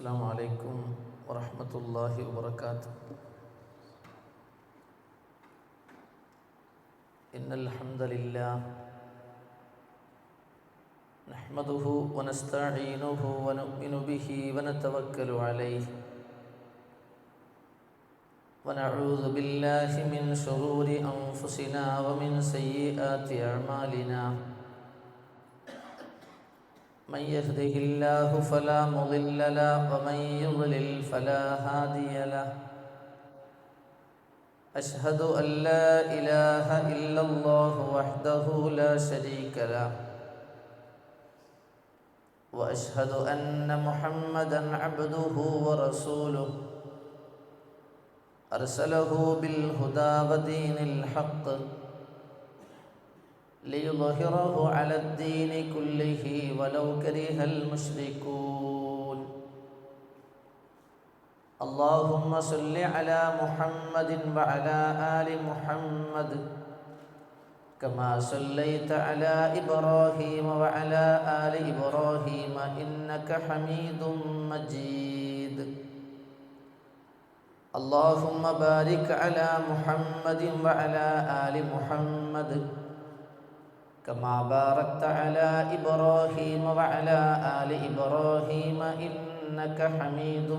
السلام عليكم ورحمة الله وبركاته. إن الحمد لله نحمده ونستعينه ونؤمن به ونتوكل عليه ونعوذ بالله من شرور أنفسنا ومن سيئات أعمالنا. من يهده الله فلا مضل له ومن يضلل فلا هادي له. أشهد أن لا إله إلا الله وحده لا شريك له وأشهد أن محمدا عبده ورسوله أرسله بالهدى ودين الحق ليظهره على الدين كله ولو كره المشركون. اللهم صل على محمد وعلى آل محمد كما صليت على إبراهيم وعلى آل إبراهيم إنك حميد مجيد. اللهم بارك على محمد وعلى آل محمد كما باركت على إبراهيم وعلى آل إبراهيم إنك حميد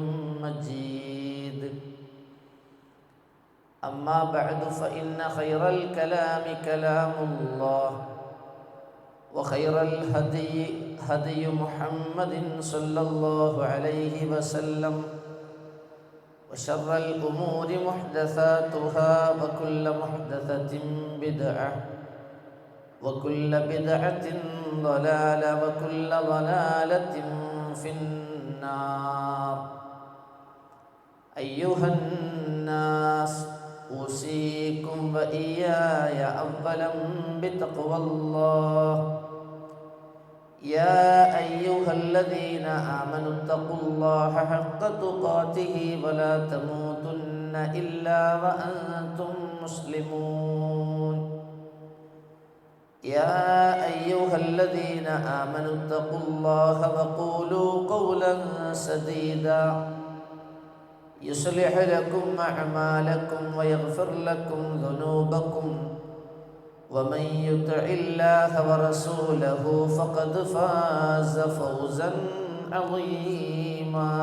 مجيد. أما بعد فإن خير الكلام كلام الله وخير الهدي هدي محمد صلى الله عليه وسلم وشر الأمور محدثاتها وكل محدثة بدعة وكل بدعة ضلالة وكل ضلالة في النار. أيها الناس أوصيكم وإياي أولا بتقوى الله. يا أيها الذين آمنوا اتقوا الله حق تقاته ولا تموتن إلا وأنتم مسلمون. يا أيها الذين آمنوا اتقوا الله وقولوا قولا سديدا يصلح لكم أعمالكم ويغفر لكم ذنوبكم ومن يطع الله ورسوله فقد فاز فوزا عظيما.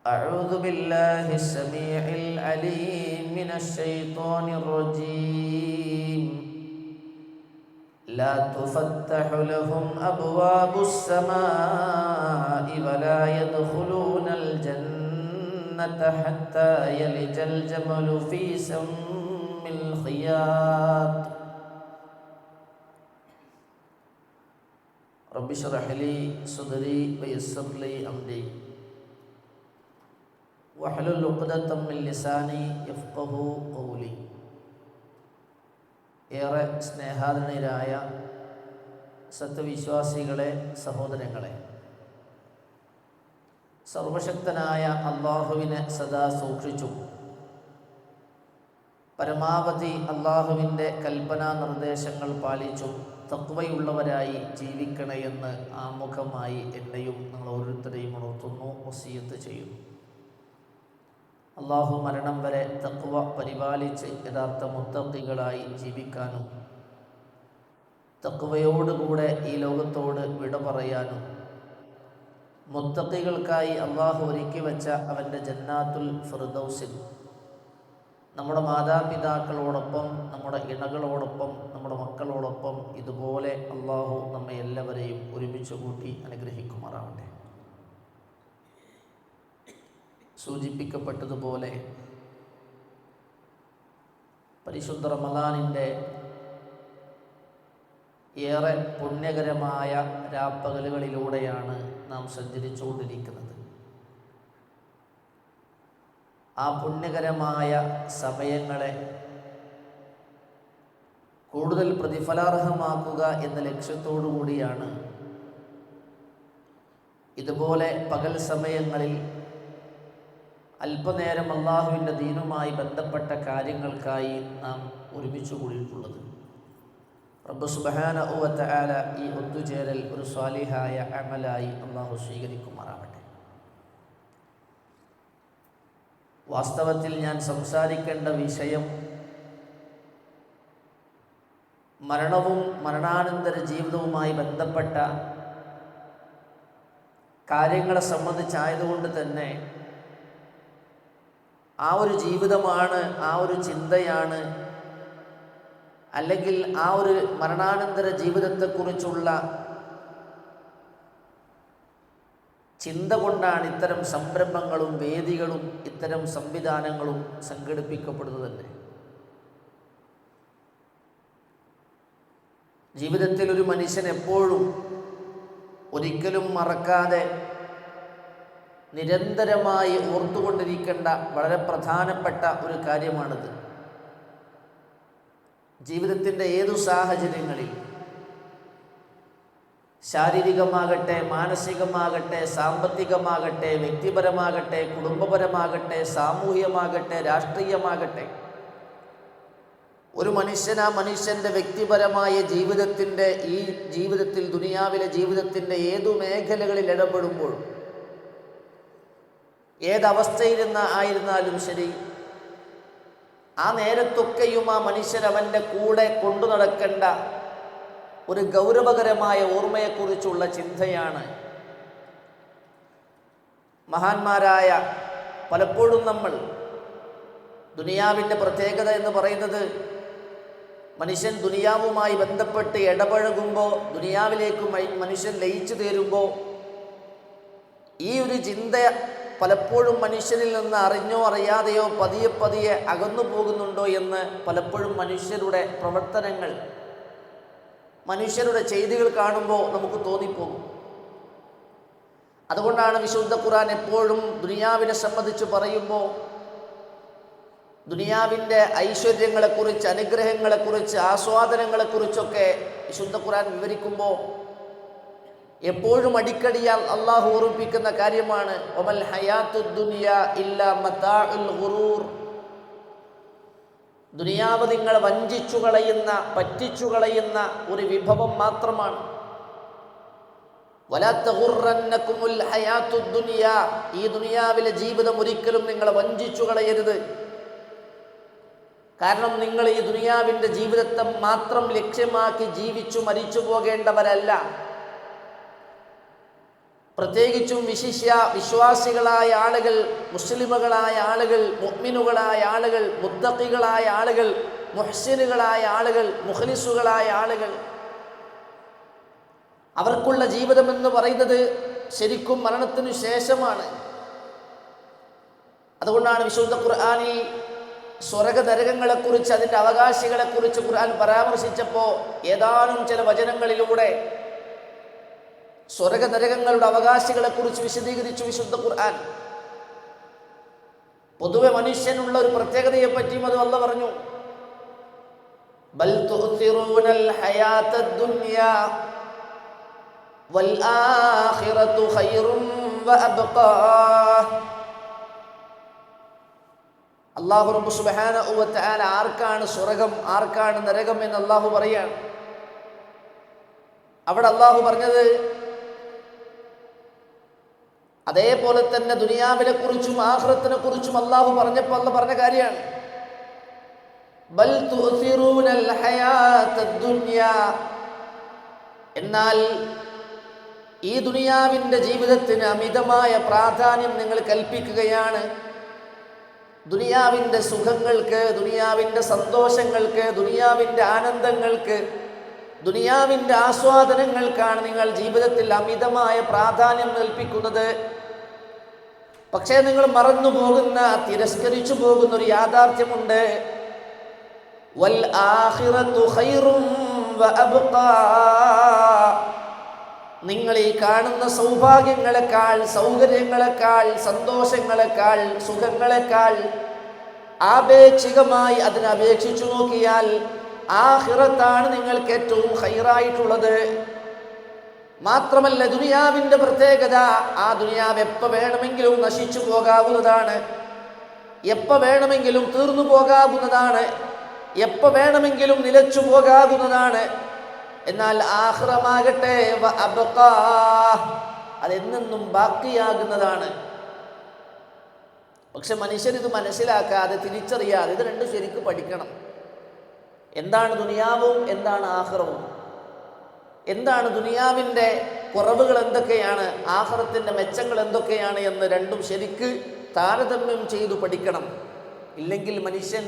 أعوذ بالله السميع العليم من الشيطان الرجيم. لا تفتح لهم أبواب السماء ولا يدخلون الجنة حتى يلج الجمل في سم الخياط. رب اشرح لي صدري ويسر لي أمري വഹ്ലുൽ ഉഖ്ദതം മിൻ ലിസാനി യഫ്ഖഹു ഖൗലി. ഏറെ സ്നേഹാദരണീയരായ സത്യവിശ്വാസികളെ, സഹോദരങ്ങളെ, സർവശക്തനായ അള്ളാഹുവിനെ സദാ സൂക്ഷിച്ചും പരമാവധി അള്ളാഹുവിൻ്റെ കൽപ്പനാ നിർദ്ദേശങ്ങൾ പാലിച്ചും തഖ്വയുള്ളവരായി ജീവിക്കണമെന്ന് ആമുഖമായി എന്നെയും നിങ്ങൾ ഓരോരുത്തരെയും ഉണർത്തുന്നു, വസിയത്ത് ചെയ്യുന്നു. അള്ളാഹു മരണം വരെ തഖ്വ പരിപാലിച്ച് യഥാർത്ഥ മുത്തഖികളായി ജീവിക്കാനും തഖ്വയോടുകൂടെ ഈ ലോകത്തോട് വിട പറയാനും മുത്തഖികൾക്കായി അള്ളാഹു ഒരുക്കി വെച്ച അവൻ്റെ ജന്നാത്തുൽ ഫിർദൗസിൽ നമ്മുടെ മാതാപിതാക്കളോടൊപ്പം, നമ്മുടെ ഇണകളോടൊപ്പം, നമ്മുടെ മക്കളോടൊപ്പം ഇതുപോലെ അള്ളാഹു നമ്മെ എല്ലാവരെയും ഒരുമിച്ച് കൂട്ടി അനുഗ്രഹിക്കുമാറാവട്ടെ. സൂചിപ്പിക്കപ്പെട്ടതുപോലെ പരിശുദ്ധ റമദാനിൻ്റെ ഏറെ പുണ്യകരമായ രാപ്പകലുകളിലൂടെയാണ് നാം സഞ്ചരിച്ചുകൊണ്ടിരിക്കുന്നത്. ആ പുണ്യകരമായ സമയങ്ങളെ കൂടുതൽ പ്രതിഫലാർഹമാക്കുക എന്ന ലക്ഷ്യത്തോടു കൂടിയാണ് ഇതുപോലെ പകൽ സമയങ്ങളിൽ അല്പനേരം അള്ളാഹുവിൻ്റെ ദീനുമായി ബന്ധപ്പെട്ട കാര്യങ്ങൾക്കായി നാം ഒരുമിച്ച് കൂടിയിട്ടുള്ളത്. റബ്ബ് സുബ്ഹാനഹു വ തആല ഈ ഒത്തുചേരൽ ഒരു സ്വാലിഹായ അമലായി അല്ലാഹു സ്വീകരിക്കുമാറാവട്ടെ. വാസ്തവത്തിൽ ഞാൻ സംസാരിക്കേണ്ട വിഷയം മരണവും മരണാനന്തര ജീവിതവുമായി ബന്ധപ്പെട്ട കാര്യങ്ങളെ സംബന്ധിച്ചായതുകൊണ്ട് തന്നെ ആ ഒരു ജീവിതമാണ്, ആ ഒരു ചിന്തയാണ്, അല്ലെങ്കിൽ ആ ഒരു മരണാനന്തര ജീവിതത്തെക്കുറിച്ചുള്ള ചിന്ത കൊണ്ടാണ് ഇത്തരം സംരംഭങ്ങളും വേദികളും ഇത്തരം സംവിധാനങ്ങളും സംഘടിപ്പിക്കപ്പെടുന്നത് തന്നെ. ജീവിതത്തിൽ ഒരു മനുഷ്യൻ എപ്പോഴും ഒരിക്കലും മറക്കാതെ നിരന്തരമായി ഓർത്തുകൊണ്ടിരിക്കേണ്ട വളരെ പ്രധാനപ്പെട്ട ഒരു കാര്യമാണിത്. ജീവിതത്തിൻ്റെ ഏതു സാഹചര്യങ്ങളിൽ, ശാരീരികമാകട്ടെ, മാനസികമാകട്ടെ, സാമ്പത്തികമാകട്ടെ, വ്യക്തിപരമാകട്ടെ, കുടുംബപരമാകട്ടെ, സാമൂഹികമാകട്ടെ, രാഷ്ട്രീയമാകട്ടെ, ഒരു മനുഷ്യൻ ആ മനുഷ്യൻ്റെ വ്യക്തിപരമായ ജീവിതത്തിൻ്റെ ഈ ജീവിതത്തിൽ, ദുനിയാവിലെ ജീവിതത്തിൻ്റെ ഏതു മേഖലകളിൽ ഇടപെടുമ്പോൾ, ഏതവസ്ഥയിലിരുന്നായിരുന്നാലും ശരി, ആ നേരത്തൊക്കെയും ആ മനുഷ്യൻ അവൻ്റെ കൂടെ കൊണ്ടു നടക്കേണ്ട ഒരു ഗൗരവകരമായ ഓർമ്മയെക്കുറിച്ചുള്ള ചിന്തയാണ്. മഹാന്മാരായ പലപ്പോഴും നമ്മൾ ദുനിയാവിൻ്റെ പ്രത്യേകത എന്ന് പറയുന്നത്, മനുഷ്യൻ ദുനിയാവുമായി ബന്ധപ്പെട്ട് ഇടപഴകുമ്പോൾ, ദുനിയാവിലേക്ക് മനുഷ്യൻ ലയിച്ചു തീരുമ്പോൾ, ഈ ഒരു ചിന്ത പലപ്പോഴും മനുഷ്യനിൽ നിന്ന് അറിഞ്ഞോ അറിയാതെയോ പതിയെ പതിയെ അകന്നു പോകുന്നുണ്ടോ എന്ന് പലപ്പോഴും മനുഷ്യരുടെ പ്രവർത്തനങ്ങൾ, മനുഷ്യരുടെ ചെയ്തികൾ കാണുമ്പോൾ നമുക്ക് തോന്നിപ്പോകും. അതുകൊണ്ടാണ് വിശുദ്ധ ഖുർആൻ എപ്പോഴും ദുനിയാവിനെ സംബന്ധിച്ച് പറയുമ്പോൾ, ദുനിയാവിൻ്റെ ഐശ്വര്യങ്ങളെക്കുറിച്ച്, അനുഗ്രഹങ്ങളെക്കുറിച്ച്, ആസ്വാദനങ്ങളെക്കുറിച്ചൊക്കെ വിശുദ്ധ ഖുർആൻ വിവരിക്കുമ്പോൾ എപ്പോഴും അടിക്കടിയാൽ അള്ളാഹു ഓർമ്മിപ്പിക്കുന്ന കാര്യമാണ് വമൽ ഹയാത്തുദ് ദുനിയ ഇല്ലാ മതാഉൽ ഗുറൂർ. ദുനിയാവ് നിങ്ങളെ വഞ്ചിച്ചു കളയുന്ന, പറ്റിച്ചു കളയുന്ന ഒരു വിഭവം മാത്രമാണ്. വലാ തഗുറന്നകുമുൽ ഹയാത്തുദ് ദുനിയ, ഈ ദുനിയാവിലെ ജീവിതം ഒരിക്കലും നിങ്ങളെ വഞ്ചിച്ചു കളയരുത്. കാരണം നിങ്ങൾ ഈ ദുനിയാവിൻ്റെ ജീവിതത്തെ മാത്രം ലക്ഷ്യമാക്കി ജീവിച്ചു മരിച്ചു പോകേണ്ടവരല്ല. പ്രത്യേകിച്ചും വിശിഷ്യ വിശ്വാസികളായ ആളുകൾ, മുസ്ലിമുകളായ ആളുകൾ, മുഅ്മിനുകളായ ആളുകൾ, മുത്തഖികളായ ആളുകൾ, മുഹ്സിനുകളായ ആളുകൾ, മുഖ്ലിസുകളായ ആളുകൾ, അവർക്കുള്ള ജീവിതമെന്ന് പറയുന്നത് ശരിക്കും മരണത്തിനു ശേഷമാണ്. അതുകൊണ്ടാണ് വിശുദ്ധ ഖുർആനിൽ സ്വർഗ നരകങ്ങളെക്കുറിച്ച്, അതിൻ്റെ അവകാശികളെക്കുറിച്ച് ഖുർആൻ പരാമർശിച്ചപ്പോൾ ഏതാനും ചില വചനങ്ങളിലൂടെ സ്വർഗ നരകങ്ങളുടെ അവകാശികളെക്കുറിച്ച് വിശദീകരിച്ചു വിശുദ്ധ ഖുർആൻ. പൊതുവെ മനുഷ്യനുള്ള ഒരു പ്രത്യേകതയെ പറ്റിയും അത് അല്ലാഹു പറഞ്ഞു. ബൽ തുഅ്തിറൂനൽ ഹയാത്തദ് ദുനിയ വൽ ആഖിറതു ഖൈറുൻ വഅബ്ഖാ. അല്ലാഹു റബ്ബ് സുബ്ഹാനഹു വ തആല ആർക്കാണ് സ്വർഗം, ആർക്കാണ് നരകം എന്ന് അല്ലാഹു പറയാണ്. അവിടെ അല്ലാഹു പറഞ്ഞത് അതേപോലെ തന്നെ ദുനിയാവിനെ കുറിച്ചും ആഖിറത്തിനെ കുറിച്ചും അല്ലാഹു പറഞ്ഞപ്പോൾ അല്ലാഹു പറഞ്ഞ കാര്യമാണ്. ബൽ തുഅ്തിറൂനൽ ഹയാത്തദ് ദുനിയ, എന്നാൽ ഈ ദുനിയാവിൻ്റെ ജീവിതത്തിന് അമിതമായ പ്രാധാന്യം നിങ്ങൾ കൽപ്പിക്കുകയാണ്. ദുനിയാവിൻ്റെ സുഖങ്ങൾക്ക്, ദുനിയാവിൻ്റെ സന്തോഷങ്ങൾക്ക്, ദുനിയാവിൻ്റെ ആനന്ദങ്ങൾക്ക്, ദുനിയാവിൻ്റെ ആസ്വാദനങ്ങൾക്കാണ് നിങ്ങൾ ജീവിതത്തിൽ അമിതമായ പ്രാധാന്യം കൽപ്പിക്കുന്നത്. പക്ഷേ നിങ്ങൾ മറന്നു പോകുന്ന, തിരസ്കരിച്ചു പോകുന്ന ഒരു യാഥാർത്ഥ്യമുണ്ട്. വൽ ആഖിറതു ഖൈറുൻ വഅബ്ഖാ. നിങ്ങൾ ഈ കാണുന്ന സൗഭാഗ്യങ്ങളെക്കാൾ, സൗകര്യങ്ങളെക്കാൾ, സന്തോഷങ്ങളെക്കാൾ, സുഖങ്ങളെക്കാൾ ആപേക്ഷികമായി അതിനപേക്ഷിച്ചു നോക്കിയാൽ ആഖിറത്താണ് നിങ്ങൾക്ക് ഏറ്റവും ഖൈറായിട്ടുള്ളത്. മാത്രമല്ല ദുനിയാവിൻ്റെ പ്രത്യേകത, ആ ദുനിയാവ് എപ്പോൾ വേണമെങ്കിലും നശിച്ചു പോകാവുന്നതാണ്, എപ്പോൾ വേണമെങ്കിലും തീർന്നു പോകാവുന്നതാണ്, എപ്പോൾ വേണമെങ്കിലും നിലച്ചു പോകാവുന്നതാണ്. എന്നാൽ ആഖിറമാകട്ടെ അതെന്നും ബാക്കിയാകുന്നതാണ്. പക്ഷെ മനുഷ്യരിത് മനസ്സിലാക്കാതെ, തിരിച്ചറിയാതെ ഇത് രണ്ടും ശരിക്കും പഠിക്കണം. എന്താണ് ദുനിയാവും, എന്താണ് ആഖിറവും, എന്താണ് ദുനിയാവിൻ്റെ കുറവുകൾ എന്തൊക്കെയാണ്, ആഖിറത്തിൻ്റെ മെച്ചങ്ങൾ എന്തൊക്കെയാണ് എന്ന് രണ്ടും ശരിക്ക് താരതമ്യം ചെയ്തു പഠിക്കണം. ഇല്ലെങ്കിൽ മനുഷ്യൻ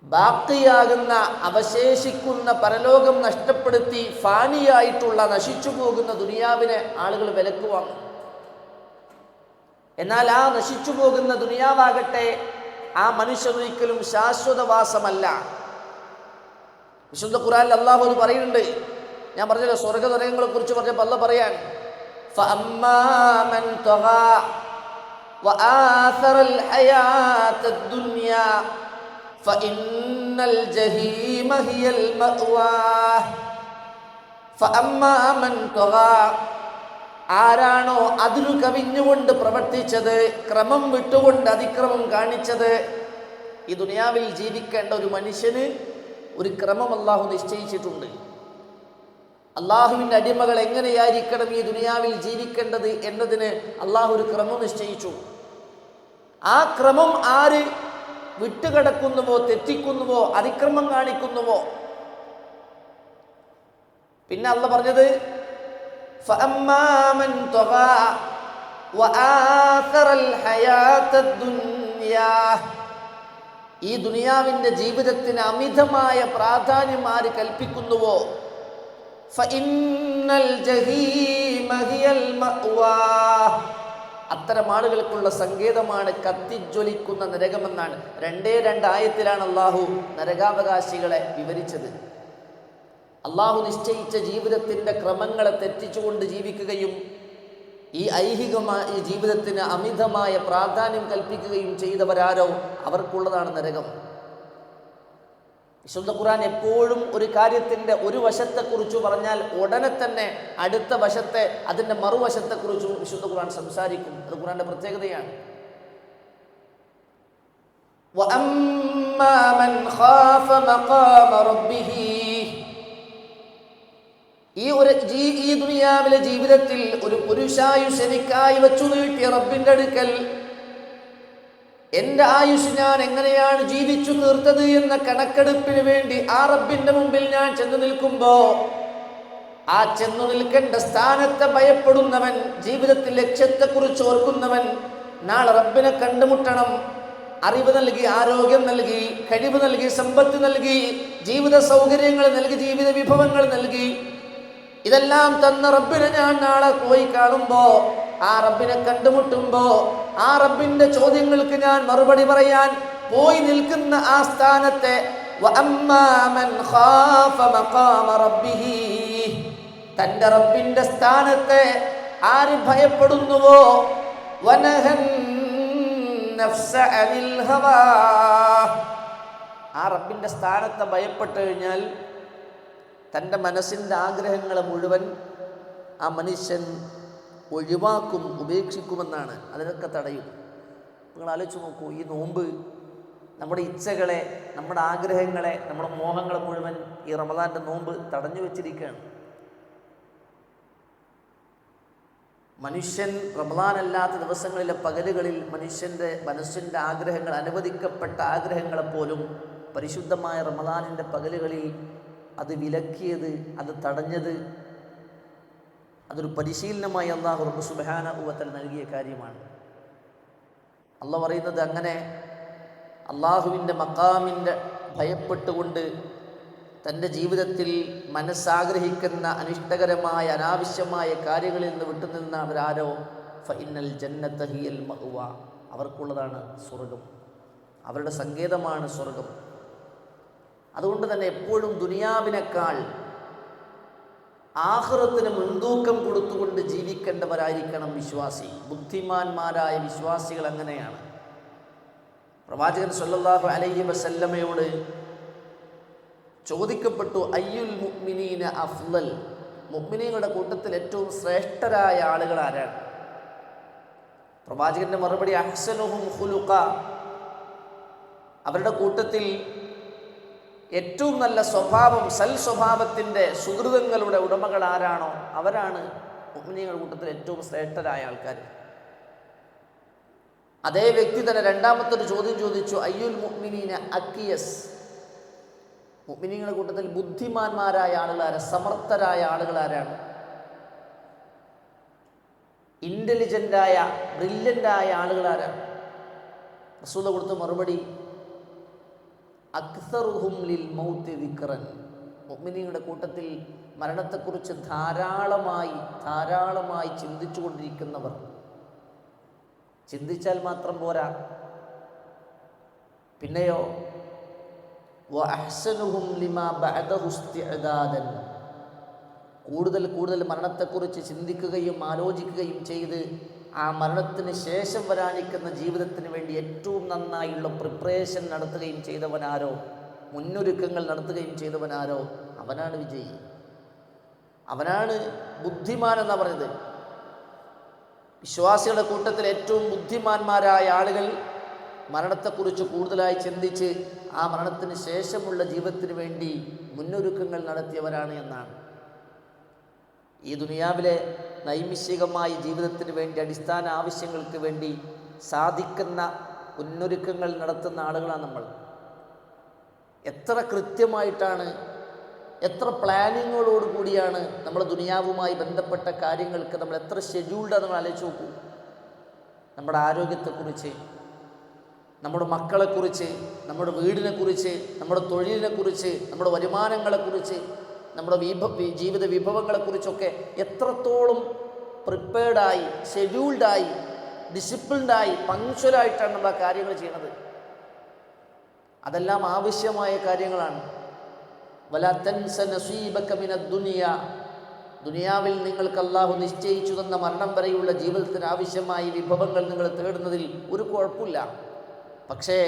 ബാക്കിയാകുന്ന, അവശേഷിക്കുന്ന പരലോകം നഷ്ടപ്പെടുത്തി ഫാനിയായിട്ടുള്ള, നശിച്ചു പോകുന്ന ദുനിയാവിനെ ആളുകൾ വിലക്ക് വാങ്ങും. എന്നാൽ ആ നശിച്ചു പോകുന്ന ദുനിയാവാകട്ടെ ആ മനുഷ്യനൊരിക്കലും ശാശ്വതവാസമല്ല. വിശുദ്ധ ഖുർആനിൽ അല്ലാഹു പറയുന്നുണ്ട്, ഞാൻ പറഞ്ഞല്ലോ സ്വർഗ്ഗ നരകങ്ങളെ കുറിച്ച് പറഞ്ഞപ്പോൾ അല്ലാഹു പറയാൻ, ഫഅമ്മാ മൻ തഗാ വആഥറൽ ഹയാത്തദ് ദുനിയാ ഫഇന്നൽ ജഹീമ ഹിയൽ മഅ്വാ. ഫഅമ്മാ മൻ തഗാ, ആരാണോ അതിനു കവിഞ്ഞുകൊണ്ട് പ്രവർത്തിച്ചത്, ക്രമം വിട്ടുകൊണ്ട് അതിക്രമം കാണിച്ചത്. ഈ ദുനിയാവിൽ ജീവിക്കേണ്ട ഒരു മനുഷ്യന് ഒരു ക്രമം അല്ലാഹു നിശ്ചയിച്ചിട്ടുണ്ട്. അള്ളാഹുവിൻ്റെ അടിമകൾ എങ്ങനെയായിരിക്കണം ഈ ദുനിയാവിൽ ജീവിക്കേണ്ടത് എന്നതിന് അള്ളാഹു ഒരു ക്രമം നിശ്ചയിച്ചു. ആ ക്രമം ആര് വിട്ടുകിടക്കുന്നുവോ, തെറ്റിക്കുന്നുവോ, അതിക്രമം കാണിക്കുന്നുവോ, പിന്നെ അള്ളാഹു പറഞ്ഞത് ഫഅമ്മാ മൻ തഗാ വആഥറൽ ഹയാത്തദ് ദുനിയാ, ഈ ദുനിയാവിൻ്റെ ജീവിതത്തിന് അമിതമായ പ്രാധാന്യം ആര് കൽപ്പിക്കുന്നുവോ, ഫഇന്നൽ ജഹീമ ഹിയൽ മഅ്വാ, അത്തരം ആളുകൾക്കുള്ള സങ്കേതമാണ് കത്തിജ്വലിക്കുന്ന നരകമെന്നാണ്. 2 ആയത്തിലാണ് അള്ളാഹു നരകാവകാശികളെ വിവരിച്ചത്. അള്ളാഹു നിശ്ചയിച്ച ജീവിതത്തിൻ്റെ ക്രമങ്ങളെ തെറ്റിച്ചുകൊണ്ട് ജീവിക്കുകയും ഈ ഐഹികമായ ഈ ജീവിതത്തിന് അമിതമായ പ്രാധാന്യം കൽപ്പിക്കുകയും ചെയ്തവരാരോ അവർക്കുള്ളതാണ് നരകം. വിശുദ്ധ ഖുർആൻ എപ്പോഴും ഒരു കാര്യത്തിൻ്റെ ഒരു വശത്തെക്കുറിച്ച് പറഞ്ഞാൽ ഉടനെ തന്നെ അടുത്ത വശത്തെ, അതിൻ്റെ മറുവശത്തെക്കുറിച്ചും വിശുദ്ധ ഖുർആൻ സംസാരിക്കും. അത് ഖുർആന്റെ പ്രത്യേകതയാണ്. വഅമ്മാ മൻ ഖാഫ മഖാമ റബ്ബിഹി, ഈ ദുനിയാവിലെ ജീവിതത്തിൽ ഒരു പുരുഷായുസ് എനിക്കായി വെച്ചു നീട്ടിയ റബ്ബിൻ്റെ അടുക്കൽ എൻ്റെ ആയുസ് ഞാൻ എങ്ങനെയാണ് ജീവിച്ചു തീർത്തത് എന്ന കണക്കെടുപ്പിന് വേണ്ടി ആ റബ്ബിൻ്റെ മുമ്പിൽ ഞാൻ ചെന്നു നിൽക്കുമ്പോൾ, ആ ചെന്നു നിൽക്കേണ്ട സ്ഥാനത്തെ ഭയപ്പെടുന്നവൻ, ജീവിതത്തിൽ ലക്ഷ്യത്തെക്കുറിച്ച് ഓർക്കുന്നവൻ, നാളെ റബ്ബിനെ കണ്ടുമുട്ടണം. അറിവ് നൽകി, ആരോഗ്യം നൽകി, കഴിവ് നൽകി, സമ്പത്ത് നൽകി, ജീവിത സൗകര്യങ്ങൾ നൽകി, ജീവിത വിഭവങ്ങൾ നൽകി, ഇതെല്ലാം തന്ന റബ്ബിനെ ഞാൻ നാളെ പോയി കാണുമ്പോ, ആ റബ്ബിനെ കണ്ടുമുട്ടുമ്പോ, ആ റബ്ബിന്റെ ചോദ്യങ്ങൾക്ക് ഞാൻ മറുപടി പറയാൻ പോയി നിൽക്കുന്ന ആ സ്ഥാനത്തെ വഅമ്മാ മൻ ഖാഫ മഖാമ റബ്ബിഹി, തന്റെ റബ്ബിന്റെ സ്ഥാനത്തെ ആര് ഭയപ്പെടുന്നുവോ, വനഹൻ നഫ്സ അനിൽ ഹവാ, ആ റബ്ബിന്റെ സ്ഥാനത്തെ ഭയപ്പെട്ടു കഴിഞ്ഞാൽ തൻ്റെ മനസ്സിൻ്റെ ആഗ്രഹങ്ങളെ മുഴുവൻ ആ മനുഷ്യൻ ഒഴിവാക്കും, ഉപേക്ഷിക്കുമെന്നാണ്. അതിനൊക്കെ തടയും. നിങ്ങൾ ആലോചിച്ച് നോക്കൂ, ഈ നോമ്പ് നമ്മുടെ ഇച്ഛകളെ, നമ്മുടെ ആഗ്രഹങ്ങളെ, നമ്മുടെ മോഹങ്ങളെ മുഴുവൻ ഈ റമദാൻ്റെ നോമ്പ് തടഞ്ഞു വെച്ചിരിക്കുകയാണ്. മനുഷ്യൻ റമദാനല്ലാത്ത ദിവസങ്ങളിലെ പകലുകളിൽ മനുഷ്യൻ്റെ മനസ്സിൻ്റെ ആഗ്രഹങ്ങൾ, അനുവദിക്കപ്പെട്ട ആഗ്രഹങ്ങളെപ്പോലും പരിശുദ്ധമായ റമദാനിൻ്റെ പകലുകളിൽ അത് വിലക്കിയത്, അത് തടഞ്ഞത്, അതൊരു പരിശീലനമായി അല്ലാഹു റബ്ബ് സുബ്ഹാനഹു വ തആല നൽകിയ കാര്യമാണ്. അല്ലാഹു പറയുന്നത്, അങ്ങനെ അള്ളാഹുവിൻ്റെ മഖാമിൻ്റെ ഭയപ്പെട്ടുകൊണ്ട് തൻ്റെ ജീവിതത്തിൽ മനസ്സാഗ്രഹിക്കുന്ന അനിഷ്ടകരമായ അനാവശ്യമായ കാര്യങ്ങളിൽ നിന്ന് വിട്ടുനിന്നവരാരോ ഫഇന്നൽ ജന്നത ഹിയൽ മഅ്വ, അവർക്കുള്ളതാണ് സ്വർഗം, അവരുടെ സങ്കേതമാണ് സ്വർഗം. അതുകൊണ്ട് തന്നെ എപ്പോഴും ദുനിയാവിനേക്കാൾ ആഖിറത്തിന് മുൻതൂക്കം കൊടുത്തുകൊണ്ട് ജീവിക്കേണ്ടവരായിരിക്കണം വിശ്വാസി. ബുദ്ധിമാന്മാരായ വിശ്വാസികൾ അങ്ങനെയാണ്. പ്രവാചകൻ സല്ലല്ലാഹു അലൈഹി വസല്ലമയോട് ചോദിക്കപ്പെട്ടു, അയ്യുൽ മുഅ്മിനീന അഫ്ളൽ, മുഅ്മിനീങ്ങളുടെ കൂട്ടത്തിൽ ഏറ്റവും ശ്രേഷ്ഠരായ ആളുകൾ ആരാണ്? പ്രവാചകന്റെ മറുപടി, അഹ്സനുഹും ഖുലുഖ, അവരുടെ കൂട്ടത്തിൽ ഏറ്റവും നല്ല സ്വഭാവം, സൽ സ്വഭാവത്തിൻ്റെ സുഹൃതങ്ങളുടെ ഉടമകൾ ആരാണോ അവരാണ് മുഅ്മിനീങ്ങളുടെ കൂട്ടത്തിൽ ഏറ്റവും ശ്രേഷ്ഠരായ ആൾക്കാർ. അതേ വ്യക്തി തന്നെ രണ്ടാമത്തെ ഒരു ചോദ്യം ചോദിച്ചു, അയ്യുൽ മുഅ്മിനീന അക്കിയസ്, മുഅ്മിനീങ്ങളുടെ കൂട്ടത്തിൽ ബുദ്ധിമാന്മാരായ ആളുകളാരാണ്, സമർത്ഥരായ ആളുകളാരാണ്, ഇൻ്റലിജൻ്റായ ബ്രില്യൻ്റായ ആളുകളാരാണ്? റസൂൽ കൊടുത്ത മറുപടി അക്സറുഹും ലിൽ മൗതി ദിക്റൻ, മുഅ്മിനീങ്ങളുടെ കൂട്ടത്തിൽ മരണത്തെക്കുറിച്ച് ധാരാളമായി ചിന്തിച്ചു കൊണ്ടിരിക്കുന്നവർ. ചിന്തിച്ചാൽ മാത്രം പോരാ, പിന്നെയോ വഅഹ്സനുഹും ലിമാ ബഅദഹു ഇസ്തിഅദാദൻ, കൂടുതൽ മരണത്തെക്കുറിച്ച് ചിന്തിക്കുകയും ആലോചിക്കുകയും ചെയ്ത് ആ മരണത്തിന് ശേഷം വരാനിരിക്കുന്ന ജീവിതത്തിന് വേണ്ടി ഏറ്റവും നന്നായുള്ള പ്രിപ്പറേഷൻ നടത്തുകയും ചെയ്തവനാരോ, മുന്നൊരുക്കങ്ങൾ നടത്തുകയും ചെയ്തവനാരോ, അവനാണ് വിജയി, അവനാണ് ബുദ്ധിമാൻ എന്നാണ് പറഞ്ഞത്. വിശ്വാസികളുടെ കൂട്ടത്തിൽ ഏറ്റവും ബുദ്ധിമാന്മാരായ ആളുകൾ മരണത്തെക്കുറിച്ച് കൂടുതലായി ചിന്തിച്ച് ആ മരണത്തിന് ശേഷമുള്ള ജീവിതത്തിന് വേണ്ടി മുന്നൊരുക്കങ്ങൾ നടത്തിയവരാണ് എന്നാണ്. ഈ ദുനിയാവിലെ നൈമിഷികമായ ജീവിതത്തിന് വേണ്ടി, അടിസ്ഥാന ആവശ്യങ്ങൾക്ക് വേണ്ടി സാധിക്കുന്ന മുന്നൊരുക്കങ്ങൾ നടത്തുന്ന ആളുകളാണ് നമ്മൾ. എത്ര കൃത്യമായിട്ടാണ്, എത്ര പ്ലാനിങ്ങോട് കൂടിയാണ് നമ്മൾ ദുനിയാവുമായി ബന്ധപ്പെട്ട കാര്യങ്ങൾക്ക് നമ്മൾ എത്ര ഷെഡ്യൂൾഡാണ് നമ്മൾ ആലോചിച്ച് നോക്കൂ. നമ്മുടെ ആരോഗ്യത്തെക്കുറിച്ച്, നമ്മുടെ മക്കളെക്കുറിച്ച്, നമ്മുടെ വീടിനെക്കുറിച്ച്, നമ്മുടെ തൊഴിലിനെക്കുറിച്ച്, നമ്മുടെ വരുമാനങ്ങളെക്കുറിച്ച്, നമ്മുടെ ജീവിത വിഭവങ്ങളെക്കുറിച്ചൊക്കെ എത്രത്തോളം പ്രിപ്പയർഡായി, ഷെഡ്യൂൾഡായി, ഡിസിപ്ലിൻഡായി, പങ്ക്ച്വലായിട്ടാണ് നമ്മൾ ആ കാര്യങ്ങൾ ചെയ്യുന്നത്. അതെല്ലാം ആവശ്യമായ കാര്യങ്ങളാണ്. വലാ തൻസ നസീബക മിനദ് ദുനിയ, ദുനിയാവിൽ നിങ്ങൾക്ക് അല്ലാഹു നിശ്ചയിച്ചു തന്ന മരണം വരെയുള്ള ജീവിതത്തിന് ആവശ്യമായ വിഭവങ്ങൾ നിങ്ങൾ തേടുന്നതിൽ ഒരു കുഴപ്പമില്ല. പക്ഷേ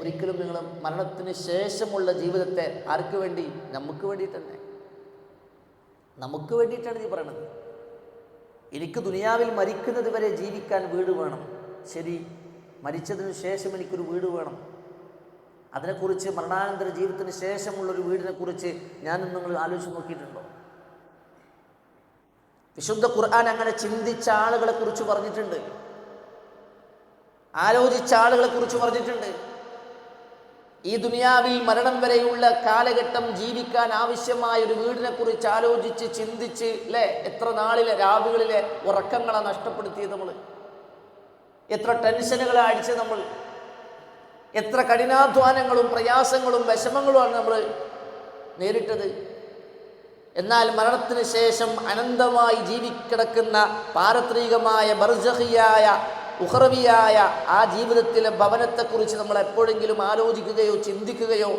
ഒരിക്കലും നിങ്ങൾ മരണത്തിന് ശേഷമുള്ള ജീവിതത്തെ ആർക്ക് വേണ്ടി? നമുക്ക് വേണ്ടിയിട്ടന്നെ, നമുക്ക് വേണ്ടിയിട്ടാണ് നീ പറയണത്. എനിക്ക് ദുനിയാവിൽ മരിക്കുന്നത് വരെ ജീവിക്കാൻ വീട് വേണം, ശരി, മരിച്ചതിന് ശേഷം എനിക്കൊരു വീട് വേണം. അതിനെക്കുറിച്ച്, മരണാനന്തര ജീവിതത്തിന് ശേഷമുള്ളൊരു വീടിനെക്കുറിച്ച് ഞാനും നിങ്ങൾ ആലോചിച്ച് നോക്കിയിട്ടുണ്ടോ? വിശുദ്ധ ഖുർആൻ അങ്ങനെ ചിന്തിച്ച ആളുകളെ കുറിച്ച് പറഞ്ഞിട്ടുണ്ട്, ആലോചിച്ച ആളുകളെ കുറിച്ച് പറഞ്ഞിട്ടുണ്ട്. ഈ ദുനിയാവിൽ മരണം വരെയുള്ള കാലഘട്ടം ജീവിക്കാൻ ആവശ്യമായ ഒരു വീടിനെ കുറിച്ച് ആലോചിച്ച് ചിന്തിച്ച്, അല്ലേ, എത്ര നാളിലെ രാവുകളിലെ ഉറക്കങ്ങളാണ് നഷ്ടപ്പെടുത്തിയത് നമ്മൾ, എത്ര ടെൻഷനുകളാണ് അടിച്ച് നമ്മൾ, എത്ര കഠിനാധ്വാനങ്ങളും പ്രയാസങ്ങളും വിഷമങ്ങളുമാണ് നമ്മൾ നേരിട്ടത്. എന്നാൽ മരണത്തിന് ശേഷം അനന്തമായി ജീവിക്കിടക്കുന്ന പാരത്രികമായ ബർസഖിയായ ഉഖറവിയായ ആ ജീവിതത്തിലെ ഭവനത്തെക്കുറിച്ച് നമ്മൾ എപ്പോഴെങ്കിലും ആലോചിക്കുകയോ ചിന്തിക്കുകയോ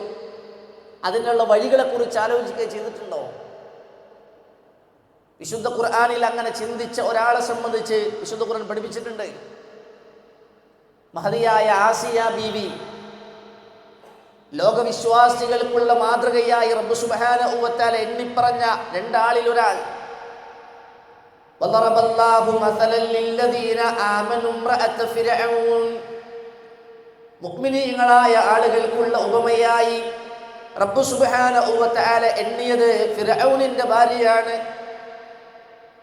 അതിനുള്ള വഴികളെക്കുറിച്ച് ആലോചിക്കുകയോ ചെയ്തിട്ടുണ്ടോ? വിശുദ്ധ ഖുർആനിൽ അങ്ങനെ ചിന്തിച്ച ഒരാളെ സംബന്ധിച്ച് വിശുദ്ധ ഖുർആൻ പഠിപ്പിച്ചിട്ടുണ്ട്. മഹദിയായ ആസിയ ബീവി, ലോകവിശ്വാസികൾക്കുള്ള മാതൃകയായി റബ്ബ് സുബ്ഹാനഹു വ തആല എണ്ണിപ്പറഞ്ഞ രണ്ടാളിൽ ഒരാൾ. وضرب الله مثلا للذين آمنوا امرأة فرعون, മുഅ്മിനീങ്ങളായ ആളുകൾക്കുള്ള ഉപമയായി റബ്ബ് സുബ്ഹാനഹു വ തആല എണ്ണിയത് ഫിർഔനിന്റെ ഭാര്യയാണ്.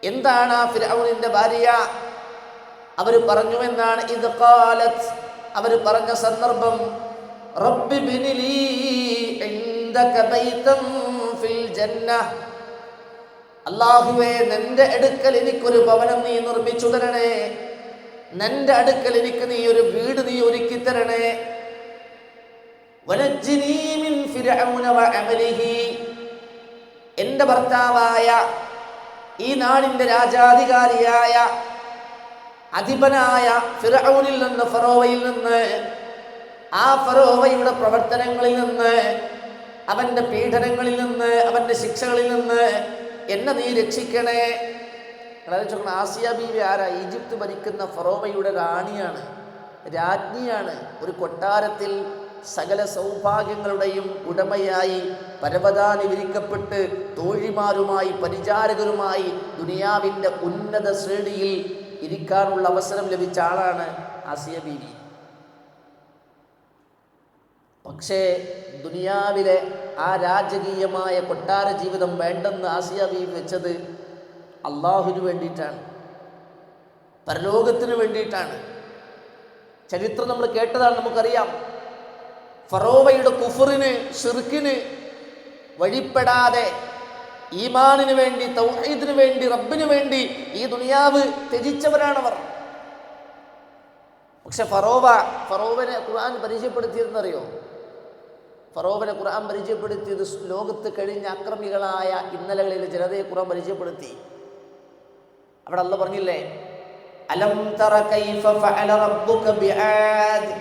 എന്താണ് ആ ഫിർഔനിന്റെ ഭാര്യ? അവർ പറഞ്ഞു എന്നാണ്, ഇത് ഖാലത്ത്, അവർ പറഞ്ഞ സന്ദർഭം, റബ്ബി ബിനി ലീ ഇൻദക ബൈതൻ ഫിൽ ജന്നഹ്, അല്ലാഹുവേ നിന്റെ അടുക്കൽ എനിക്കൊരു ഭവനം നീ നിർമ്മിച്ചു തരണേ, നിന്റെ അടുക്കൽ എനിക്ക് നീ ഒരു വീട് നീ ഒരുക്കി തരണേ. വനജ്ജിനീ മിൻ ഫിർഔന വ അമലിഹി, എൻ്റെ ഭർത്താവായ ഈ നാടിൻ്റെ രാജാധികാരിയായ അധിപനായ ഫിർഔനിൽ നിന്ന്, ഫറോവയിൽ നിന്ന്, ആ ഫറോവയുടെ പ്രവർത്തനങ്ങളിൽ നിന്ന്, അവൻ്റെ പീഡനങ്ങളിൽ നിന്ന്, അവൻ്റെ ശിക്ഷകളിൽ നിന്ന് എന്നെ നീ രക്ഷിക്കണേ. ആസിയ ബീവി ആരാ? ഈജിപ്ത് ഭരിക്കുന്ന ഫറോവയുടെ റാണിയാണ്, രാജ്ഞിയാണ്. ഒരു കൊട്ടാരത്തിൽ സകല സൗഭാഗ്യങ്ങളുടെയും ഉടമയായി പരവതാനി വിരിക്കപ്പെട്ട് തോഴിമാരുമായി പരിചാരകരുമായി ദുനിയാവിൻ്റെ ഉന്നത ശ്രേണിയിൽ ഇരിക്കാനുള്ള അവസരം ലഭിച്ച ആളാണ് ആസിയ ബീവി. പക്ഷേ ദുനിയാവിലെ ആ രാജകീയമായ കൊട്ടാര ജീവിതം വേണ്ടെന്ന് ആസിയ ബീവി വെച്ചത് അള്ളാഹുവിന് വേണ്ടിയിട്ടാണ്, പരലോകത്തിന് വേണ്ടിയിട്ടാണ്. ചരിത്രം നമ്മൾ കേട്ടതാണ്, നമുക്കറിയാം. ഫറോവയുടെ കുഫറിന്, ശിർക്കിന് വഴിപ്പെടാതെ ഈമാനിന് വേണ്ടി, തൗഹീദിന് വേണ്ടി, റബ്ബിന് വേണ്ടി ഈ ദുനിയാവ് ത്യജിച്ചവരാണവർ. പക്ഷെ ഫറോവനെ ഖുർആൻ പരിചയപ്പെടുത്തിയതെന്നറിയോ? ഫറോവനെ ഖുർആൻ പരിചയപ്പെടുത്തിയത് ലോകത്ത് കഴിഞ്ഞ അക്രമികളായ ഇന്നലകളിലെ ജനതയെ ഖുർആൻ പരിചയപ്പെടുത്തി. അവിടെ അല്ലാഹ് പറഞ്ഞില്ലേ, അലം തറ കൈഫ ഫഅല റബ്ബുക ബിആദ്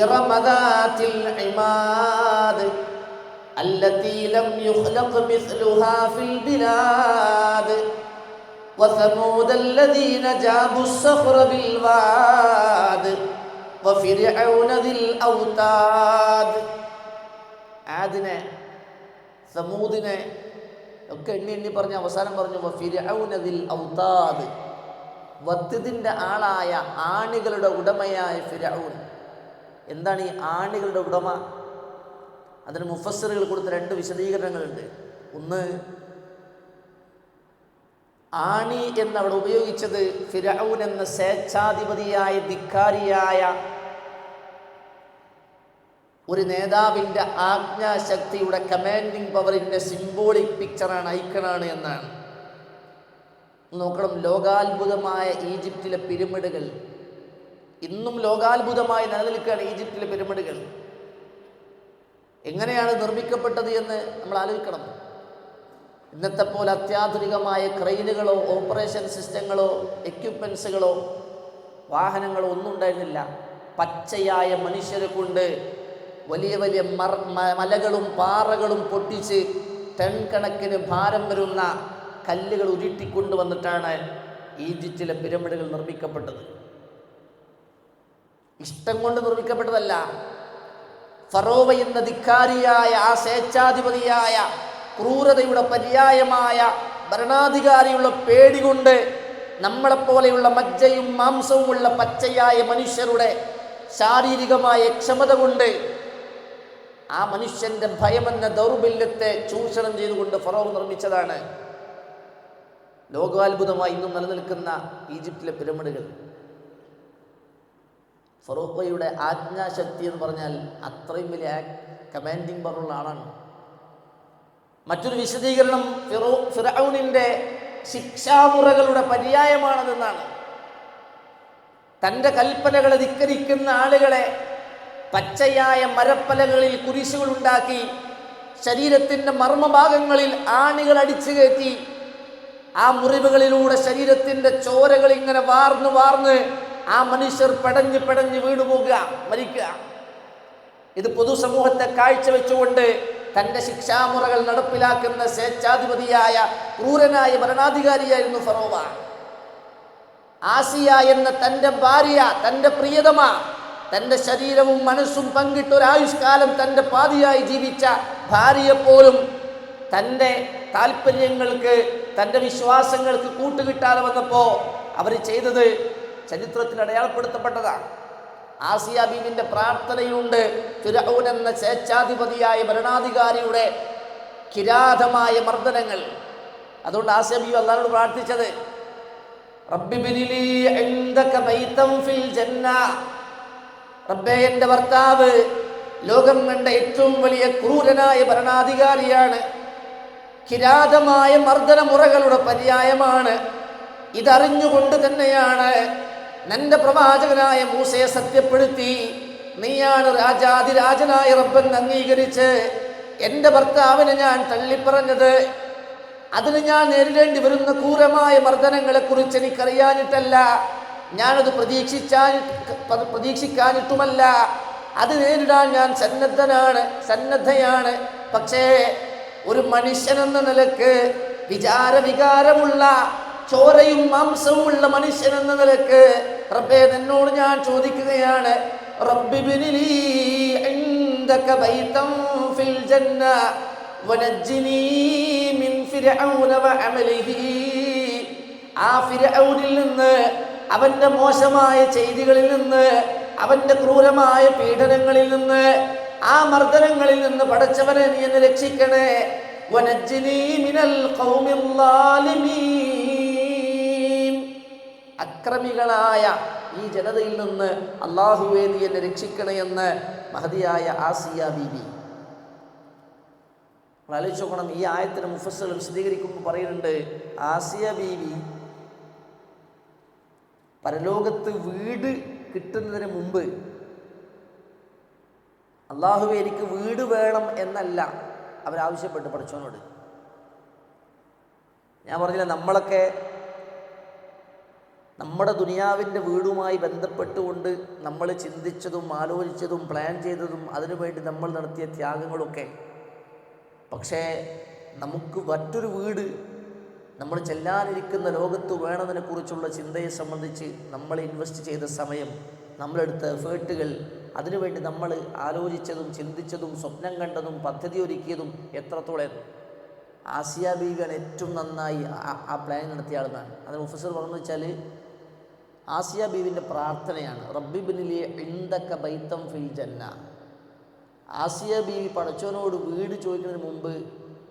ഇറമ ദാതിൽ ഇമാദ് അല്ലതി ലം യുഖ്ലഖ് മിസ്ലുഹാ ഫിൽ ബിലാദ് വസമൂദ അല്ലദീന ജാബു الصخر ബിൽവാദ് വഫിർഔന ദിൽ ഔതാദ്. ആദിനെ, സമൂദിനെ ഒക്കെ എണ്ണി പറഞ്ഞ് അവസാനം പറഞ്ഞു വഫിർഔന ദിൽ ഔതാദ്. വദ്ദിന്റെ ആളായ ആണികളുടെ ഉടമയായ ഫിർഔൻ. എന്താണ് ഈ ആണികളുടെ ഉടമ? അതിന് മുഫസ്സിറുകൾ കൊടുത്ത രണ്ട് വിശദീകരണങ്ങളുണ്ട്. ഒന്ന്, ആണി എന്നവിടെ ഉപയോഗിച്ചത് ഫിർഔൻ എന്ന സ്വേച്ഛാധിപതിയായ ധിക്കാരിയായ ഒരു നേതാവിൻ്റെ ആജ്ഞാശക്തിയുടെ കമാൻഡിങ് പവറിൻ്റെ സിംബോളിക് പിക്ചറാണ്, ഐക്കണാണ് എന്നാണ്. നോക്കണം, ലോകാത്ഭുതമായ ഈജിപ്തിലെ പിരമിഡുകൾ ഇന്നും ലോകാത്ഭുതമായി നിലനിൽക്കുകയാണ്. ഈജിപ്തിലെ പിരമിഡുകൾ എങ്ങനെയാണ് നിർമ്മിക്കപ്പെട്ടത് എന്ന് നമ്മൾ ആലോചിക്കണം. ഇന്നത്തെ പോലെ അത്യാധുനികമായ ക്രെയിനുകളോ ഓപ്പറേഷൻ സിസ്റ്റങ്ങളോ എക്യുപ്മെൻസുകളോ വാഹനങ്ങളോ ഒന്നും ഉണ്ടായിരുന്നില്ല. പച്ചയായ മനുഷ്യരെ കൊണ്ട് വലിയ വലിയ മലകളും പാറകളും പൊട്ടിച്ച് ടൺ കണക്കിന് ഭാരം വരുന്ന കല്ലുകൾ ഉരുട്ടിക്കൊണ്ടുവന്നിട്ടാണ് ഈജിപ്തിലെ പിരമിഡുകൾ നിർമ്മിക്കപ്പെട്ടത്. ഇഷ്ടം കൊണ്ട് നിർമ്മിക്കപ്പെട്ടതല്ല. ഫറോവ എന്ന ധിക്കാരിയായ ആ സ്വേച്ഛാധിപതിയായ ക്രൂരതയുടെ പര്യായമായ ഭരണാധികാരിയുള്ള പേടി കൊണ്ട് നമ്മളെപ്പോലെയുള്ള മജ്ജയും മാംസവുമുള്ള പച്ചയായ മനുഷ്യരുടെ ശാരീരികമായ ക്ഷമത കൊണ്ട് ആ മനുഷ്യന്റെ ഭയമെന്ന ദൗർബല്യത്തെ ചൂഷണം ചെയ്തുകൊണ്ട് ഫറോവ നിർമ്മിച്ചതാണ് ലോകാത്ഭുതമായി ഇന്നും നിലനിൽക്കുന്ന ഈജിപ്തിലെ പിരമിഡുകൾ. ഫറോവയുടെ ആജ്ഞാശക്തി എന്ന് പറഞ്ഞാൽ അത്രയും വലിയ കമാൻഡിങ് പവറുള്ള ആളാണ്. മറ്റൊരു വിശദീകരണം ഫിർഔനിന്റെ ശിക്ഷാമുറകളുടെ പര്യായമാണതെന്നാണ്. തൻ്റെ കൽപ്പനകളെ ധിക്കരിക്കുന്ന ആളുകളെ പച്ചയായ മരപ്പലകളിൽ കുരിശുകൾ ഉണ്ടാക്കി ശരീരത്തിൻ്റെ മർമ്മഭാഗങ്ങളിൽ ആണികൾ അടിച്ചു കയറ്റി ആ മുറിവുകളിലൂടെ ശരീരത്തിൻ്റെ ചോരകൾ ഇങ്ങനെ വാർന്ന് വാർന്ന് ആ മനുഷ്യർ പെടഞ്ഞ് പെടഞ്ഞ് വീണുപോകുക, മരിക്കുക. ഇത് പൊതുസമൂഹത്തെ കാഴ്ചവെച്ചുകൊണ്ട് തൻ്റെ ശിക്ഷാമുറകൾ നടപ്പിലാക്കുന്ന സ്വേച്ഛാധിപതിയായ ക്രൂരനായ ഭരണാധികാരിയായിരുന്നു ഫറോവ. ആസിയ എന്ന തൻ്റെ ഭാര്യ, തൻ്റെ പ്രിയതമ, തൻ്റെ ശരീരവും മനസ്സും പങ്കിട്ടൊരായുഷ്കാലം തൻ്റെ പാതിയായി ജീവിച്ച ഭാര്യയെപ്പോലും തൻ്റെ താല്പര്യങ്ങൾക്ക്, തൻ്റെ വിശ്വാസങ്ങൾക്ക് കൂട്ടുകിട്ടാതെ വന്നപ്പോൾ അവർ ചെയ്തത് ചരിത്രത്തിൽ അടയാളപ്പെടുത്തപ്പെട്ടതാണ്. ആസിയ ബീവിൻ്റെ പ്രാർത്ഥനയിലുണ്ട് ഫിർഔൻ എന്ന സ്വേച്ഛാധിപതിയായ ഭരണാധികാരിയുടെ കിരാതമായ മർദ്ദനങ്ങൾ. അതുകൊണ്ട് ആസിയ ബീവി അല്ലാഹുവോട് പ്രാർത്ഥിച്ചത് റബ്ബി ബിനിലി ഇൻദക ബൈതൻ ഫിൽ ജന്ന. റബ്ബേ, എൻ്റെ ഭർത്താവ് ലോകം കണ്ട ഏറ്റവും വലിയ ക്രൂരനായ ഭരണാധികാരിയാണ്, കിരാതമായ മർദ്ദനമുറകളുടെ പര്യായമാണ്. ഇതറിഞ്ഞുകൊണ്ട് തന്നെയാണ് നിന്റെ പ്രവാചകനായ മൂസയെ സത്യപ്പെടുത്തി നീയാണ് രാജാതിരാജനായ റബ്ബെന്ന് അംഗീകരിച്ച് എൻ്റെ ഭർത്താവിനെ ഞാൻ തള്ളിപ്പറഞ്ഞത്. അതിന് ഞാൻ നേരിടേണ്ടി വരുന്ന ക്രൂരമായ മർദ്ദനങ്ങളെക്കുറിച്ച് എനിക്കറിയാനിട്ടല്ല, ഞാനത് പ്രതീക്ഷിക്കാനിട്ടുമല്ല. അത് നേരിടാൻ ഞാൻ സന്നദ്ധയാണ്. പക്ഷേ ഒരു മനുഷ്യനെന്ന നിലക്ക്, വികാരമുള്ള ചോരയും മാംസവുമുള്ള മനുഷ്യനെന്ന നിലക്ക് റബ്ബേ, നിന്നോട് ഞാൻ ചോദിക്കുകയാണ്, റബ്ബി ബിനിലി ഇൻദക ബൈതൻ ഫിൽ ജന്ന വനജ്ജിനി മിൻ ഫിർഔന വഅമലിഹി. ആ ഫിർഔനിൽ നിന്ന്, അവൻ്റെ മോശമായ ചെയ്തികളിൽ നിന്ന്, അവൻ്റെ ക്രൂരമായ പീഡനങ്ങളിൽ നിന്ന് ആ മർദ്ദനങ്ങളിൽ നിന്ന് പടച്ചവനെ നീ എന്നെ രക്ഷിക്കണേ. വനജ്ജിനി മിനൽ ഖൗമിൽ ളാലിമീൻ, അക്രമികളായ ഈ ജനതയിൽ നിന്ന് അല്ലാഹുവേ നീ എന്നെ രക്ഷിക്കണേ എന്ന് മഹദിയായ ആസിയ ബീവി. ആലോചിച്ച് നോക്കണം, ഈ ആയത്തിന് മുഫസ്സിൽ വിശദീകരിക്കുമ്പോൾ പറയുന്നുണ്ട്, ആസിയ ബീവി പരലോകത്ത് വീട് കിട്ടുന്നതിന് മുമ്പ് അല്ലാഹുവേ എനിക്ക് വീട് വേണം എന്നല്ല അവരാവശ്യപ്പെട്ടു പഠിച്ചവനോട്. ഞാൻ പറഞ്ഞില്ല, നമ്മളൊക്കെ നമ്മുടെ ദുനിയാവിൻ്റെ വീടുമായി ബന്ധപ്പെട്ടുകൊണ്ട് നമ്മൾ ചിന്തിച്ചതും ആലോചിച്ചതും പ്ലാൻ ചെയ്തതും അതിനുവേണ്ടി നമ്മൾ നടത്തിയ ത്യാഗങ്ങളൊക്കെ, പക്ഷേ നമുക്ക് മറ്റൊരു വീട് നമ്മൾ ചെല്ലാനിരിക്കുന്ന ലോകത്ത് വേണമെന്നതിനെക്കുറിച്ചുള്ള ചിന്തയെ സംബന്ധിച്ച് നമ്മൾ ഇൻവെസ്റ്റ് ചെയ്ത സമയം, നമ്മളെടുത്ത എഫേർട്ടുകൾ, അതിനുവേണ്ടി നമ്മൾ ആലോചിച്ചതും ചിന്തിച്ചതും സ്വപ്നം കണ്ടതും പദ്ധതി ഒരുക്കിയതും എത്രത്തോളം. ആസിയ ബീവിയാണ് ഏറ്റവും നന്നായി ആ പ്ലാൻ നടത്തിയ ആളെന്നാണ്. അതിന് മുഫസ്സിർ പറഞ്ഞു വെച്ചാൽ, ആസിയ ബീവിൻ്റെ പ്രാർത്ഥനയാണ് റബ്ബി ബിനിലി ഇൻദക ബൈതം ഫിൽ ജന്ന. ആസിയ ബീവി പടച്ചവനോട് വീട് ചോദിക്കുന്നതിന് മുമ്പ്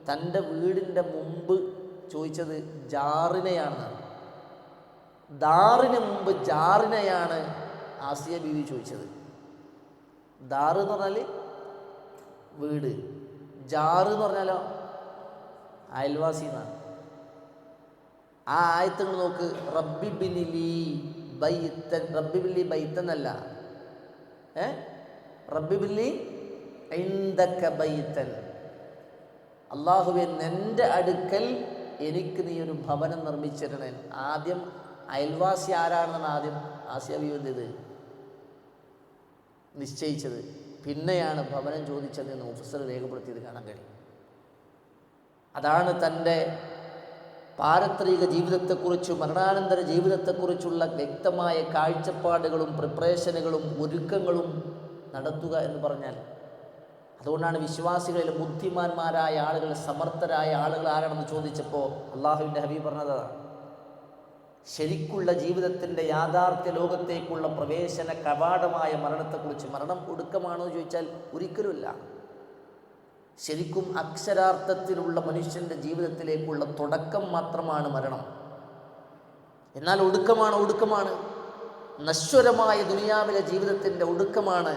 തൻ്റെ വീടിൻ്റെ മുമ്പ് ചോദിച്ചത് ജാറിനെയാണ്. ദാറിന് മുമ്പ് ജാറിനെയാണ് ആസിയ ബീവി ചോദിച്ചത്. ദാറ് എന്ന് പറഞ്ഞാൽ വീട്, ജാറ് എന്ന് പറഞ്ഞാലോ അയൽവാസി എന്നാണ്. ആ ആയത്തുകൾ നോക്ക്, റബ്ബി ബിനിലി ബൈത്തൻ, റബ്ബി ബില്ലി ബൈത്തൻ അല്ല, റബ്ബി ബില്ലി ഇൻദക ബൈത്തൻ, അല്ലാഹുവേ നിൻ്റെ അടുക്കൽ എനിക്ക് നീ ഒരു ഭവനം നിർമ്മിച്ചിരണേ. ആദ്യം അയൽവാസി ആരാണെന്നാണ് ആദ്യം ആസിയ ബീവി നിശ്ചയിച്ചത്, പിന്നെയാണ് ഭവനം ചോദിച്ചത് എന്ന് മുഫസ്സിർ രേഖപ്പെടുത്തിയത് കാണാൻ കഴിയും. അതാണ് തൻ്റെ പാരത്രിക ജീവിതത്തെക്കുറിച്ചും മരണാനന്തര ജീവിതത്തെക്കുറിച്ചുള്ള വ്യക്തമായ കാഴ്ചപ്പാടുകളും പ്രിപ്പറേഷനുകളും ഒരുക്കങ്ങളും നടത്തുക എന്ന് പറഞ്ഞാൽ. അതുകൊണ്ടാണ് വിശ്വാസികളിൽ ബുദ്ധിമാന്മാരായ ആളുകൾ, സമർത്ഥരായ ആളുകൾ ആരാണെന്ന് ചോദിച്ചപ്പോൾ അള്ളാഹുവിൻ്റെ ഹബീബ് പറഞ്ഞതാണ്, ശരിക്കുള്ള ജീവിതത്തിൻ്റെ യാഥാർത്ഥ്യ ലോകത്തേക്കുള്ള പ്രവേശന കവാടമായ മരണത്തെക്കുറിച്ച്. മരണം ഒടുക്കമാണോ എന്ന് ചോദിച്ചാൽ ഒരിക്കലുമില്ല. ശരിക്കും അക്ഷരാർത്ഥത്തിലുള്ള മനുഷ്യൻ്റെ ജീവിതത്തിലേക്കുള്ള തുടക്കം മാത്രമാണ് മരണം. എന്നാൽ ഒടുക്കമാണ്. നശ്വരമായ ദുനിയാവിലെ ജീവിതത്തിൻ്റെ ഒടുക്കമാണ്.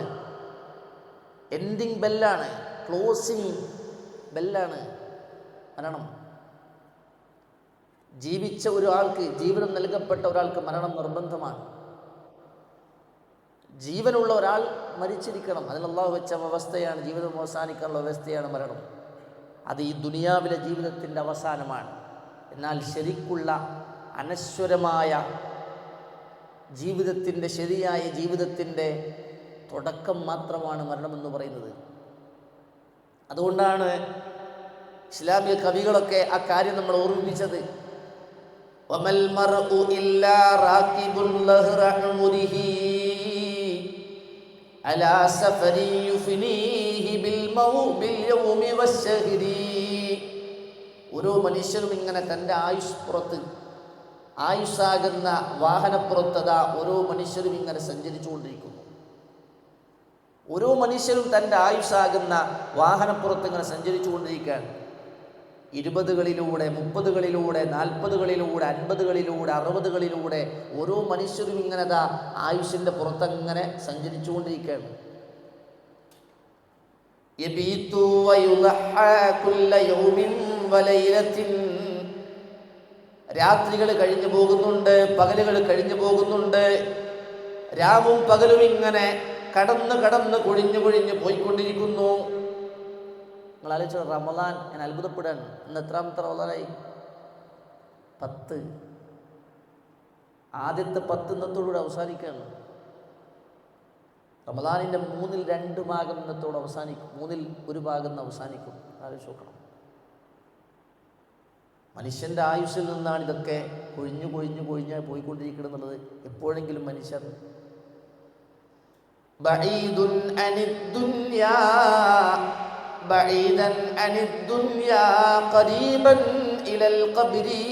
എൻഡിങ് ബെല്ലാണ്, ക്ലോസിങ് ബെല്ലാണ് മരണം. ജീവിച്ച ഒരാൾക്ക്, ജീവനം നൽകപ്പെട്ട ഒരാൾക്ക് മരണം നിർബന്ധമാണ്. ജീവനുള്ള ഒരാൾ മരിച്ചിരിക്കണം. അതിന് അല്ലാഹു വെച്ച അവസ്ഥയാണ്, ജീവിതം അവസാനിക്കാനുള്ള വ്യവസ്ഥയാണ് മരണം. അത് ഈ ദുനിയാവിലെ ജീവിതത്തിൻ്റെ അവസാനമാണ്. എന്നാൽ ശരിക്കുള്ള അനശ്വരമായ ജീവിതത്തിൻ്റെ, ശരിയായ ജീവിതത്തിൻ്റെ തുടക്കം മാത്രമാണ് മരണമെന്ന് പറയുന്നത്. അതുകൊണ്ടാണ് ഇസ്ലാമിക കവികളൊക്കെ ആ കാര്യം നമ്മൾ ഓർമ്മിപ്പിച്ചത്. വമൽ മർഉ ഇല്ലാ റാകിബുൽ ലഹ്റഉദിഹി അലാ സഫരി യുഫ്നീഹി ബിൽ യൗമി വശഹരി. ഓരോ മനുഷ്യനും ഇങ്ങനെ തൻ്റെ ആയുസ്സാകുന്ന വാഹനപ്പുറത്തതാ ഓരോ മനുഷ്യരും ഇങ്ങനെ സഞ്ചരിച്ചുകൊണ്ടിരിക്കുന്നു. ഓരോ മനുഷ്യരും തൻ്റെ ആയുസ്സാകുന്ന വാഹനപ്പുറത്ത് ഇങ്ങനെ സഞ്ചരിച്ചുകൊണ്ടിരിക്കുകയാണ്. 20കളിലൂടെ, 30കളിലൂടെ, 40കളിലൂടെ, 50കളിലൂടെ, 60കളിലൂടെ ഓരോ മനുഷ്യരും ഇങ്ങനെ ആയുഷിൻ്റെ പുറത്തങ്ങനെ സഞ്ചരിച്ചുകൊണ്ടിരിക്കുകയാണ്. രാത്രികൾ കഴിഞ്ഞു പോകുന്നുണ്ട്, പകലുകൾ കഴിഞ്ഞു പോകുന്നുണ്ട്. രാവും പകലും ഇങ്ങനെ കടന്ന് കൊഴിഞ്ഞു പോയിക്കൊണ്ടിരിക്കുന്നു. നിങ്ങൾ ആലോചിച്ച റമദാൻ, ഞാൻ അത്ഭുതപ്പെടാണ്. ഇന്ന് എത്രാമത്തെ റമദാനായി? 10. ആദ്യത്തെ 10 ഇന്നത്തോടുകൂടി അവസാനിക്കുകയാണ്. റമദാനിൻ്റെ 2/3 ഭാഗം ഇന്നത്തോട് അവസാനിക്കും. 1/3 ഭാഗം അവസാനിക്കും. ആലോചിച്ച് നോക്കണം. മനുഷ്യൻ്റെ ആയുസ്സിൽ നിന്നാണ് ഇതൊക്കെ കൊഴിഞ്ഞു പോയിക്കൊണ്ടിരിക്കണം എന്നുള്ളത്. എപ്പോഴെങ്കിലും മനുഷ്യർ ബഈദുൻ അനിദ്ദുനിയാ ബഈദൻ അനിദ്ദുനിയാ ഖരീബൻ ഇലൽ ഖബ്രി.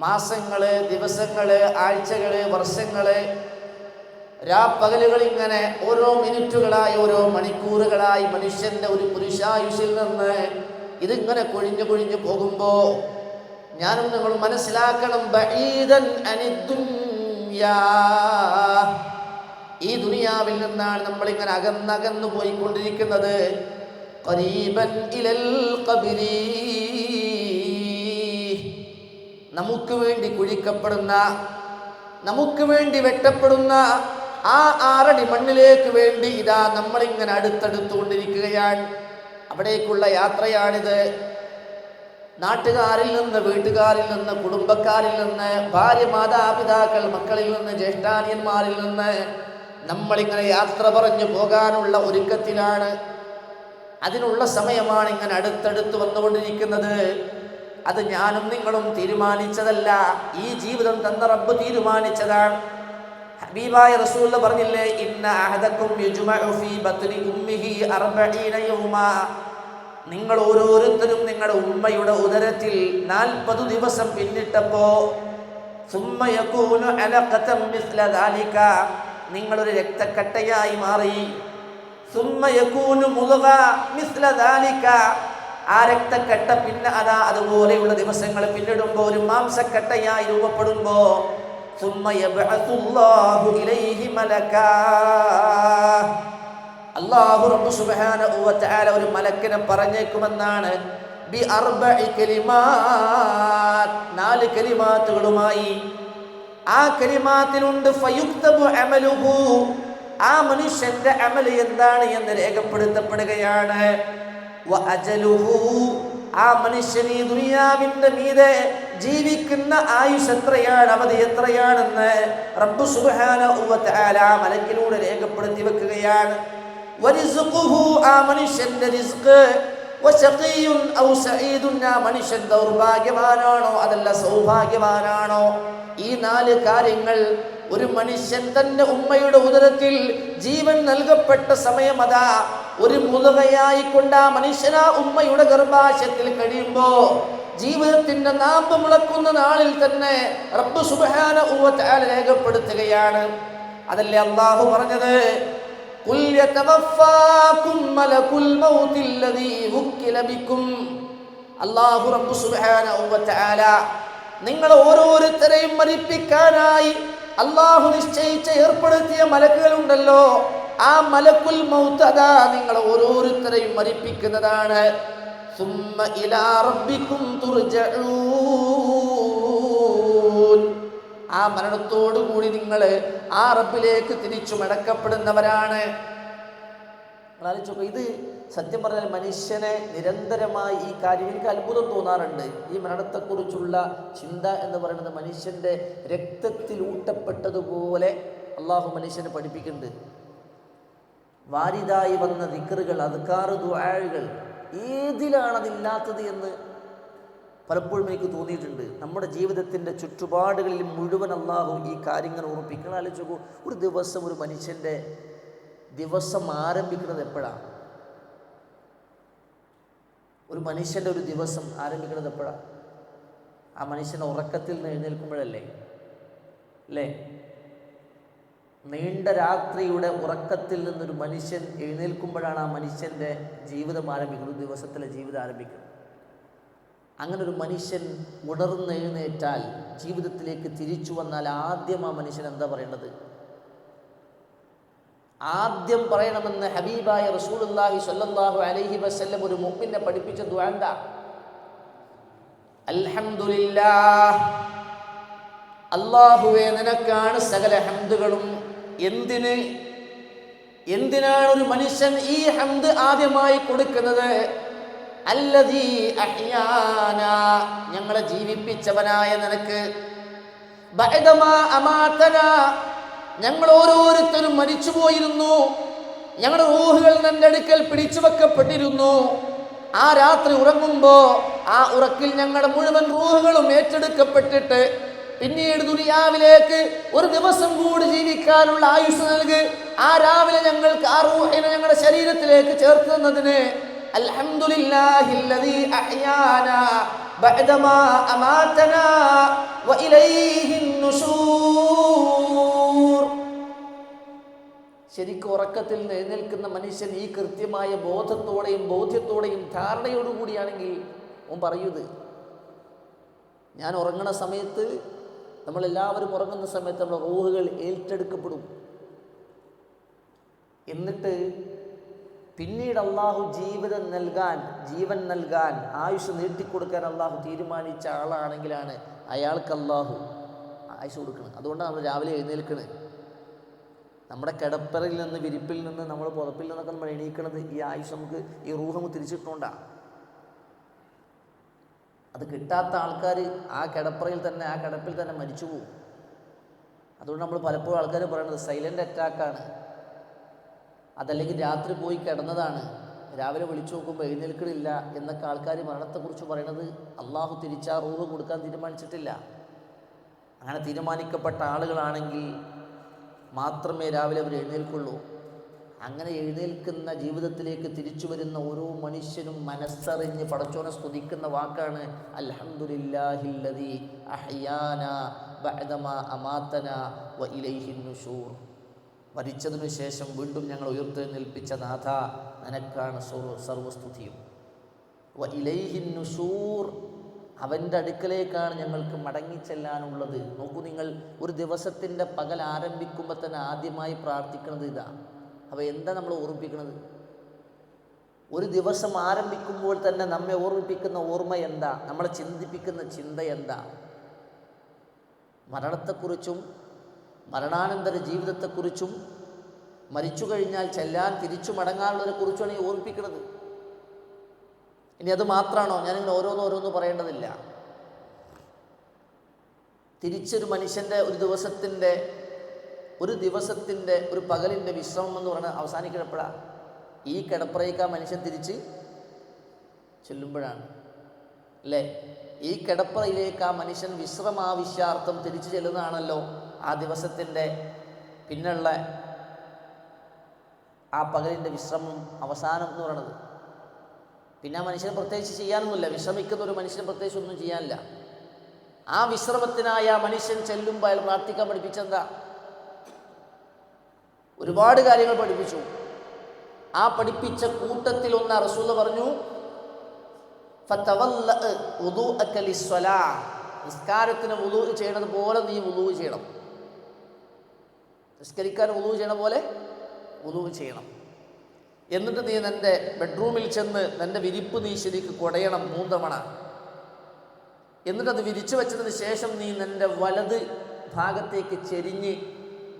മാസങ്ങള്, ദിവസങ്ങള്, ആഴ്ചകള്, വർഷങ്ങള് രാപ്പകലുകൾ ഇങ്ങനെ ഓരോ മിനിറ്റുകളായി ഓരോ മണിക്കൂറുകളായി മനുഷ്യന്റെ ഒരു പുരുഷായുഷിൽ നിന്ന് ഇതിങ്ങനെ കൊഴിഞ്ഞു കൊഴിഞ്ഞു പോകുമ്പോ ഞാനും നിങ്ങൾ മനസ്സിലാക്കണം, ബഈദൻ അനിദ്ദുനിയാ, ഈ ദുനിയാവിൽ നിന്നാണ് നമ്മളിങ്ങനെ അകന്നകന്നു പോയിക്കൊണ്ടിരിക്കുന്നത്. ഖരീബൻ ഇലൽ ഖബ്രി, നമുക്ക് വേണ്ടി കുഴിക്കപ്പെടുന്ന, നമുക്ക് വേണ്ടി വെട്ടപ്പെടുന്ന ആ 6 അടി മണ്ണിലേക്ക് വേണ്ടി ഇതാ നമ്മളിങ്ങനെ അടുത്തടുത്തുകൊണ്ടിരിക്കുകയാണ്. അവിടേക്കുള്ള യാത്രയാണിത്. നാട്ടുകാരിൽ നിന്ന്, വീട്ടുകാരിൽ നിന്ന്, കുടുംബക്കാരിൽ നിന്ന്, ഭാര്യ, മാതാപിതാക്കൾ, മക്കളിൽ നിന്ന്, ജ്യേഷ്ഠാനിയന്മാരിൽ നിന്ന് നമ്മളിങ്ങനെ യാത്ര പറഞ്ഞു പോകാനുള്ള ഒരുക്കത്തിലാണ്. അതിനുള്ള സമയമാണ് ഇങ്ങനെ അടുത്തടുത്ത് വന്നുകൊണ്ടിരിക്കുന്നത്. അത് ഞാനും നിങ്ങളും തീരുമാനിച്ചതല്ല, ഈ ജീവിതം തന്ന റബ്ബ് തീരുമാനിച്ചതാണ്. ഹബീബായ റസൂൽ പറഞ്ഞില്ലേ, ഇന്ന അഹദക്കും യുജ്മഉ ഫീ ബത്നി ഉമ്മിഹി 40 യൗമാ, നിങ്ങൾ ഓരോരുത്തരും നിങ്ങളുടെ ഉമ്മയുടെ ഉദരത്തിൽ 40 ദിവസം പിന്നിട്ടപ്പോ സുമ്മ യകൂനു അലഖതൻ മിസ്ല ദാലിക, നിങ്ങളൊരു രക്തക്കട്ടയായി മാറി. സുമ്മ യകൂനു മുദ്ഗ മിസ്ല ദാലിക, ആ രക്തക്കട്ട പിന്നെ അതാ അതുപോലെയുള്ള ദിവസങ്ങൾ പിന്നിടുമ്പോൾ ഒരു മാംസക്കട്ടയായി രൂപപ്പെടുമ്പോ സുമ്മ യബ്അസുല്ലാഹു ഇലൈഹി മലകാ, അല്ലാഹു റബ്ബ് സുബ്ഹാനഹു വ തആല ഒരു മലക്കിനെ പറഞ്ഞേക്കുമെന്നാണ്. ബി 4 കലിമാത്ത്, 4 കലിമാത്തുകളുമായി. ആ കലിമാത്തിലുണ്ട് ഫയുക്തബു അമലുഹു, ആ മനുഷ്യന്റെ അമൽ എന്താണ് എന്ന് രേഖപ്പെടുത്തപ്പെടുകയാണ്. വ അജലുഹു, ആ മനുഷ്യൻ ഈ ദുനിയാവിന്റെ മീതെ ജീവിക്കുന്ന ആയുസ് എത്രയാണ്, അവധി എത്രയാണെന്ന് റബ്ബ് സുബ്ഹാനഹു വ തആല മലക്കിലൂടെ രേഖപ്പെടുത്തി വെക്കുകയാണ്. വരിസ്ഖുഹു, ആ മനുഷ്യന്റെ റിസ്ക്. വശഖിയുൻ ഔ സഈദുൻ, ആ മനുഷ്യൻ ദൗർഭാഗ്യവാനാണോ അതല്ല സൗഭാഗ്യവാനാണോ. ഈ 4 കാര്യങ്ങൾ ഒരു മനുഷ്യൻ തന്റെ ഉമ്മയുടെ ഉദരത്തിൽ ജീവൻ നൽകപ്പെട്ട സമയം അതാ ഒരു മുതകയായി കൊണ്ട് ആ മനുഷ്യൻ ആ ഉമ്മയുടെ ഗർഭാശയത്തിൽ കഴിയുമ്പോ ജീവിതത്തിന്റെ നാമ്പ് മുളക്കുന്ന നാളിൽ തന്നെ റബ്ബ് സുബ്ഹാനഹു വ തആല രേഖപ്പെടുത്തുകയാണ്. അതല്ലേ അല്ലാഹു പറഞ്ഞത്, ഖുൽ യതവഫാകും മലകുൽ മൗത്തിൽ ലദീ വുക്കില ബികും. അല്ലാഹു റബ്ബ് സുബ്ഹാനഹു വ തആല നിങ്ങൾ ഓരോരുത്തരെയും മരിപ്പിക്കാനായി അല്ലാഹു നിശ്ചയിച്ച് ഏർപ്പെടുത്തിയ മലക്കുകളുണ്ടല്ലോ, ആ മലക്കുൽ മൗത്ത് അതാ നിങ്ങൾ ഓരോരുത്തരെയും മരിപ്പിക്കുന്നതാണ്. സുമ്മ ഇലാ റബ്ബികും തുർജഊൻ, ആ മരണത്തോടു കൂടി നിങ്ങൾ ആ റബ്ബിലേക്ക് തിരിച്ചു മടക്കപ്പെടുന്നവരാണ്. ഇത് സത്യം പറഞ്ഞാൽ മനുഷ്യനെ നിരന്തരമായി ഈ കാര്യം, എനിക്ക് അത്ഭുതം തോന്നാറുണ്ട്. ഈ മരണത്തെക്കുറിച്ചുള്ള ചിന്ത എന്ന് പറയുന്നത് മനുഷ്യന്റെ രക്തത്തിൽ ഊട്ടപ്പെട്ടതുപോലെ അള്ളാഹു മനുഷ്യനെ പഠിപ്പിക്കുന്നുണ്ട്. വാരിദായി വന്ന ദിക്റുകൾ, അദ്കാർ, ദുആകൾ ഏതിലാണ് അതില്ലാത്തത് എന്ന് പലപ്പോഴും എനിക്ക് തോന്നിയിട്ടുണ്ട്. നമ്മുടെ ജീവിതത്തിൻ്റെ ചുറ്റുപാടുകളിൽ മുഴുവൻ അള്ളാഹു ഈ കാര്യങ്ങൾ ഓർമ്മിപ്പിക്കണം. ആലോചിച്ചു, ഒരു ദിവസം ഒരു മനുഷ്യൻ്റെ ദിവസം ആരംഭിക്കുന്നത് എപ്പോഴാണ്? ഒരു മനുഷ്യൻ്റെ ഒരു ദിവസം ആരംഭിക്കുന്നത് എപ്പോഴാണ്? ആ മനുഷ്യൻ്റെ ഉറക്കത്തിൽ നിന്ന് എഴുന്നേൽക്കുമ്പോഴല്ലേ അല്ലേ? നീണ്ട രാത്രിയുടെ ഉറക്കത്തിൽ നിന്നൊരു മനുഷ്യൻ എഴുന്നേൽക്കുമ്പോഴാണ് ആ മനുഷ്യൻ്റെ ജീവിതം ആരംഭിക്കുന്നത്, ഒരു ദിവസത്തിലെ ജീവിതം ആരംഭിക്കുന്നത്. അങ്ങനെ ഒരു മനുഷ്യൻ ഉണർന്നെഴുന്നേറ്റാൽ, ജീവിതത്തിലേക്ക് തിരിച്ചു വന്നാൽ ആദ്യം ആ മനുഷ്യൻ എന്താ പറയേണ്ടത്? ആദ്യം പറയണമെന്ന് ഹബീബായ റസൂലുള്ളാഹി സ്വല്ലല്ലാഹു അലൈഹി വസല്ലം ഒരു മുഅ്മിനെ പഠിപ്പിച്ച ദുആ എന്താ? അൽഹംദുലില്ലാഹ്, അല്ലാഹുവേ നിനക്കാണ് സകല ഹംദുകളും. എന്തിനാണ് ഒരു മനുഷ്യൻ ഈ ഹംദ് ആദ്യമായി കൊടുക്കുന്നത്? അല്ലദീ അഹ്യാനാ, ഞങ്ങളെ ജീവിപ്പിച്ചവനായ നിനക്ക്. ബഅദമാ അമാതനാ, ഞങ്ങൾ ഓരോരുത്തരും മരിച്ചുപോയിരുന്നു, ഞങ്ങളുടെ റൂഹുകൾ നിന്റെ അടുക്കൽ പിടിച്ചു വെക്കപ്പെട്ടിരുന്നു. ആ രാത്രി ഉറങ്ങുമ്പോ ആ ഉറക്കിൽ ഞങ്ങളുടെ മുഴുവൻ റൂഹുകളും ഏറ്റെടുക്കപ്പെട്ടിട്ട് പിന്നീട് ദുനിയാവിലേക്ക് ഒരു ദിവസം കൂടി ജീവിക്കാനുള്ള ആയുസ് നൽകി ആ രാവിലെ ഞങ്ങൾക്ക് ആ റൂഹിനെ ഞങ്ങളുടെ ശരീരത്തിലേക്ക് ചേർത്ത് തന്നതിന് അൽഹംദുലില്ലാഹില്ലദീ അഹ്യാനാ ബഅദമാ അമാതനാ വഇലൈഹിൻ നുശൂർ. ശരിക്കും ഉറക്കത്തിൽ നിന്ന് എഴുന്നേൽക്കുന്ന മനുഷ്യൻ ഈ കൃത്യമായ ബോധത്തോടെയും ബോധ്യത്തോടെയും ധാരണയോടുകൂടിയാണെങ്കിൽ ഓൻ പറയൂത്, ഞാൻ ഉറങ്ങണ സമയത്ത്, നമ്മളെല്ലാവരും ഉറങ്ങുന്ന സമയത്ത് നമ്മുടെ റൂഹുകൾ ഏറ്റെടുക്കപ്പെടും. എന്നിട്ട് പിന്നീട് അള്ളാഹു ജീവൻ നൽകാൻ ആയുഷ് നീട്ടിക്കൊടുക്കാൻ അള്ളാഹു തീരുമാനിച്ച ആളാണെങ്കിലാണ് അയാൾക്ക് അള്ളാഹു ആയുഷ് കൊടുക്കണം. അതുകൊണ്ടാണ് നമ്മൾ രാവിലെ എഴുന്നേൽക്കണത്. നമ്മുടെ കിടപ്പറയിൽ നിന്ന്, വിരിപ്പിൽ നിന്ന്, നമ്മൾ പുറപ്പിൽ നിന്നൊക്കെ നമ്മൾ എണീക്കണത് ഈ ആയുഷ് നമുക്ക്, ഈ റൂഹ് നമുക്ക് തിരിച്ചിട്ടുകൊണ്ടാണ്. അത് കിട്ടാത്ത ആൾക്കാർ ആ കിടപ്പറയിൽ തന്നെ, ആ കിടപ്പിൽ തന്നെ മരിച്ചു പോകും. അതുകൊണ്ട് നമ്മൾ പലപ്പോഴും ആൾക്കാർ പറയുന്നത് സൈലൻ്റ് അറ്റാക്കാണ്, അതല്ലെങ്കിൽ രാത്രി പോയി കിടന്നതാണ്, രാവിലെ വിളിച്ചു നോക്കുമ്പോൾ എഴുന്നേൽക്കണില്ല എന്നൊക്കെ ആൾക്കാർ മരണത്തെക്കുറിച്ച് പറയണത് അള്ളാഹു തിരിച്ചാ റൂഹ് കൊടുക്കാൻ തീരുമാനിച്ചിട്ടില്ല. അങ്ങനെ തീരുമാനിക്കപ്പെട്ട ആളുകളാണെങ്കിൽ മാത്രമേ രാവിലെ അവർ എഴുന്നേൽക്കുള്ളൂ. അങ്ങനെ എഴുന്നേൽക്കുന്ന ജീവിതത്തിലേക്ക് തിരിച്ചു വരുന്ന ഓരോ മനുഷ്യനും മനസ്സറിഞ്ഞ് പടച്ചോനെ സ്തുതിക്കുന്ന വാക്കാണ് അൽഹംദുലില്ലാഹില്ലദീ അഹ്യാനാ ബഅദമാ അമാതനാ വ ഇലൈഹിൻ നുശൂർ. മരിച്ചതിനു ശേഷം വീണ്ടും ഞങ്ങൾ ഉയർത്തെഴുന്നേൽപ്പിച്ച നാഥ, നിനക്കാണ് സർവസ്തുതിയും. വ ഇലൈഹിൻ നുശൂർ, അവൻ്റെ അടുക്കലേക്കാണ് ഞങ്ങൾക്ക് മടങ്ങിച്ചെല്ലാനുള്ളത്. നോക്കൂ നിങ്ങൾ, ഒരു ദിവസത്തിൻ്റെ പകൽ ആരംഭിക്കുമ്പോൾ തന്നെ ആദ്യമായി പ്രാർത്ഥിക്കുന്നത് ഇതാ. അപ്പോൾ എന്താ നമ്മൾ ഓർമ്മിപ്പിക്കുന്നത്? ഒരു ദിവസം ആരംഭിക്കുമ്പോൾ തന്നെ നമ്മെ ഓർമ്മിപ്പിക്കുന്ന ഓർമ്മ എന്താ? നമ്മളെ ചിന്തിപ്പിക്കുന്ന ചിന്ത എന്താ? മരണത്തെക്കുറിച്ചും മരണാനന്തര ജീവിതത്തെക്കുറിച്ചും മരിച്ചു കഴിഞ്ഞാൽ ചെല്ലാൻ തിരിച്ചു മടങ്ങാനുള്ളതിനെ കുറിച്ചുമാണ് ഈ ഓർമ്മിപ്പിക്കുന്നത്. ഇനി അത് മാത്രമാണോ? ഞാനിങ്ങനെ ഓരോന്നോരോന്ന് പറയേണ്ടതില്ല. തിരിച്ചൊരു മനുഷ്യൻ്റെ ഒരു ദിവസത്തിൻ്റെ ഒരു പകലിൻ്റെ വിശ്രമം എന്ന് പറയുന്നത് അവസാനിക്കപ്പോഴാണ്. ഈ കിടപ്പറയ്ക്ക് ആ മനുഷ്യൻ തിരിച്ച് ചെല്ലുമ്പോഴാണ്, അല്ലേ? ഈ കിടപ്പറയിലേക്ക് ആ മനുഷ്യൻ വിശ്രമാവശ്യാർത്ഥം തിരിച്ചു ചെല്ലുന്നതാണല്ലോ ആ ദിവസത്തിൻ്റെ പിന്നുള്ള ആ പകലിൻ്റെ വിശ്രമം, അവസാനം എന്ന് പറയുന്നത്. പിന്നെ ആ മനുഷ്യന് പ്രത്യേകിച്ച് ചെയ്യാനൊന്നുമില്ല. വിശ്രമിക്കുന്ന ഒരു മനുഷ്യന് പ്രത്യേകിച്ച് ഒന്നും ചെയ്യാനില്ല. ആ വിശ്രമത്തിനായി ആ മനുഷ്യൻ ചെല്ലുമ്പോൾ അയാൾ പ്രാർത്ഥിക്കാൻ പഠിപ്പിച്ചെന്താ? ഒരുപാട് കാര്യങ്ങൾ പഠിപ്പിച്ചു. ആ പഠിപ്പിച്ച കൂട്ടത്തിൽ ഒന്ന് റസൂൽ പറഞ്ഞു, നിസ്കാരത്തിന് വുളൂ ചെയ്യണത് പോലെ നീ വുളൂ ചെയ്യണം. നിസ്കരിക്കാൻ വുളൂ ചെയ്യണ പോലെ വുളൂ ചെയ്യണം. എന്നിട്ട് നീ നിൻ്റെ ബെഡ്റൂമിൽ ചെന്ന് നിൻ്റെ വിരിപ്പ് നീ ശരിക്ക് കുടയണം 3 തവണ. എന്നിട്ടത് വിരിച്ചു വെച്ചതിന് ശേഷം നീ നിൻ്റെ വലത് ഭാഗത്തേക്ക് ചെരിഞ്ഞ്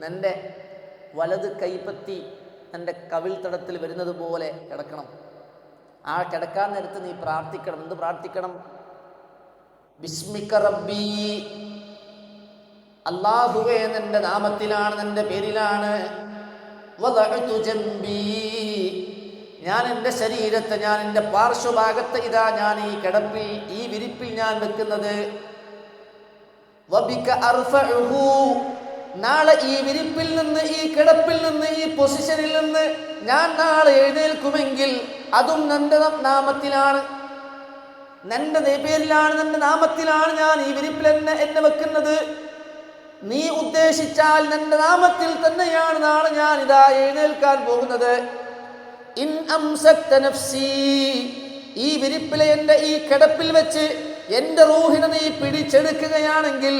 നിൻ്റെ വലത് കൈപ്പത്തി നിൻ്റെ കവിൾ തടത്തിൽ വരുന്നത് പോലെ കിടക്കണം. ആ കിടക്കാൻ നേരത്ത് നീ പ്രാർത്ഥിക്കണം. എന്ത് പ്രാർത്ഥിക്കണം? ബിസ്മിക റബ്ബി, അല്ലാഹുവേ നിൻ്റെ നാമത്തിലാണ്, നിൻ്റെ പേരിലാണ്. വദഅതു ജംബി, ഞാൻ എൻ്റെ ശരീരത്തെ, ഞാൻ എൻ്റെ പാർശ്വഭാഗത്തെ ഇതാ ഞാൻ ഈ കിടപ്പിൽ, ഈ വിരിപ്പിൽ ഞാൻ വെക്കുന്നത്. വബിക അർഫഉഹു, നാളെ ഈ വിരിപ്പിൽ നിന്ന്, ഈ കിടപ്പിൽ നിന്ന്, ഈ പൊസിഷനിൽ നിന്ന് ഞാൻ നാളെ എഴുന്നേൽക്കുമെങ്കിൽ അതും നിന്റെ നാമത്തിലാണ്, നിന്റെ പേരിലാണ്, നിന്റെ നാമത്തിലാണ് ഞാൻ ഈ വിരിപ്പിൽ എന്നെ വെക്കുന്നത്. നീ ഉദ്ദേശിച്ചാൽ നിന്റെ നാമത്തിൽ തന്നെയാണ് നാളെ ഞാൻ ഇതാ എഴുന്നേൽക്കാൻ പോകുന്നത്. ഇൻ അംസക്ത നഫ്സി, ഈ വിരിപ്പിലെ എൻ്റെ ഈ കിടപ്പിൽ വെച്ച് എൻ്റെ റൂഹിനെ നീ പിടിച്ചെടുക്കുകയാണെങ്കിൽ,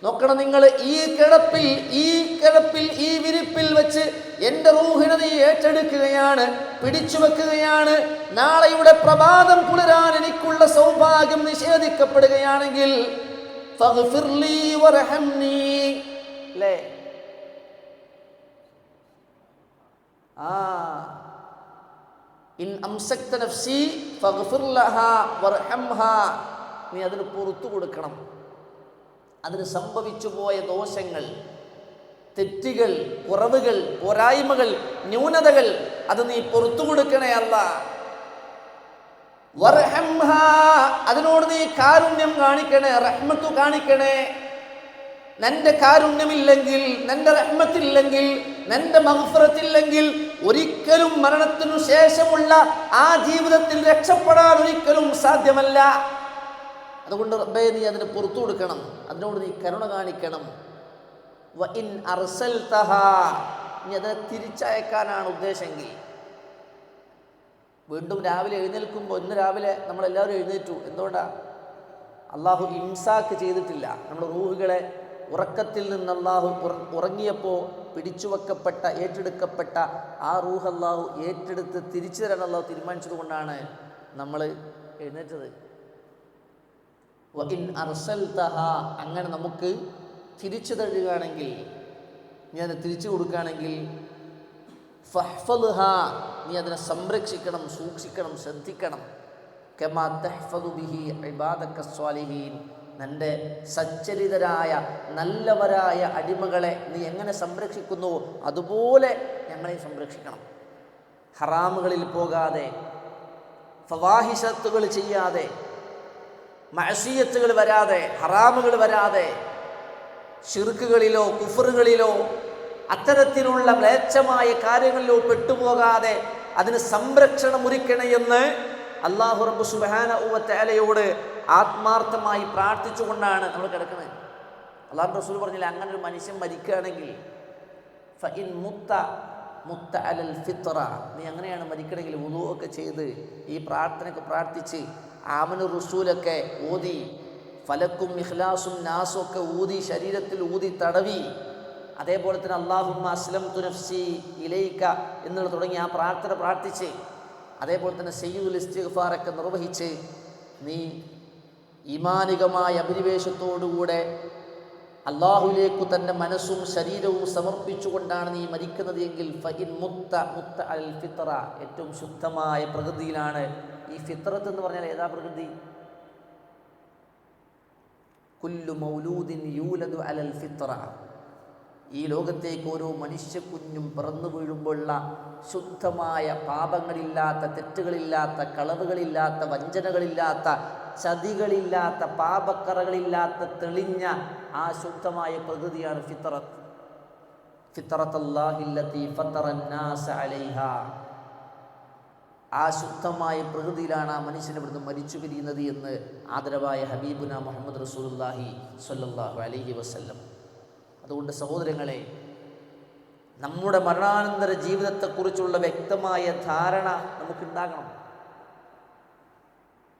നോക്കണം നിങ്ങൾ, ഈ കിടപ്പിൽ ഈ വിരിപ്പിൽ വെച്ച് എൻ്റെ റൂഹിനെ നീ ഏറ്റെടുക്കുകയാണ്, പിടിച്ചു വെക്കുകയാണ്. നാളെയുടെ പ്രഭാതം പുലരാൻ എനിക്കുള്ള സൗഭാഗ്യം നിഷേധിക്കപ്പെടുകയാണെങ്കിൽ ഫഗ്ഫിർലി വർഹംനി, അല്ലേ? ഇൻ അംസക്ത നഫ്സി ഫഗ്ഫിർ ലഹാ വർഹംഹാ, നീ അതിന് പുറത്തു കൊടുക്കണം. അതിന് സംഭവിച്ചു പോയ ദോഷങ്ങൾ, തെറ്റുകൾ, കുറവുകൾ, പോരായ്മകൾ, ന്യൂനതകൾ അത് നീ പുറത്തു കൊടുക്കണേ അല്ലാ. വർഹംഹാ, അതിനോട് നീ കാരുണ്യം കാണിക്കണേ, റഹ്മത്ത് കാണിക്കണേ. നിന്റെ കാരുണ്യമില്ലെങ്കിൽ, നിന്റെ റഹ്മത്തില്ലെങ്കിൽ, നിന്റെ മഗ്ഫിറത്തില്ലെങ്കിൽ ഒരിക്കലും മരണത്തിനു ശേഷമുള്ള ആ ജീവിതത്തിൽ രക്ഷപ്പെടാൻ ഒരിക്കലും സാധ്യമല്ല. അതുകൊണ്ട് റബ്ബേ നീ അതിന് പുറത്തു കൊടുക്കണം, അതിനോട് നീ കരുണ കാണിക്കണം. വഇൻ അർസൽതഹാ, ഇനി അതിനെ തിരിച്ചയക്കാനാണ് ഉദ്ദേശമെങ്കിൽ വീണ്ടും രാവിലെ എഴുന്നേൽക്കുമ്പോൾ, ഇന്ന് രാവിലെ നമ്മളെല്ലാവരും എഴുന്നേറ്റു. എന്തുകൊണ്ടാണ്? അള്ളാഹു ഇംസാക്ക് ചെയ്തിട്ടില്ല. നമ്മുടെ റൂഹുകളെ ഉറക്കത്തിൽ നിന്ന് അള്ളാഹു ഉറങ്ങിയപ്പോൾ പിടിച്ചു വെക്കപ്പെട്ട, ഏറ്റെടുക്കപ്പെട്ട ആ റൂഹ് അള്ളാഹു ഏറ്റെടുത്ത് തിരിച്ചു തരാൻ അള്ളാഹു തീരുമാനിച്ചത് കൊണ്ടാണ് നമ്മൾ എഴുന്നേറ്റത്. അങ്ങനെ നമുക്ക് തിരിച്ചു തഴുകയാണെങ്കിൽ, നീ അതിനെ തിരിച്ചു കൊടുക്കുകയാണെങ്കിൽ, ഫഹ്ഫദ്ഹാ, നീ അതിനെ സംരക്ഷിക്കണം, സൂക്ഷിക്കണം, ശ്രദ്ധിക്കണം. കമാ തഹ്ഫദു ബിഹി ഇബാദക സ്വാലിഹീൻ, നിന്റെ സച്ചരിതരായ നല്ലവരായ അടിമകളെ നീ എങ്ങനെ സംരക്ഷിക്കുന്നുവോ അതുപോലെ ഞങ്ങളെ സംരക്ഷിക്കണം. ഹറാമുകളിൽ പോകാതെ, ഫവാഹിഷത്തുകൾ ചെയ്യാതെ, മഅസിയത്തുകൾ വരാതെ, ഹറാമുകൾ വരാതെ, ശിർക്കുകളിലോ കുഫറുകളിലോ അത്തരത്തിലുള്ള മ്ലേച്ഛമായ കാര്യങ്ങളിലോ പെട്ടുപോകാതെ അതിന് സംരക്ഷണം ഒരുക്കണമെന്ന് അല്ലാഹു റബ്ബ് സുബ്ഹാനഹു വ തആലയോട് ആത്മാർത്ഥമായി പ്രാർത്ഥിച്ചുകൊണ്ടാണ് നമ്മൾ കിടക്കുന്നത്. അല്ലാഹു റസൂൽ പറഞ്ഞില്ല, അങ്ങനെ ഒരു മനുഷ്യൻ മരിക്കുകയാണെങ്കിൽ ഫഇൻ മുത്ത അലൽ ഫിത്ര, നീ അങ്ങനെയാണ് മരിക്കണമെങ്കിൽ വുളൂ ഒക്കെ ചെയ്ത് ഈ പ്രാർത്ഥനയൊക്കെ പ്രാർത്ഥിച്ച് ആമനു റസൂലൊക്കെ ഊതി, ഫലക്കും ഇഖ്ലാസും നാസും ഒക്കെ ഊതി, ശരീരത്തിൽ ഊതി തടവി, അതേപോലെ തന്നെ അല്ലാഹുമ്മ അസ്ലംതു നഫ്സി ഇലൈക എന്നുള്ള തുടങ്ങി ആ പ്രാർത്ഥന പ്രാർത്ഥിച്ച്, അതേപോലെ തന്നെ സയ്യിദുൽ ഇസ്തിഗ്ഫാറൊക്കെ നിർവഹിച്ച് നീ ഈമാനികമായ അഭിനിവേശത്തോടുകൂടെ അള്ളാഹുവിലേക്ക് തൻ്റെ മനസ്സും ശരീരവും സമർപ്പിച്ചുകൊണ്ടാണ് നീ മരിക്കുന്നത് എങ്കിൽ ഫഇൻ മുത്ത അൽ ഫിത്ര, ഏറ്റവും ശുദ്ധമായ പ്രകൃതിയിലാണ്. ഈ ഫിത്രത്ത് എന്ന് പറഞ്ഞാൽ ഏതാ പ്രകൃതി? കുല്ലു മൗലൂദിൻ യൂലദു അലൽ ഫിത്ര, ഈ ലോകത്തേക്ക് ഓരോ മനുഷ്യക്കുഞ്ഞും പിറന്നു വീഴുമ്പോഴുള്ള ശുദ്ധമായ, പാപങ്ങളില്ലാത്ത, തെറ്റുകളില്ലാത്ത, കളവുകളില്ലാത്ത, വഞ്ചനകളില്ലാത്ത, ചതികളില്ലാത്ത, പാപക്കറകളില്ലാത്ത തെളിഞ്ഞ ആ ശുദ്ധമായ പ്രകൃതിയാണ് ഫിത്രത്ത്. ഫിത്രത്തല്ലാഹില്ലത്തി ഫത്തറന്നാസ അലൈഹാ, ആ ശുദ്ധമായ പ്രകൃതിയിലാണ് ആ മനുഷ്യൻ ഇവിടുന്ന് മരിച്ചു പിരിയുന്നത് എന്ന് ആദരവായ ഹബീബുന മുഹമ്മദ് റസൂലുള്ളാഹി സ്വല്ലല്ലാഹു അലൈഹി വസല്ലം. അതുകൊണ്ട് സഹോദരങ്ങളെ, നമ്മുടെ മരണാനന്തര ജീവിതത്തെക്കുറിച്ചുള്ള വ്യക്തമായ ധാരണ നമുക്കുണ്ടാകണം.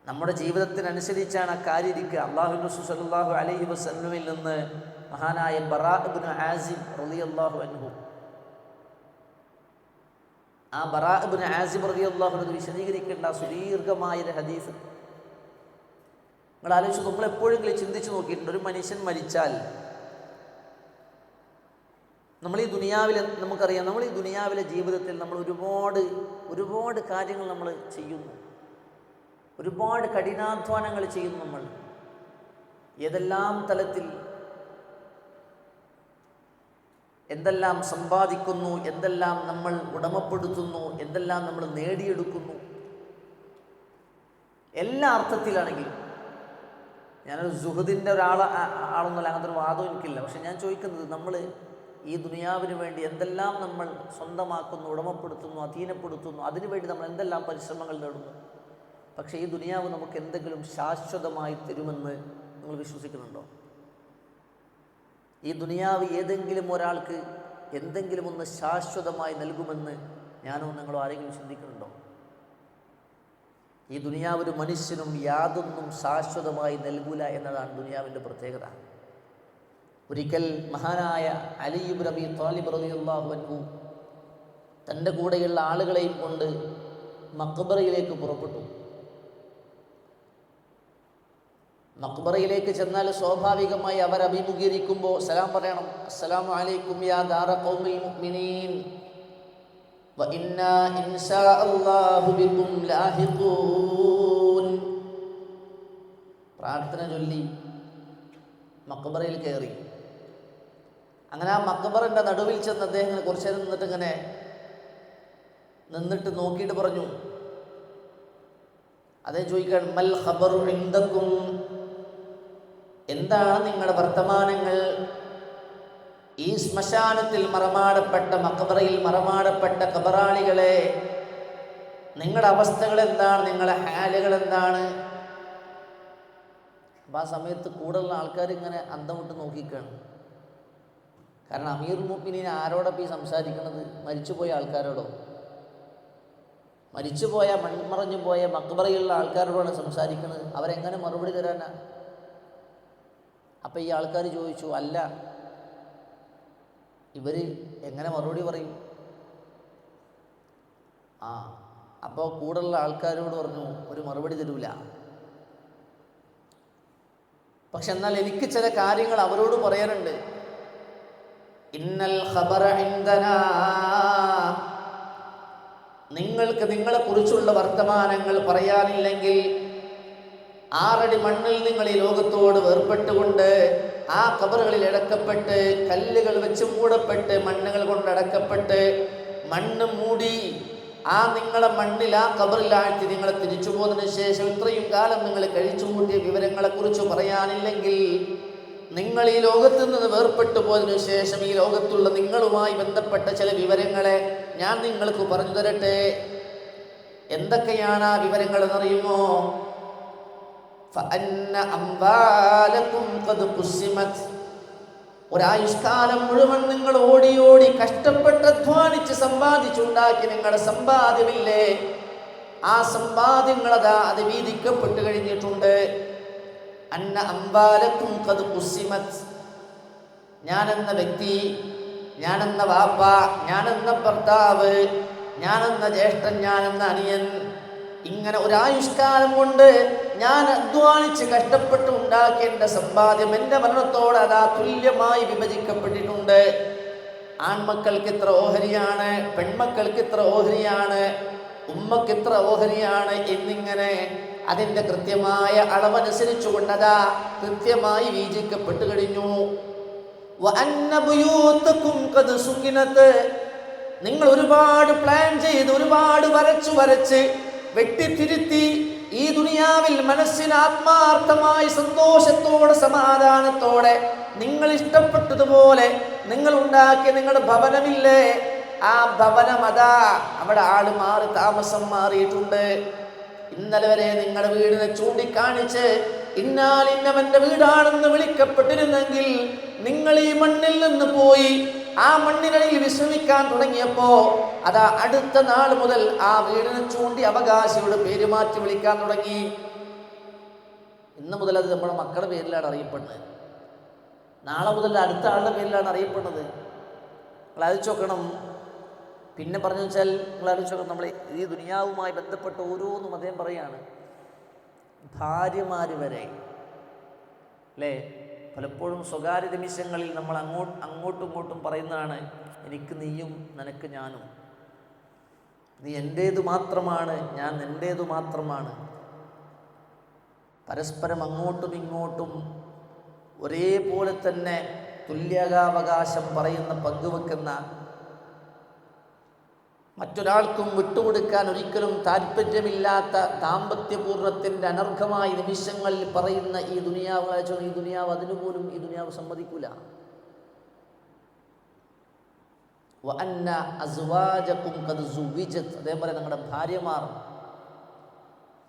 നമ്മുടെ ജീവിതത്തിനനുസരിച്ചാണ് ആ കാര്യം ഇരിക്കുക. അല്ലാഹു റസൂൽ സ്വല്ലല്ലാഹു അലൈഹി വസല്ലമിൽ നിന്ന് മഹാനായ ബറാ ഇബ്നു ആസിബ് റളിയല്ലാഹു അൻഹു, ആ ബറാ ഇബ്നു ആസിബ് റളിയല്ലാഹു അൻഹു വിശദീകരിക്കേണ്ട സുദീർഘമായൊരു ഹദീസ് നിങ്ങൾ ആലോചിച്ച്, നമ്മൾ എപ്പോഴെങ്കിലും ചിന്തിച്ചു നോക്കിയിട്ടുണ്ട്, ഒരു മനുഷ്യൻ മരിച്ചാൽ നമ്മൾ ഈ ദുനിയാവിൽ, നമുക്കറിയാം, നമ്മൾ ഈ ദുനിയാവിലെ ജീവിതത്തിൽ നമ്മൾ ഒരുപാട് കാര്യങ്ങൾ നമ്മൾ ചെയ്യുന്നു, ഒരുപാട് കഠിനാധ്വാനങ്ങൾ ചെയ്യുന്നു. നമ്മൾ ഏതെല്ലാം തലത്തിൽ എന്തെല്ലാം സമ്പാദിക്കുന്നു, എന്തെല്ലാം നമ്മൾ ഉടമപ്പെടുത്തുന്നു, എന്തെല്ലാം നമ്മൾ നേടിയെടുക്കുന്നു, എല്ലാ അർത്ഥത്തിലാണെങ്കിലും. ഞാനൊരു സുഹൃത്തിൻ്റെ ആളൊന്നുമല്ല, അങ്ങനത്തെ ഒരു വാദം എനിക്കില്ല. പക്ഷെ ഞാൻ ചോദിക്കുന്നത്, നമ്മൾ ഈ ദുനിയാവിന് വേണ്ടി എന്തെല്ലാം നമ്മൾ സ്വന്തമാക്കുന്നു, ഉടമപ്പെടുത്തുന്നു, അധീനപ്പെടുത്തുന്നു, അതിനുവേണ്ടി നമ്മൾ എന്തെല്ലാം പരിശ്രമങ്ങൾ നേടുന്നു. പക്ഷേ ഈ ദുനിയാവ് നമുക്ക് എന്തെങ്കിലും ശാശ്വതമായി തരുമെന്ന് നിങ്ങൾ വിശ്വസിക്കുന്നുണ്ടോ? ഈ ദുനിയാവ് ഏതെങ്കിലും ഒരാൾക്ക് എന്തെങ്കിലും ഒന്ന് ശാശ്വതമായി നൽകുമെന്ന് ഞാനോ നിങ്ങളോ ആരെങ്കിലും ചിന്തിക്കുന്നുണ്ടോ? ഈ ദുനിയാവ് ഒരു മനുഷ്യനും യാതൊന്നും ശാശ്വതമായി നൽകൂല എന്നതാണ് ദുനിയാവിൻ്റെ പ്രത്യേകത. ഒരിക്കൽ മഹാനായ അലി ഇബ്നു അബീ ത്വാലിബ് റളിയല്ലാഹു അൻഹു തൻ്റെ കൂടെയുള്ള ആളുകളെയും കൊണ്ട് മഖ്ബറയിലേക്ക് പുറപ്പെട്ടു. മഖ്ബറയിലേക്ക് ചെന്നാൽ സ്വാഭാവികമായി അവർ അഭിമുഖീകരിക്കുമ്പോൾ സലാം പറയണം. അസ്സലാമു അലൈക്കും യാ ദാറ ഖൗമിൽ മുഅ്മിനീൻ വ ഇന്നാ ഇൻഷാ അല്ലാഹു ബികും ലാഹിഖൂൻ. പ്രാർത്ഥന ചൊല്ലി മഖ്ബറയിൽ കയറി. അങ്ങനെ ആ മഖ്ബറിൻ്റെ നടുവിൽ ചെന്ന് അദ്ദേഹം കുറച്ചു നേരം നിന്നിട്ട് നോക്കിയിട്ട് പറഞ്ഞു, അദ്ദേഹം ചോദിക്കാൻ, മൽ ഖബറു ഇൻദകും, എന്താണ് നിങ്ങളുടെ വർത്തമാനങ്ങൾ? ഈ ശ്മശാനത്തിൽ മറമാടപ്പെട്ട, മഖ്ബറയിൽ മറമാടപ്പെട്ട ഖബറാളികളെ, നിങ്ങളുടെ അവസ്ഥകൾ എന്താണ്? നിങ്ങളുടെ ഹാലുകൾ എന്താണ്? അപ്പം ആ സമയത്ത് കൂടുതലുള്ള ആൾക്കാർ ഇങ്ങനെ അന്തം വിട്ട് നോക്കിക്കാണ്. കാരണം അമീറുൽ മുഅ്മിനീൻ ആരോടൊപ്പം ഈ സംസാരിക്കുന്നത്? മരിച്ചുപോയ ആൾക്കാരോടോ? മരിച്ചുപോയ മൺമറഞ്ഞു പോയ മക്ബറയിലുള്ള ആൾക്കാരോടാണ് സംസാരിക്കുന്നത്. അവരെങ്ങനെ മറുപടി തരാനാ? അപ്പം ഈ ആൾക്കാർ ചോദിച്ചു, അല്ല ഇവർ എങ്ങനെ മറുപടി പറയും? അപ്പോൾ കൂടുള്ള ആൾക്കാരോട് പറഞ്ഞു, ഒരു മറുപടി തരൂല. പക്ഷെ എന്നാൽ എനിക്ക് ചില കാര്യങ്ങൾ അവരോട് പറയാനുണ്ട്. ഇന്നൽ ഖബറ ഇൻദനാ, നിങ്ങൾക്ക് നിങ്ങളെ കുറിച്ചുള്ള വർത്തമാനങ്ങൾ പറയാനില്ലെങ്കിൽ 6 അടി മണ്ണിൽ നിങ്ങൾ ഈ ലോകത്തോട് വേർപെട്ടുകൊണ്ട് ആ ഖബറുകളിൽ അടക്കപ്പെട്ട് കല്ലുകൾ വെച്ച് മൂടപ്പെട്ട് മണ്ണുകൾ കൊണ്ട് അടക്കപ്പെട്ട് മണ്ണ് മൂടി ആ നിങ്ങളെ മണ്ണിൽ ആ ഖബറിലാഴ്ത്തി നിങ്ങളെ തിരിച്ചു പോകുന്നതിന് ശേഷം ഇത്രയും കാലം നിങ്ങൾ കഴിച്ചു കൂട്ടിയ വിവരങ്ങളെ കുറിച്ച് പറയാനില്ലെങ്കിൽ, നിങ്ങൾ ഈ ലോകത്ത് നിന്ന് വേർപെട്ടു പോയതിനു ശേഷം ഈ ലോകത്തുള്ള നിങ്ങളുമായി ബന്ധപ്പെട്ട ചില വിവരങ്ങളെ ഞാൻ നിങ്ങൾക്ക് പറഞ്ഞു തരട്ടെ. എന്തൊക്കെയാണ് ആ വിവരങ്ങൾ എന്നറിയുമോ? ഒരായുഷ്കാലം മുഴുവൻ നിങ്ങൾ ഓടി ഓടി കഷ്ടപ്പെട്ട് അധ്വാനിച്ച് സമ്പാദിച്ചുണ്ടാക്കി നിങ്ങളുടെ സമ്പാദ്യമില്ലേ, ആ സമ്പാദ്യങ്ങളതാ അത് വീതിക്കപ്പെട്ട് കഴിഞ്ഞിട്ടുണ്ട്. അന്ന അംബാലക്കും ഖദ് ഖുസിമത്. ഞാനെന്ന വ്യക്തി, ഞാനെന്ന വാപ്പ, ഞാനെന്ന ഭർത്താവ്, ഞാനെന്ന ജ്യേഷ്ഠൻ, ഞാനെന്ന അനിയൻ, ഇങ്ങനെ ഒരായുഷ്കാലം കൊണ്ട് ഞാൻ അധ്വാനിച്ച് കഷ്ടപ്പെട്ട് ഉണ്ടാക്കിയ എൻ്റെ സമ്പാദ്യം എൻ്റെ മരണത്തോടെ അതാ തുല്യമായി വിഭജിക്കപ്പെട്ടിട്ടുണ്ട്. ആൺമക്കൾക്ക് ഇത്ര ഓഹരിയാണ്, പെൺമക്കൾക്ക് ഇത്ര ഓഹരിയാണ്, ഉമ്മക്ക് ഇത്ര ഓഹരിയാണ് എന്നിങ്ങനെ അതിൻ്റെ കൃത്യമായ അളവനുസരിച്ചു കൊണ്ടതാ കൃത്യമായി വീതിക്കപ്പെട്ടു കഴിഞ്ഞു. നിങ്ങൾ ഒരുപാട് പ്ലാൻ ചെയ്ത് ഒരുപാട് വരച്ച് വെട്ടിത്തിരുത്തി ഈ ദുനിയാവിൽ മനസ്സിന് ആത്മാർത്ഥമായി സന്തോഷത്തോടെ സമാധാനത്തോടെ നിങ്ങൾ ഇഷ്ടപ്പെട്ടതുപോലെ നിങ്ങൾ ഉണ്ടാക്കിയ നിങ്ങളുടെ ഭവനമില്ലേ, ആ ഭവനം അതാ അവിടെ ആള് മാറി താമസം മാറിയിട്ടുണ്ട്. ഇന്നലെ വരെ നിങ്ങളുടെ വീടിനെ ചൂണ്ടിക്കാണിച്ച് ഇന്നാലിന്നവന്റെ വീടാണെന്ന് വിളിക്കപ്പെട്ടിരുന്നെങ്കിൽ നിങ്ങൾ ഈ മണ്ണിൽ നിന്ന് പോയി ആ മണ്ണിനടിയിൽ വിശ്രമിക്കാൻ തുടങ്ങിയപ്പോ അതാ അടുത്ത നാൾ മുതൽ ആ വീടിനെ ചൂണ്ടി അവകാശിയുടെ പേര് മാറ്റി വിളിക്കാൻ തുടങ്ങി. ഇന്ന് മുതൽ അത് നമ്മുടെ മക്കളുടെ പേരിലാണ് അറിയപ്പെടുന്നത്. നാളെ മുതൽ അടുത്ത ആളുടെ പേരിലാണ് അറിയപ്പെടുന്നത്. നിങ്ങൾ ആലോചിച്ച് നോക്കണം. പിന്നെ പറഞ്ഞു വെച്ചാൽ നിങ്ങൾ ആലോചിച്ച് നോക്കണം, നമ്മൾ ഈ ദുനിയാവുമായി ബന്ധപ്പെട്ട ഓരോന്നും അദ്ദേഹം പറയാണ്. ഭാര്യമാര് വരെ അല്ലേ, പലപ്പോഴും സ്വകാര്യ നിമിഷങ്ങളിൽ നമ്മൾ അങ്ങോട്ടും ഇങ്ങോട്ടും പറയുന്നതാണ്, എനിക്ക് നീയും നിനക്ക് ഞാനും, നീ എൻ്റേതു മാത്രമാണ്, ഞാൻ നിൻ്റേതു മാത്രമാണ്. പരസ്പരം അങ്ങോട്ടും ഇങ്ങോട്ടും ഒരേപോലെ തന്നെ തുല്യാവകാശം പറയുന്ന, പങ്കുവെക്കുന്ന, മറ്റൊരാൾക്കും വിട്ടുകൊടുക്കാൻ ഒരിക്കലും താല്പര്യമില്ലാത്ത ദാമ്പത്യപൂർണ്ണത്തിൻ്റെ അനർഘമായ നിമിഷങ്ങളിൽ പറയുന്ന ഈ ദുനിയാവ്, ഈ ദുനിയാവ് അതിനുപോലും ഈ ദുനിയാവ് സമ്മതിക്കൂല. വഅന്ന അസ്വാജകും ഖദ് സുവിജത്. അതേപോലെ നിങ്ങളുടെ ഭാര്യമാർ,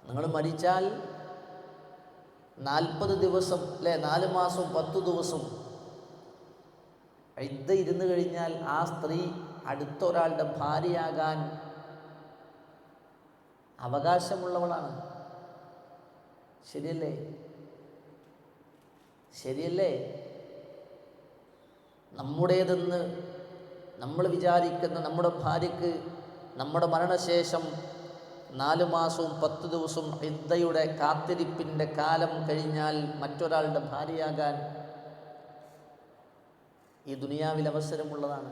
നിങ്ങൾ മരിച്ചാൽ 40 ദിവസം അല്ലെ, 4 മാസം 10 ദിവസം ഇദ്ദ ഇരുന്ന് കഴിഞ്ഞാൽ ആ സ്ത്രീ അടുത്ത ഒരാളുടെ ഭാര്യയാകാൻ അവകാശമുള്ളവളാണ്. ശരിയല്ലേ? ശരിയല്ലേ? നമ്മുടേതെന്ന് നമ്മൾ വിചാരിക്കുന്ന നമ്മുടെ ഭാര്യയ്ക്ക് നമ്മുടെ മരണശേഷം 4 മാസവും 10 ദിവസവും ഇദ്ദയുടെ കാത്തിരിപ്പിൻ്റെ കാലം കഴിഞ്ഞാൽ മറ്റൊരാളുടെ ഭാര്യയാകാൻ ഈ ദുനിയാവിൽ അവസരമുള്ളതാണ്.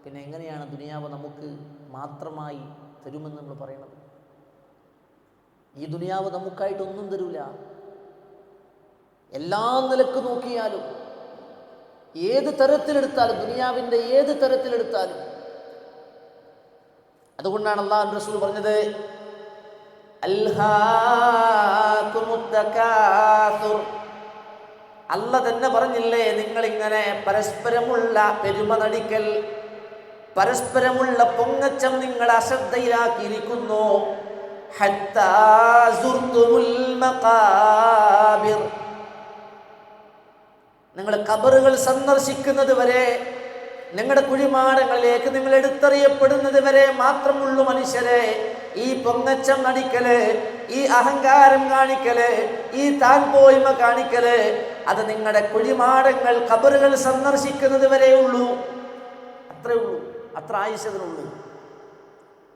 പിന്നെ എങ്ങനെയാണ് ദുനിയാവ് നമുക്ക് മാത്രമായി തരുമെന്ന് നമ്മൾ പറയണത്? ഈ ദുനിയാവ് നമുക്കായിട്ടൊന്നും തരൂല. എല്ലാ നിലക്ക് നോക്കിയാലും, ഏത് തരത്തിലെടുത്താലും, ദുനിയാവിൻ്റെ ഏത് തരത്തിലെടുത്താലും. അതുകൊണ്ടാണ് അല്ലാഹു റസൂൽ പറഞ്ഞത്, അൽഹാകുമുത്തകാസുർ. അല്ല തന്നെ പറഞ്ഞില്ലേ, നിങ്ങളിങ്ങനെ പരസ്പരമുള്ള പെരുമ നടിക്കൽ, പരസ്പരമുള്ള പൊങ്ങച്ചം നിങ്ങൾ അശ്രദ്ധയിലാക്കിയിരിക്കുന്നു. ഹത്താ സുർതുമുൽ മഖാബിർ. നിങ്ങൾ ഖബറുകൾ സന്ദർശിക്കുന്നത് വരെ നിങ്ങളുടെ കുഴിമാടങ്ങളിലേക്ക് നിങ്ങൾ എടുത്തെറിയപ്പെടുന്നത് വരെ മാത്രമുള്ളൂ മനുഷ്യരെ. ഈ പൊങ്ങച്ചം നടിക്കല്, ഈ അഹങ്കാരം കാണിക്കല്, ഈ താൻ പോയ്മ കാണിക്കല്, അത് നിങ്ങളുടെ കുഴിമാടങ്ങൾ ഖബറുകൾ സന്ദർശിക്കുന്നത് വരെ ഉള്ളൂ. അത്രേ ഉള്ളൂ, അത്ര ആയുസതിനുള്ളൂ.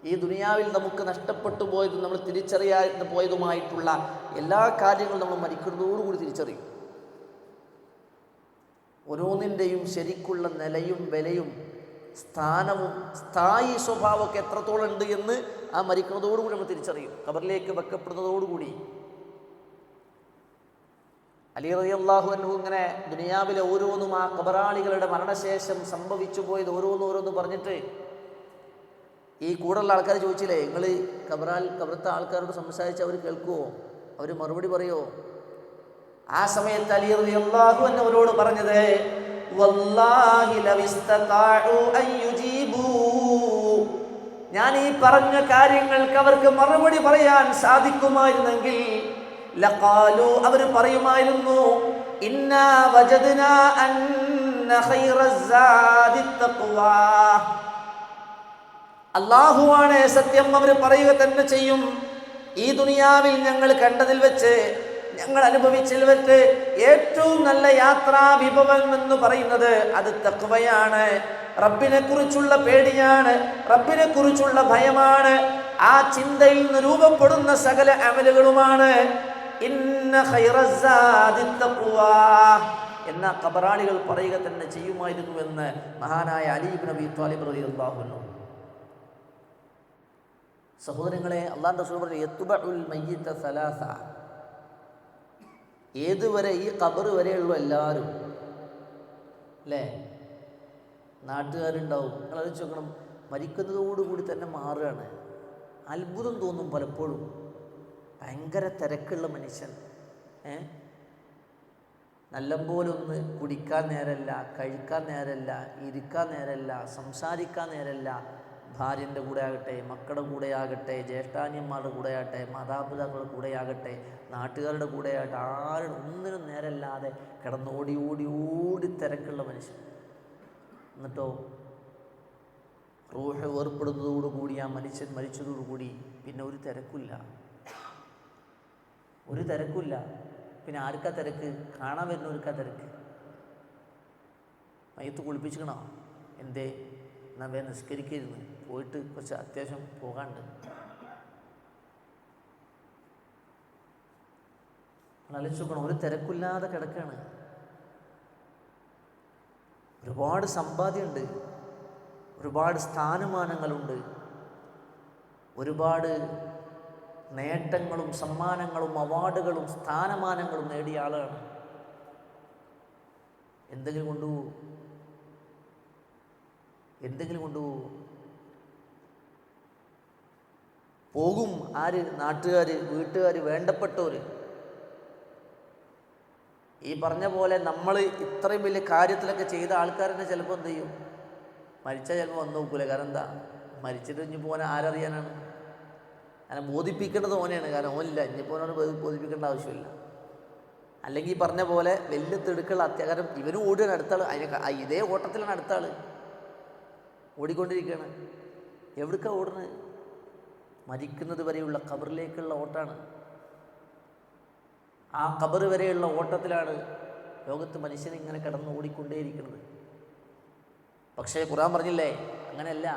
ഈ ദുനിയാവിൽ നമുക്ക് നഷ്ടപ്പെട്ടു പോയതും നമ്മൾ തിരിച്ചറിയാതെ പോയതുമായിട്ടുള്ള എല്ലാ കാര്യങ്ങളും നമ്മൾ മരിക്കുന്നതോടുകൂടി തിരിച്ചറിയും. ഓരോന്നിൻ്റെയും ശരിക്കുള്ള നിലയും വിലയും സ്ഥാനവും സ്ഥായി സ്വഭാവമൊക്കെ എത്രത്തോളം ഉണ്ട് എന്ന് ആ മരിക്കുന്നതോടുകൂടി നമ്മൾ തിരിച്ചറിയും. ഖബറിലേക്ക് വെക്കപ്പെടുന്നതോടുകൂടി. അലി റളിയല്ലാഹു അൻഹു ഇങ്ങനെ ദുനിയാവിലെ ഓരോന്നും ആ ഖബറാളികളുടെ മരണശേഷം സംഭവിച്ചു പോയത് ഓരോന്നോരോന്ന് പറഞ്ഞിട്ട് ഈ കൂടുതലുള്ള ആൾക്കാർ ചോദിച്ചില്ലേ, നിങ്ങൾ ഖബറത്തെ ആൾക്കാരോട് സംസാരിച്ച് അവർ കേൾക്കുമോ, അവർ മറുപടി പറയുമോ? ആ സമയത്ത് അലി റളിയല്ലാഹു അൻഹു അവരോട് പറഞ്ഞത്, വല്ലാഹി ലൗ ഇസ്തതാഉ അൻ യുജീബൂ, ഞാൻ ഈ പറഞ്ഞ കാര്യങ്ങൾക്ക് അവർക്ക് മറുപടി പറയാൻ സാധിക്കുമായിരുന്നെങ്കിൽ ലഖാലു, അവർ പറയുമായിരുന്നു, ഇന്നാ വജദ്നാ അന്ന ഖൈറസ്സാദി തഖ്വാ, അല്ലാഹുവാണ് സത്യം. അവർ പറയുക തന്നെ ചെയ്യും, ഈ ദുനിയാവിൽ ഞങ്ങൾ കണ്ടതിൽ വെച്ച്, ഞങ്ങൾ അനുഭവിച്ചതിൽ വെച്ച് ഏറ്റവും നല്ല യാത്രാ വിഭവം എന്ന് പറയുന്നത് അത് തഖ്വയാണ്, റബ്ബിനെ കുറിച്ചുള്ള പേടിയാണ്, റബ്ബിനെ കുറിച്ചുള്ള ഭയമാണ്. ആ ചിന്തയിൽ നിന്ന് രൂപപ്പെടുന്ന സകല അമലുകളുമാണ്. ഇന്ന ഖൈറസ്സാദി തഖ്വാ എന്ന ഖബറാളികൾ പറയുക തന്നെ ചെയ്യുമായിരുന്നുവെന്ന് മഹാനായ അലി ഇബ്നു അബീ ത്വാലിബ് റളിയല്ലാഹു അൻഹു. സഹോദരങ്ങളെ, അല്ലാഹുവിൻ്റെ റസൂൽ പറഞ്ഞു, യത്ബഉൽ മയ്യിത സലാസ, ഏതുവരെ ഈ ഖബർ വരെയുള്ളൂ എല്ലാവരും, അല്ലേ? നാട്ടുകാരുണ്ടാവും. നിങ്ങൾ ആലോചിച്ച് നോക്കണം, മരിക്കുന്നതോടുകൂടി തന്നെ മാറുകയാണ്. അത്ഭുതം തോന്നും പലപ്പോഴും. ഭയങ്കര തിരക്കുള്ള മനുഷ്യൻ, നല്ലപോലെ ഒന്ന് കുടിക്കാൻ നേരമല്ല, കഴിക്കാൻ നേരമല്ല, ഇരിക്കാൻ നേരമല്ല, സംസാരിക്കാൻ നേരമല്ല. ഭാര്യൻ്റെ കൂടെ ആകട്ടെ, മക്കളുടെ കൂടെ ആകട്ടെ, ജ്യേഷ്ഠാന്യന്മാരുടെ കൂടെ ആകട്ടെ, മാതാപിതാക്കളുടെ കൂടെ ആകട്ടെ, നാട്ടുകാരുടെ കൂടെ ആകട്ടെ, ആരും ഒന്നിനും നേരമില്ലാതെ കിടന്ന് ഓടി ഓടി ഓടി തിരക്കുള്ള മനുഷ്യൻ. എന്നിട്ടോ റൂഹ് വേർപ്പെടുന്നതോടുകൂടി ആ മനുഷ്യൻ മരിച്ചതോടുകൂടി പിന്നെ ഒരു തിരക്കില്ല. പിന്നെ ആർക്കാ തിരക്ക്? കാണാൻ വരുന്നവർക്കാ തിരക്ക്. മയ്യത്ത് കുളിപ്പിച്ചിക്കണോ? എന്തേ? എന്നാൽ വേഗം നിസ്കരിക്കരുന്ന്, പോയിട്ട് കുറച്ച് അത്യാവശ്യം പോകാണ്ട്. ആലോചിച്ച് നോക്കണം, ഒരു തിരക്കില്ലാതെ കിടക്കുകയാണ്. ഒരുപാട് സമ്പാദ്യമുണ്ട്, ഒരുപാട് സ്ഥാനമാനങ്ങളുണ്ട്, ഒരുപാട് നേട്ടങ്ങളും സമ്മാനങ്ങളും അവാർഡുകളും സ്ഥാനമാനങ്ങളും നേടിയ ആളാണ്. എന്തെങ്കിലും കൊണ്ടുപോകും? പോകും. ആര്? നാട്ടുകാർ, വീട്ടുകാർ, വേണ്ടപ്പെട്ടവർ. ഈ പറഞ്ഞ പോലെ നമ്മൾ ഇത്രയും വലിയ കാര്യത്തിലൊക്കെ ചെയ്ത ആൾക്കാരെന്നെ ചിലപ്പോൾ എന്ത് ചെയ്യും? മരിച്ചാൽ ചിലപ്പോൾ വന്നു നോക്കൂല. കാരണം എന്താ? മരിച്ചിട്ട് ഇനി പോകാൻ ആരറിയാനാണ്? അങ്ങനെ ബോധിപ്പിക്കേണ്ടത് ഓനെയാണ്. കാരണം ഓനില്ല, ഇനിയിപ്പോൾ ഓനോട് ബോധിപ്പിക്കേണ്ട ആവശ്യമില്ല. അല്ലെങ്കിൽ ഈ പറഞ്ഞ പോലെ വലിയ തിടുക്കുള്ള കാരണം ഇവനും ഓടുകയാണ്, അടുത്താൾ ഇതേ ഓട്ടത്തിലാണ് അടുത്താൾ ഓടിക്കൊണ്ടിരിക്കുകയാണ്. എവിടേക്കാണ് ഓടുന്നത്? മരിക്കുന്നത് വരെയുള്ള ഖബറിലേക്കുള്ള ഓട്ടാണ്. ആ ഖബർ വരെയുള്ള ഓട്ടത്തിലാണ് ലോകത്ത് മനുഷ്യൻ ഇങ്ങനെ കിടന്ന് ഓടിക്കൊണ്ടേയിരിക്കുന്നത്. പക്ഷേ ഖുർആൻ പറഞ്ഞില്ലേ, അങ്ങനെയല്ല.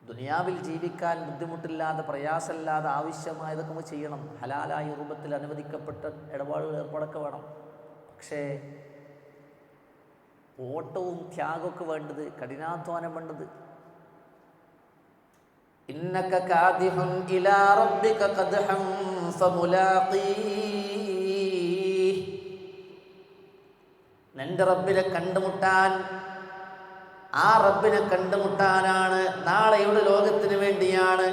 ദുനിയാവിൽ ജീവിക്കാൻ ബുദ്ധിമുട്ടില്ലാതെ, പ്രയാസമില്ലാതെ ആവശ്യമായതൊക്കെ നമ്മൾ ചെയ്യണം. ഹലാലായ രൂപത്തിൽ അനുവദിക്കപ്പെട്ട ഇടപാടുകൾ, ഏർപ്പാടൊക്കെ വേണം. പക്ഷേ ഓട്ടവും ത്യാഗമൊക്കെ വേണ്ടത്, കഠിനാധ്വാനം വേണ്ടത്. ഇന്നക കാദിഹുൻ ഇലാ റബ്ബിക ഖദ്ഹൻ ഫമുലാഖീഹ്, നിന്റെ റബ്ബിനെ കണ്ടുമുട്ടാൻ, ആ റബ്ബിനെ കണ്ടുമുട്ടാനാണ്, നാളെയുടെ ലോകത്തിന് വേണ്ടിയാണ്,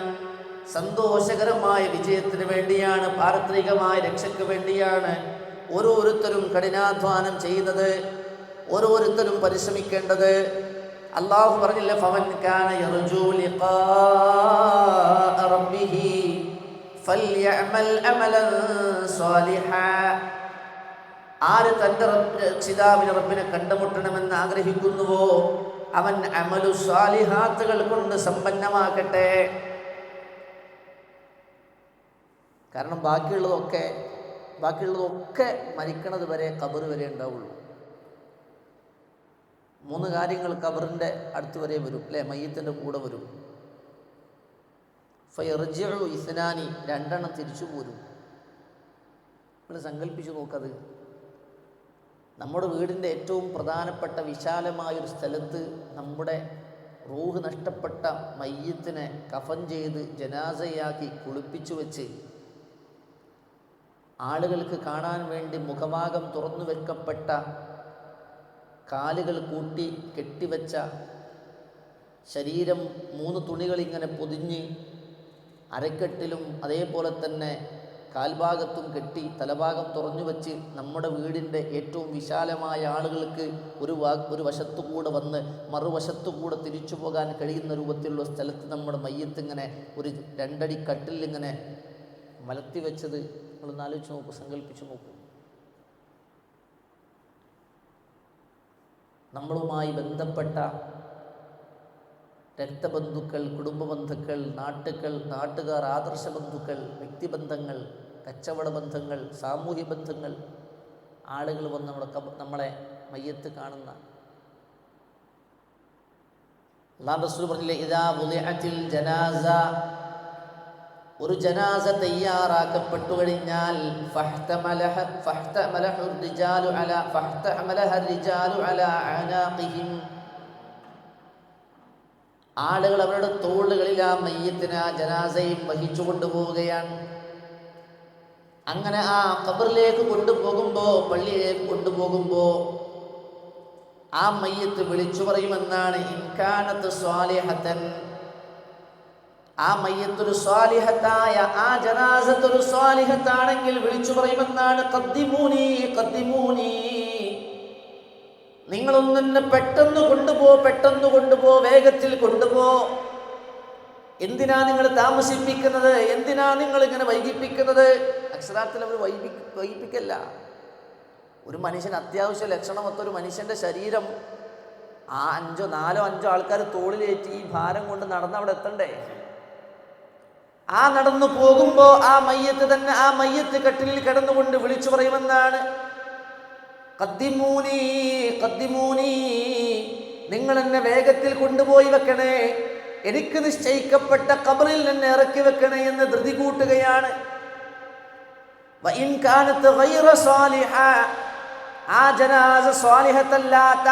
സന്തോഷകരമായ വിജയത്തിന് വേണ്ടിയാണ്, പാരത്രികമായ രക്ഷയ്ക്ക് വേണ്ടിയാണ് ഓരോരുത്തരും കഠിനാധ്വാനം ചെയ്യുന്നത്, ഓരോരുത്തരും പരിശ്രമിക്കേണ്ടത്. അല്ലാഹു പറഞ്ഞില്ല, ഫമൻ കാന യർജു ലിഖാഅ റബ്ബിഹി ഫൽയഅമൽ അമലൻ സാലിഹാ. ആര് തൻ്റെ രക്ഷിതാവിനെ റബ്ബിനെ കണ്ടുമുട്ടണമെന്ന് ആഗ്രഹിക്കുന്നുവോ അവൻ അമലു സ്വാലിഹാത്തുകൾ കൊണ്ട് സമ്പന്നമാക്കട്ടെ. കാരണം ബാക്കിയുള്ളതൊക്കെ മരിക്കണത് വരെ ഖബർ വരെ ഉണ്ടാവുള്ളൂ. 3 കാര്യങ്ങൾ ഖബറിൻ്റെ അടുത്ത് വരെ വരും അല്ലേ, മയ്യത്തിൻ്റെ കൂടെ വരും. ഫയർജിഉ ഇസ്നാനി, 2 തിരിച്ചു പോരും. നിങ്ങൾ സങ്കല്പിച്ച് നോക്കത്. നമ്മുടെ വീടിൻ്റെ ഏറ്റവും പ്രധാനപ്പെട്ട വിശാലമായൊരു സ്ഥലത്ത് നമ്മുടെ റൂഹ് നഷ്ടപ്പെട്ട മയ്യത്തിനെ കഫൻ ചെയ്ത് ജനാസയാക്കി കുളിപ്പിച്ചു വെച്ച് ആളുകൾക്ക് കാണാൻ വേണ്ടി മുഖഭാഗം തുറന്നു വെക്കപ്പെട്ട കാലുകൾ കൂട്ടി കെട്ടിവെച്ച ശരീരം 3 തുണികൾ ഇങ്ങനെ പൊതിഞ്ഞ് അരക്കെട്ടിലും അതേപോലെ തന്നെ കാൽഭാഗത്തും കെട്ടി തലഭാഗം തുറന്നു വെച്ച് നമ്മുടെ വീടിൻ്റെ ഏറ്റവും വിശാലമായ ആളുകൾക്ക് ഒരു വശത്തുകൂടെ വന്ന് മറുവശത്തുകൂടെ തിരിച്ചു പോകാൻ കഴിയുന്ന രൂപത്തിലുള്ള സ്ഥലത്ത് നമ്മുടെ മയ്യത്ത് ഇങ്ങനെ ഒരു 2 അടി കട്ടിലിങ്ങനെ മലത്തി വെച്ചത് നിങ്ങളൊന്ന് ആലോചിച്ച് നോക്കൂ, സങ്കല്പിച്ച് നോക്കൂ. നമ്മളുമായി ബന്ധപ്പെട്ട രക്തബന്ധുക്കൾ, കുടുംബ ബന്ധുക്കൾ, നാട്ടുകാർ, ആദർശ ബന്ധുക്കൾ, വ്യക്തിബന്ധങ്ങൾ, കച്ചവട ബന്ധങ്ങൾ, സാമൂഹ്യ ബന്ധങ്ങൾ, ആളുകൾ വന്ന് നമ്മളെ മയ്യത്ത് കാണുന്ന അല്ലാഹു റസൂൽ പറഞ്ഞില്ലേ, ഇദാ വുദിഅത്തിൽ ജനാസ, ഒരു ജനാസ തയ്യാറാക്കപ്പെട്ടു കഴിഞ്ഞാൽ ഫഹ്തമലഹ റിജാലു അലാ അനാഖിഹിം, ആളുകൾ അവരുടെ തോളുകളിൽ ആ മയ്യത്തിനെ, ആ ജനാസയും വഹിച്ചു കൊണ്ടുപോവുകയാണ്. അങ്ങനെ ആ ഖബറിലേക്ക് കൊണ്ടുപോകുമ്പോൾ, പള്ളിയിലേക്ക് കൊണ്ടുപോകുമ്പോൾ ആ മയ്യത്ത് വിളിച്ചു പറയുമെന്നാണ്, ഇൻകാനത്ത് സ്വാലിഹത്തൻ, ആ മയ്യത്തൊരു സ്വാലിഹത്തായ, ആ ജനാസത്തൊരു സ്വാലിഹത്താണെങ്കിൽ വിളിച്ചു പറയുമെന്നാണ്, ഖദ്ദിമൂനി ഖദ്ദിമൂനി, നിങ്ങളൊന്നെ പെട്ടെന്ന് കൊണ്ടുപോ, വേഗത്തിൽ കൊണ്ടുപോ. എന്തിനാ നിങ്ങൾ താമസിപ്പിക്കുന്നത്? എന്തിനാ നിങ്ങൾ ഇങ്ങനെ വൈകിപ്പിക്കുന്നത്? അക്ഷരാർത്ഥത്തിൽ അവർ വൈകിപ്പിക്കല്ല. ഒരു മനുഷ്യന് അത്യാവശ്യ ലക്ഷണമൊത്ത ഒരു മനുഷ്യൻ്റെ ശരീരം 4 5 ആൾക്കാർ തോളിലേറ്റി ഈ ഭാരം കൊണ്ട് നടന്ന് അവിടെ എത്തണ്ടേ? ആ നടന്നു പോകുമ്പോൾ ആ മയ്യത്ത് കട്ടിലിൽ കിടന്നുകൊണ്ട് വിളിച്ചു പറയുമെന്നാണ്, ഖദ്ദിമൂനി ഖദ്ദിമൂനി, നിങ്ങൾ എന്നെ വേഗത്തിൽ കൊണ്ടുപോയി വെക്കണേ, എനിക്ക് നിശ്ചയിക്കപ്പെട്ട ഖബറിൽ എന്നെ ഇറക്കി വെക്കണേ എന്ന് ധൃതി കൂട്ടുകയാണ്. വഇൻ കാനത്ത് ഗൈറ സ്വാലിഹ, ആ ജനാസ സ്വാലിഹത്തല്ലാത്ത,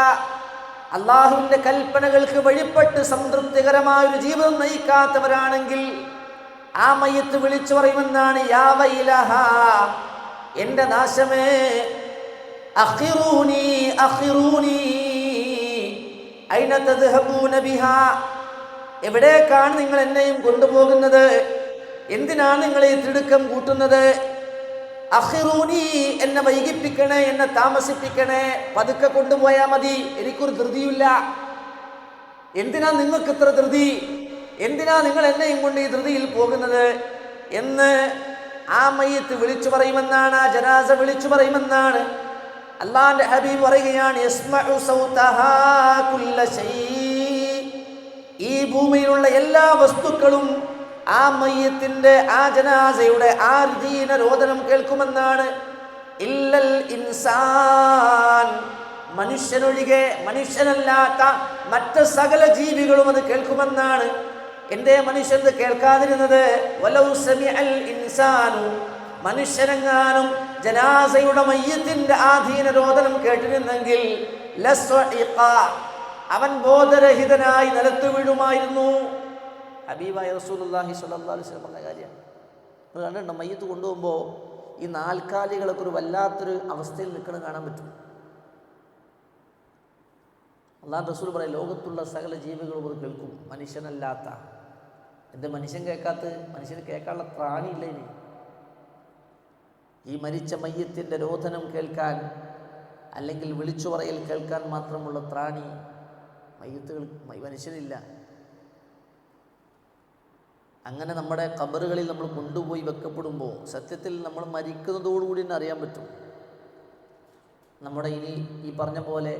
അള്ളാഹുവിൻ്റെ കൽപ്പനകൾക്ക് വഴിപ്പെട്ട് സംതൃപ്തികരമായൊരു ജീവിതം നയിക്കാത്തവരാണെങ്കിൽ ആ മയ്യത്ത് വിളിച്ചു പറയുമെന്നാണ്, യാ വൈലഹ, എൻ്റെ നാശമേ, അഖിറൂനി അഖിറൂനി ഐന തദ്ഹബൂന ബിഹാ, എവിടേക്കാണ് നിങ്ങൾ എന്നെയും കൊണ്ടുപോകുന്നത്? എന്തിനാണ് നിങ്ങൾ ഈ തിടുക്കം കൂട്ടുന്നത്? അഖിറൂനി, എന്നെ വൈകിപ്പിക്കണേ, എന്നെ താമസിപ്പിക്കണേ, പതുക്കെ കൊണ്ടുപോയാൽ മതി, എനിക്കൊരു ധൃതിയില്ല. എന്തിനാ നിങ്ങൾക്ക് ഇത്ര ധൃതി? എന്തിനാ നിങ്ങൾ എന്നെയും കൊണ്ട് ഈ ധൃതിയിൽ പോകുന്നത് എന്ന് ആ മയ്യത്ത് വിളിച്ചു പറയുമെന്നാണ്, ആ ജനാസ വിളിച്ചു പറയുമെന്നാണ്. അല്ലാഹുവിന്റെ ഹബീബ് പറയുകയാണ്, യസ്മഉ സൗതഹാ കുല്ല ശൈ, ഈ ഭൂമിയിലുള്ള എല്ലാ വസ്തുക്കളും ആ മയ്യത്തിന്റെ, ആ ജനാസയുടെ ആ രോദനം കേൾക്കുമെന്നാണ്. ഇല്ലൽ ഇൻസാൻ, മനുഷ്യനൊഴികെ, മനുഷ്യനല്ലാത്ത മറ്റ് സകല ജീവികളും അത് കേൾക്കുമെന്നാണ്. എന്തേ മനുഷ്യൻ കേൾക്കാതിരുന്നത്? വലൗ സമിഅൽ ഇൻസാനു, മനുഷ്യനെങ്ങാനും ജനാസയുടെ മയ്യത്തിന്റെ ആധീന രോദനം കേട്ടിരുന്നെങ്കിൽ ലസ്വഇഖ, അവൻ ബോധരഹിതനായി നിലത്ത് വീഴുമായിരുന്നു. ഹബീബായ റസൂലുള്ളാഹി സ്വല്ലല്ലാഹു അലൈഹി വസല്ലം പറഞ്ഞ കാര്യമാണ്. നിങ്ങൾ കണ്ടിട്ടുണ്ടോ? മയ്യത്ത് കൊണ്ടുപോകുമ്പോൾ ഈ 4 കാലികളൊക്കെ ഒരു വല്ലാത്തൊരു അവസ്ഥയിൽ നിൽക്കണം കാണാൻ പറ്റും. അല്ലാഹു റസൂൽ പറയും, ലോകത്തുള്ള സകല ജീവികളും അത് കേൾക്കും, മനുഷ്യനല്ലാത്ത. എൻ്റെ മനുഷ്യൻ കേൾക്കാത്ത? മനുഷ്യന് കേൾക്കാനുള്ള ത്രാണിയില്ല. ഇനി ഈ മരിച്ച മയ്യത്തിൻ്റെ രോദനം കേൾക്കാൻ, അല്ലെങ്കിൽ വിളിച്ചു പറയൽ കേൾക്കാൻ മാത്രമുള്ള ത്രാണി മനുഷ്യനില്ല. അങ്ങനെ നമ്മുടെ ഖബറുകളിൽ നമ്മൾ കൊണ്ടുപോയി വെക്കപ്പെടുമ്പോൾ സത്യത്തിൽ നമ്മൾ മരിക്കുന്നതോടുകൂടി തന്നെ അറിയാൻ പറ്റും. നമ്മുടെ ഈ പറഞ്ഞ പോലെ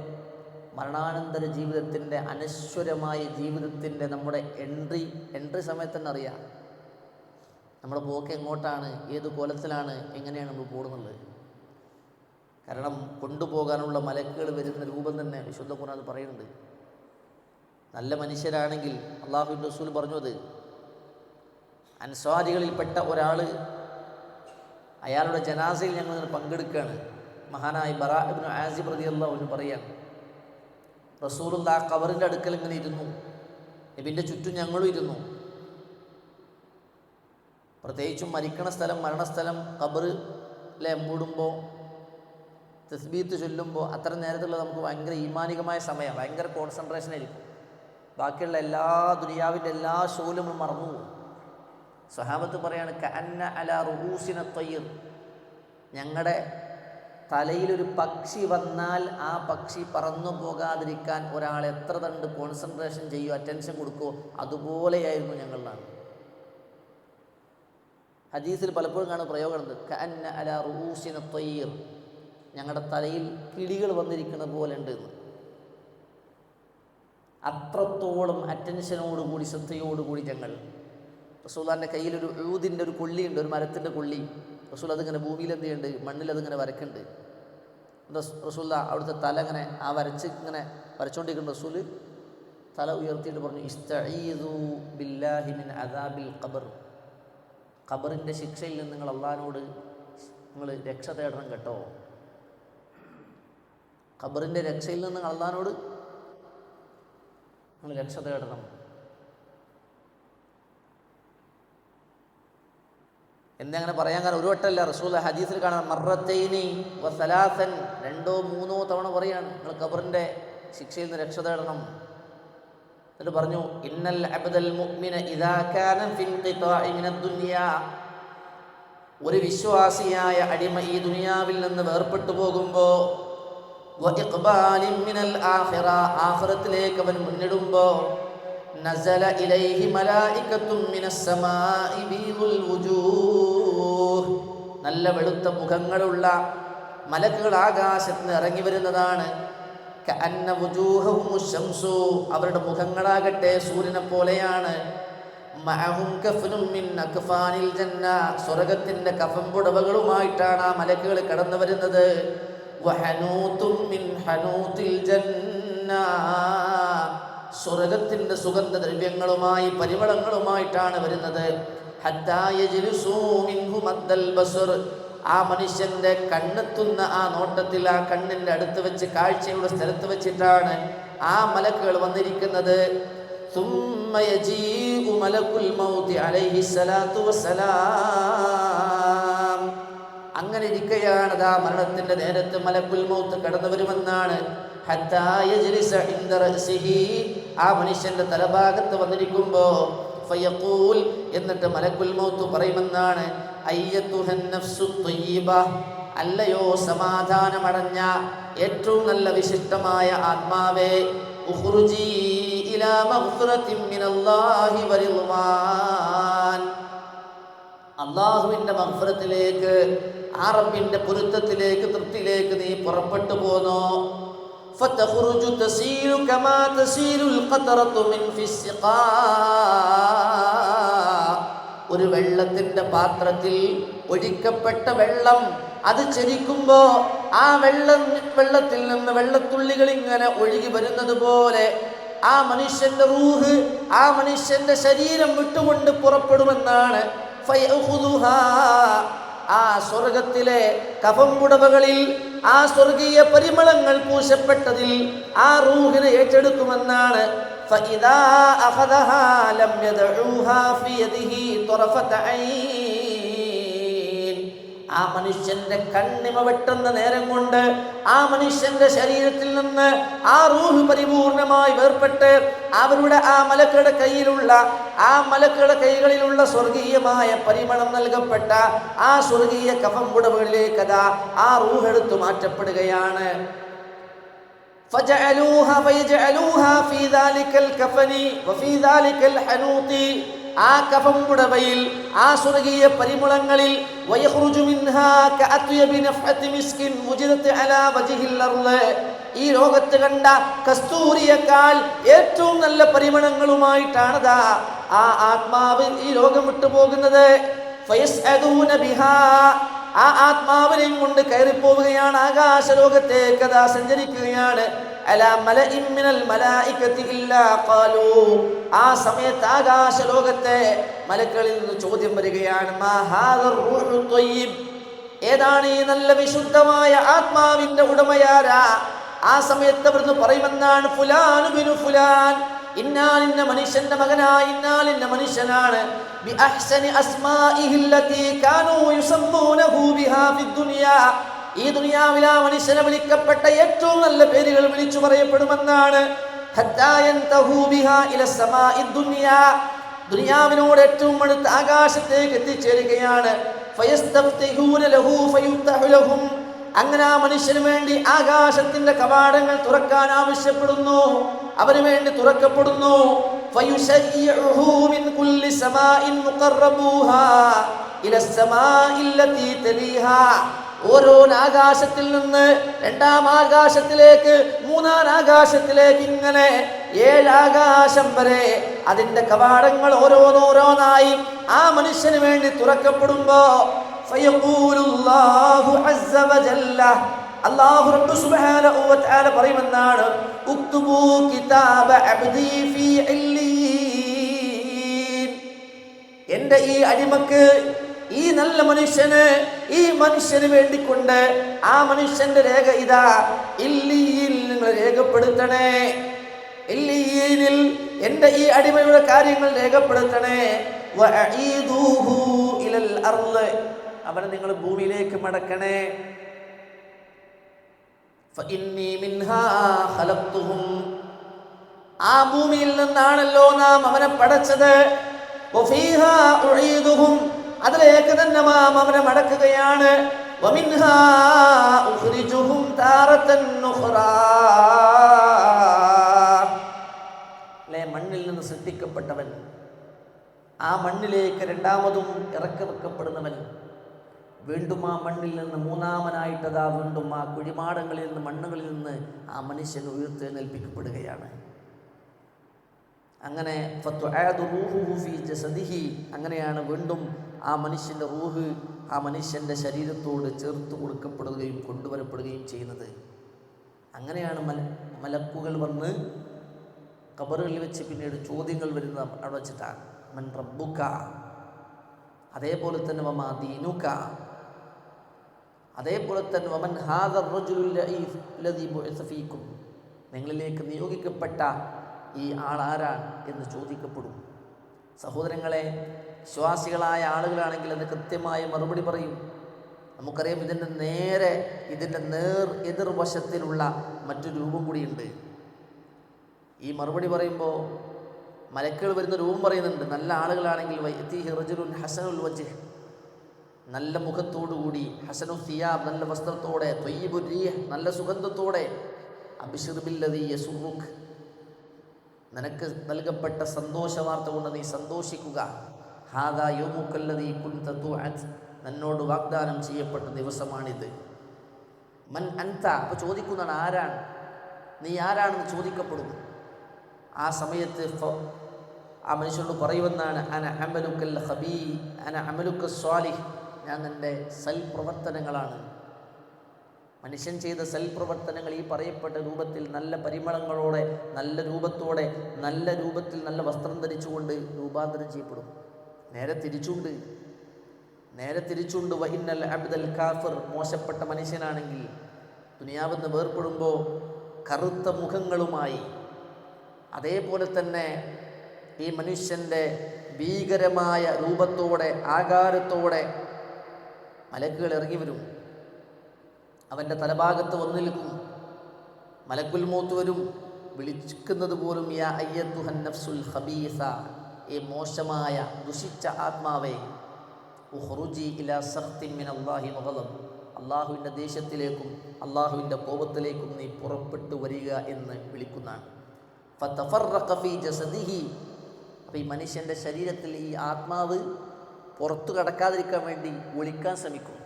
മരണാനന്തര ജീവിതത്തിൻ്റെ അനശ്വരമായ ജീവിതത്തിൻ്റെ നമ്മുടെ എൻട്രി സമയത്ത് തന്നെ അറിയാം നമ്മുടെ പോക്ക് എങ്ങോട്ടാണ്, ഏത് കോലത്തിലാണ്, എങ്ങനെയാണ് നമ്മൾ പോകുന്നുള്ളത്. കാരണം കൊണ്ടുപോകാനുള്ള മലക്കുകൾ വരുന്ന രൂപം തന്നെ വിശുദ്ധ ഖുർആൻ പറയുന്നുണ്ട്. നല്ല മനുഷ്യരാണെങ്കിൽ അള്ളാഹുവിൻ്റെ റസൂൽ പറഞ്ഞു, അത് അൻസ്വാരികളിൽപ്പെട്ട ഒരാൾ അയാളുടെ ജനാസയിൽ ഞങ്ങൾ പങ്കെടുക്കുകയാണ്. മഹാനായ ബറാ ഇബ്നു ആസിബ് റളിയല്ലാഹു അൻഹു പറയാണ്, റസൂലുള്ളാഹി ആ ഖബറിൻ്റെ അടുക്കൽ ഇങ്ങനെ ഇരുന്നു, നബിൻ്റെ ചുറ്റും ഞങ്ങളും ഇരുന്നു. പ്രത്യേകിച്ചും മരിക്കണ സ്ഥലം, മരണസ്ഥലം ഖബറിലെ മൂടുമ്പോൾ തസ്ബീത്ത് ചൊല്ലുമ്പോൾ അത്ര നേരത്തുള്ള നമുക്ക് ഭയങ്കര ഈമാനികമായ സമയം, ഭയങ്കര കോൺസെൻട്രേഷൻ ആയിരിക്കും. ബാക്കിയുള്ള എല്ലാ ദുനിയാവിൻ്റെ എല്ലാ ഷോയിലും നമ്മൾ മറന്നു പോകും. സ്വഹാബത്ത് പറയാണ്, കഅന്ന അലാ റുഊസിന ത്വയ്ർ, ഞങ്ങളുടെ തലയിലൊരു പക്ഷി വന്നാൽ ആ പക്ഷി പറന്നു പോകാതിരിക്കാൻ ഒരാൾ എത്ര കണ്ട് കോൺസെൻട്രേഷൻ ചെയ്യുമോ, അറ്റൻഷൻ കൊടുക്കുമോ, അതുപോലെയായിരുന്നു ഞങ്ങളാണ്. ഹദീസിൽ പലപ്പോഴും കാണുന്ന പ്രയോഗമുണ്ട്, കഅന്ന അലാ റുഊസിന ത്വയ്ർ, ഞങ്ങളുടെ തലയിൽ കിളികൾ വന്നിരിക്കുന്ന പോലെ ഉണ്ട് എന്ന്. അത്രത്തോളം അറ്റൻഷനോടുകൂടി ശ്രദ്ധയോടുകൂടി ഞങ്ങൾ. റസൂലുള്ളാഹിൻ്റെ കയ്യിലൊരു ഊദിൻ്റെ ഒരു കൊള്ളിയുണ്ട്, ഒരു മരത്തിൻ്റെ കൊള്ളി. റസൂൽ അതിങ്ങനെ ഭൂമിയിൽ എന്ത് ചെയ്യുന്നുണ്ട്, മണ്ണിൽ അതിങ്ങനെ വരക്കുന്നുണ്ട്. റസൂലുള്ളാഹി അവിടുത്തെ തല ഇങ്ങനെ ആ ഇങ്ങനെ വരച്ചുകൊണ്ടിരിക്കുന്ന റസൂൽ തല ഉയർത്തിയിട്ട് പറഞ്ഞു, ഇസ്തഈദു ബില്ലാഹി മിൻ അദാബിൽ ഖബർ, ഖബറിൻ്റെ ശിക്ഷയിൽ നിന്ന് നിങ്ങൾ അള്ളാഹിനോട് നിങ്ങൾ രക്ഷ തേടണം കേട്ടോ. ഖബറിൻ്റെ രക്ഷയിൽ നിന്ന് നിങ്ങൾ അള്ളാഹിനോട് നിങ്ങൾ രക്ഷ തേടണം. എന്നങ്ങനെ പറയാൻ കാരണം ഒരു വട്ടമല്ല, റസൂൽ ഹദീസിൽ കാണാം, മർറത്തൈനി വസലാസൻ, 2-3 തവണ പറയാണ് നിങ്ങൾ ഖബറിൻ്റെ ശിക്ഷയിൽ നിന്ന് രക്ഷ തേടണം. എന്നിട്ട് പറഞ്ഞു, ഇന്നൽ അബ്ദൽ മുഅ്മിന ഇദാ കാന ഫി ഇൻഖിതാഇ മിനദ് ദുനിയാ, ഒരു വിശ്വാസിയായ അടിമ ഈ ദുനിയാവിൽ നിന്ന് വേർപെട്ടു പോകുമ്പോൾ, വ ഇഖ്ബാലിൻ മിനൽ ആഖിറ, ആഖിറത്തിലേക്ക് അവൻ മുന്നിടുമ്പോൾ, നസല ഇലൈഹി മലായികത്തും മിനസ് സമാഇ ബീദുൽ വുജൂഹ്, നല്ല വെളുത്ത മുഖങ്ങളുള്ള മലക്കുകൾ ആകാശത്ത് നിന്ന് ഇറങ്ങി വരുന്നതാണ്. കഅന്ന വുജൂഹഹും ശംസു, അവരുടെ മുഖങ്ങളാകട്ടെ സൂര്യനെ പോലെയാണ്. മഅഹും കഫ്നും മിൻ അക്ഫാനിൽ ജന്ന, സ്വർഗ്ഗത്തിന്റെ കഫൻ പുടവകളുമായിട്ടാണ് ആ മലക്കുകൾ കടന്നു വരുന്നത്. വഹനൂതും മിൻ ഹനൂതിൽ ജന്ന, സ്വർഗ്ഗത്തിന്റെ സുഗന്ധദ്രവ്യങ്ങളുമായി പരിമളങ്ങളുമായിട്ടാണ് വരുന്നത്. ഹത്താ യജ്ലിസൂ മിൻഹു മദ്ദൽ ബസർ, ആ മനുഷ്യന്റെ കണ്ണെത്തുന്ന ആ നോട്ടത്തിൽ, ആ കണ്ണിന്റെ അടുത്ത് വെച്ച്, കാഴ്ചയുടെ സ്ഥലത്ത് വെച്ചിട്ടാണ് ആ മലക്കുകൾ വന്നിരിക്കുന്നത്. സുമ്മ യജീഉ മലക്കുൽ മൗതി അലൈഹി സ്വലാത്തു വസ്സലാം, അങ്ങനെ ഇരിക്കുകയാണ് ആ മരണത്തിന്റെ നേരത്ത് മലക്കുൽ മൗത്ത് കടന്നു വരുമെന്നാണ്. ഹത്താ യജ്ലിസ ഇൻദ റഅസിഹി, ആ മനുഷ്യന്റെ തലഭാഗത്ത് വന്നിരിക്കുമ്പോ, ഫയഖൂൽ, എന്നിട്ട് മലക്കുൽ മൗത്ത് പറയുമെന്നാണ്, അയ്യത്തുഹൻ നഫ്സു ത്വയ്യിബ, അല്ലയോ സമാധാനമടഞ്ഞ ഏറ്റവും നല്ല വിശിഷ്ടമായ ആത്മാവേ, ഉഖ്റുജി ഇലാ മഗ്ഫിറത്തിൻ മിനല്ലാഹി വറിദ്വാൻ, അല്ലാഹുവിന്റെ മഗ്ഫിറത്തിലേക്ക്, ആ റബ്ബിന്റെ പൊരുത്തത്തിലേക്ക്, തൃപ്തിയിലേക്ക് നീ പുറപ്പെട്ടു പോന്നോ. ഫതഖ്റുജു തസീലു കമാ തസീലുൽ ഖതറതു മിൻ ഫിസ്സിഖാ, ഒരു വെള്ളത്തിന്റെ പാത്രത്തിൽ ഒഴിക്കപ്പെട്ട വെള്ളം അത് ചലിക്കുമ്പോ ആ വെള്ളത്തിൽ നിന്ന് വെള്ളത്തുള്ളികൾ ഇങ്ങനെ ഒഴുകി വരുന്നത് പോലെ ആ മനുഷ്യന്റെ റൂഹ്, ആ മനുഷ്യന്റെ ശരീരം വിട്ടുകൊണ്ട് പുറപ്പെടുമെന്നാണ്. ഫയഖുദുഹാ, ആ സ്വർഗത്തിലെ കഫംപുടവകളിൽ ആ സ്വർഗീയ പരിമളങ്ങൾ പൂശപ്പെട്ടതിൽ ആ റൂഹിനെ ഏറ്റെടുക്കുമെന്നാണ്. ഫഇദാ അഖദഹാ ലം യദഊഹാ ഫി യദിഹി തറഫത ഐൻ, ആ മനുഷ്യന്റെ കണ്ണിമ വെട്ടുന്ന നേരം കൊണ്ട് ആ മനുഷ്യന്റെ ശരീരത്തിൽ നിന്ന് ആ റൂഹ് പരിപൂർണമായി വേർപെട്ട് അവരുടെ ആ മലക്കുകളുടെ കൈകളിലുള്ള സ്വർഗീയമായ പരിമളം നൽകപ്പെട്ട ആ സ്വർഗീയ കഫംപുടവകളിലേക്ക് അതാ ആ റൂഹ് എടുത്തു മാറ്റപ്പെടുകയാണ്. ആ കഫം പുടവയിൽ, ആ സ്വർഗീയ പരിമളങ്ങളിൽ വയഖ്റുജു മിൻഹാ കഅത്യബി നഫ്അതി മിസ്കിൻ വുജിദത് അലാ വജ്ഹിൽ അർള്, ഈ ലോകത്ത് കണ്ട കസ്തൂരിയേക്കാൾ ഏറ്റവും നല്ല പരിമളങ്ങളുമായിട്ടാണതാ ആ ആത്മാവ് ഈ ലോകം വിട്ടുപോകുന്നത്. ഫയസ്അദൂന ബിഹാ, ആ ആത്മാവിനെയും കൊണ്ട് കയറിപ്പോവുകയാണ്, ആകാശ ലോകത്തേക്ക് അതാ സഞ്ചരിക്കുകയാണ്. അലാ മലഇൻ മിനൽ മലായികതി ഇല്ലാ ഖാലൂ, ആ സമയത്ത് ആകാശ ലോകത്തെ മലക്കളിൽ നിന്ന് ചോദ്യം വരികയാണ്, മാ ഹാദർ റൂഹു ത്വയ്യിബ്, ഏതാണ് ഈ നല്ല വിശുദ്ധമായ ആത്മാവിന്റെ ഉടമയാരാ? ആ സമയത്ത് അവിടുന്ന് പറയുമെന്നാണ്, ഫുലാൻ ബിനു ഫുലാൻ, ഇന്നാലിന്ന മനുഷ്യന്റെ മകനായ ഇന്നാലിന്ന മനുഷ്യനാണ്. ബി അഹ്സനി അസ്മാഇഹി അല്ലതി കാനൂ യുസമ്മൂനഹു ബിഹാ ഫിദ്ദുനിയാ, ഈ ദുനിയാവിൽ ആ മനുഷ്യനെ വിളിക്കപ്പെട്ട ഏറ്റവും നല്ല പേരുകൾ വിളിച്ചു പറയപ്പെടുമെന്നാണ്. ഹത്താ യൻതഹൂ ബിഹാ ഇല സമാഇദ് ദുനിയാ, ദുനിയാവിനോട് ഏറ്റവും അടുത്ത ആകാശത്തേക്ക് എത്തിച്ചേരുകയാണ്. ഫയസ്തഫ്തിഹൂന ലഹു ഫയുഫ്തഹു ലഹും, അങ്ങനെ ആ മനുഷ്യന് വേണ്ടി ആകാശത്തിന്റെ കവാടങ്ങൾ തുറക്കാൻ ആവശ്യപ്പെടുന്നു, അവന് വേണ്ടി തുറക്കപ്പെടുന്നു. ഫയുശയ്യിഉഹു മിൻ കുല്ലി സമാഇൻ മുഖറബൂഹാ ഇല സമാഇ അല്ലതി തലീഹാ, ഓരോ ആകാശത്തിൽ നിന്ന് രണ്ടാം ആകാശത്തിലേക്ക്, മൂന്നാം ആകാശത്തിലേക്ക്, ഇങ്ങനെ 7 ആകാശം വരെ അതിന്റെ കവാടങ്ങൾ ഓരോന്നോരോന്നായി ആ മനുഷ്യന് വേണ്ടി തുറക്കപ്പെടുമ്പോ ഫയഖൂലുല്ലാഹു അസ്സ വജല്ല, അല്ലാഹു റബ്ബ് സുബ്ഹാനഹു വ തആല പറയുമെന്നാണ്, ഉക്തുബൂ കിതാബ അബ്ദി ഫീ ഇല്ലീൻ, എൻ്റെ ഈ അടിമക്ക്, ഈ നല്ല മനുഷ്യന്, ഈ മനുഷ്യന് വേണ്ടിക്കൊണ്ട് ആ മനുഷ്യന്റെ രേഖ ഇതാ ഇല്ലീയിൽ നിങ്ങൾ രേഖപ്പെടുത്തണേ, ഇല്ലീനിൽ എൻ്റെ ഈ അടിമയുടെ കാര്യങ്ങൾ രേഖപ്പെടുത്തണേ. വഅഈദൂഹു ഇലൽ അർള്, അവനെ നിങ്ങൾ ഭൂമിയിലേക്ക് മടക്കണേ. ഫഇന്നീ മിൻഹാ ഖലഖ്തുഹും, ആ ഭൂമിയിൽ നിന്നാണല്ലോ നാം അവനെ പടച്ചത്. വഫീഹാ ഉഈദുഹും, അതിലേക്ക് തന്നെ നാം അവനെ മടക്കുകയാണ്. വമിൻഹാ ഉഖ്രിജുഹും താറത്തൻ ഉഖ്റാ, മണ്ണിൽ നിന്ന് സൃഷ്ടിക്കപ്പെട്ടവൻ, ആ മണ്ണിലേക്ക് രണ്ടാമതും ഇറക്കി വെക്കപ്പെടുന്നവൻ, വീണ്ടും ആ മണ്ണിൽ നിന്ന് മൂന്നാമനായിട്ടതാ വീണ്ടും ആ കുഴിമാടങ്ങളിൽ നിന്ന്, മണ്ണുകളിൽ നിന്ന് ആ മനുഷ്യൻ ഉയർത്തെഴുന്നേൽപ്പിക്കപ്പെടുകയാണ്. അങ്ങനെ അങ്ങനെയാണ് വീണ്ടും ആ മനുഷ്യൻ്റെ റൂഹ് ആ മനുഷ്യൻ്റെ ശരീരത്തോട് ചേർത്ത് കൊടുക്കപ്പെടുകയും കൊണ്ടുവരപ്പെടുകയും ചെയ്യുന്നത്. അങ്ങനെയാണ് മലക്കുകൾ വന്ന് ഖബറുകളിൽ വെച്ച് പിന്നീട് ചോദ്യങ്ങൾ വരുന്നത് അവിടെ വെച്ചിട്ടാണ്. മൻ റബ്ബുക, അതേപോലെ തന്നെ വമാ ദീനുക, അതേപോലെ തന്നെ വമൻ ഹാദർ റജുലുൽ ലദീ ബുഇസ ഫീകും, നിങ്ങളിലേക്ക് നിയോഗിക്കപ്പെട്ട ഈ ആളാരാണ് എന്ന് ചോദിക്കപ്പെടും. സഹോദരങ്ങളെ, വിശ്വാസികളായ ആളുകളാണെങ്കിൽ അത് കൃത്യമായ മറുപടി പറയും. നമുക്കറിയാം ഇതിൻ്റെ നേർ എതിർവശത്തിലുള്ള മറ്റൊരു രൂപം കൂടിയുണ്ട്. ഈ മറുപടി പറയുമ്പോൾ മലക്കുകൾ വരുന്ന രൂപം പറയുന്നുണ്ട്. നല്ല ആളുകളാണെങ്കിൽ വയതീഹി റജുലുൻ ഹസനുൽ വജ്ഹ്, നല്ല മുഖത്തോടുകൂടി, ഹസനു സിയാബ്, നല്ല വസ്ത്രത്തോടെ, ത്വയ്യിബുർ റീഹ്, നല്ല സുഗന്ധത്തോടെ, അബ്ശിർ ബില്ലദീ യസുറുക്, നിനക്ക് നൽകപ്പെട്ട സന്തോഷ വാർത്ത കൊണ്ട് നീ സന്തോഷിക്കുക. ഹാദാ യൗമുക്കല്ലദീ കുൻത തുഅദ്, നിന്നോട് വാഗ്ദാനം ചെയ്യപ്പെട്ട ദിവസമാണിത്. മൻ അൻത, അപ്പോൾ ചോദിക്കുന്നതാണ് ആരാണ്, നീ ആരാണെന്ന് ചോദിക്കപ്പെടും. ആ സമയത്ത് ആ മനുഷ്യനോട് പറയുമെന്നാണ്, അന അമലുക്കൽ ഖബീ അന അമലുക്ക സ്വാലിഹ്, ഞാൻ നിൻ്റെ സൽപ്രവർത്തനങ്ങളാണ്. മനുഷ്യൻ ചെയ്ത സൽപ്രവർത്തനങ്ങൾ ഈ പറയപ്പെട്ട രൂപത്തിൽ നല്ല പരിമളങ്ങളോടെ, നല്ല രൂപത്തോടെ, നല്ല രൂപത്തിൽ, നല്ല വസ്ത്രം ധരിച്ചുകൊണ്ട് രൂപാന്തരം ചെയ്യപ്പെടും. നേരെ തിരിച്ചുണ്ട്. വഇന്നൽ അബ്ദൽ കാഫിർ, മോശപ്പെട്ട മനുഷ്യനാണെങ്കിൽ ദുനിയാവെന്ന് വേർപ്പെടുമ്പോൾ കറുത്ത മുഖങ്ങളുമായി, അതേപോലെ തന്നെ ഈ മനുഷ്യൻ്റെ ഭീകരമായ രൂപത്തോടെ, ആകാരത്തോടെ മലക്കുകൾ ഇറങ്ങി വരും. അവൻ്റെ തലഭാഗത്ത് വന്നു നിൽക്കും. മലക്കുൽ മൗത്ത് വരും. വിളിക്കുന്നത് പോലും യാ അയ്യത്തുഹൻ നഫ്സുൽ ഖബീസ, ഈ മോശമായ ദുഷിച്ച ആത്മാവേ, ഉഖ്റുജി ഇലാ സഖ്തിൻ മിനല്ലാഹി വഗളബ്, അള്ളാഹുവിൻ്റെ ദേഷ്യത്തിലേക്കും അള്ളാഹുവിൻ്റെ കോപത്തിലേക്കും നീ പുറപ്പെട്ടു വരിക എന്ന് വിളിക്കുന്നതാണ്. ഫതഫറഖ ഫീ ജസദിഹി, അപ്പോൾ ഈ മനുഷ്യൻ്റെ ശരീരത്തിൽ ഈ ആത്മാവ് പുറത്തു കടക്കാതിരിക്കാൻ വേണ്ടി ഒളിക്കാൻ ശ്രമിക്കും.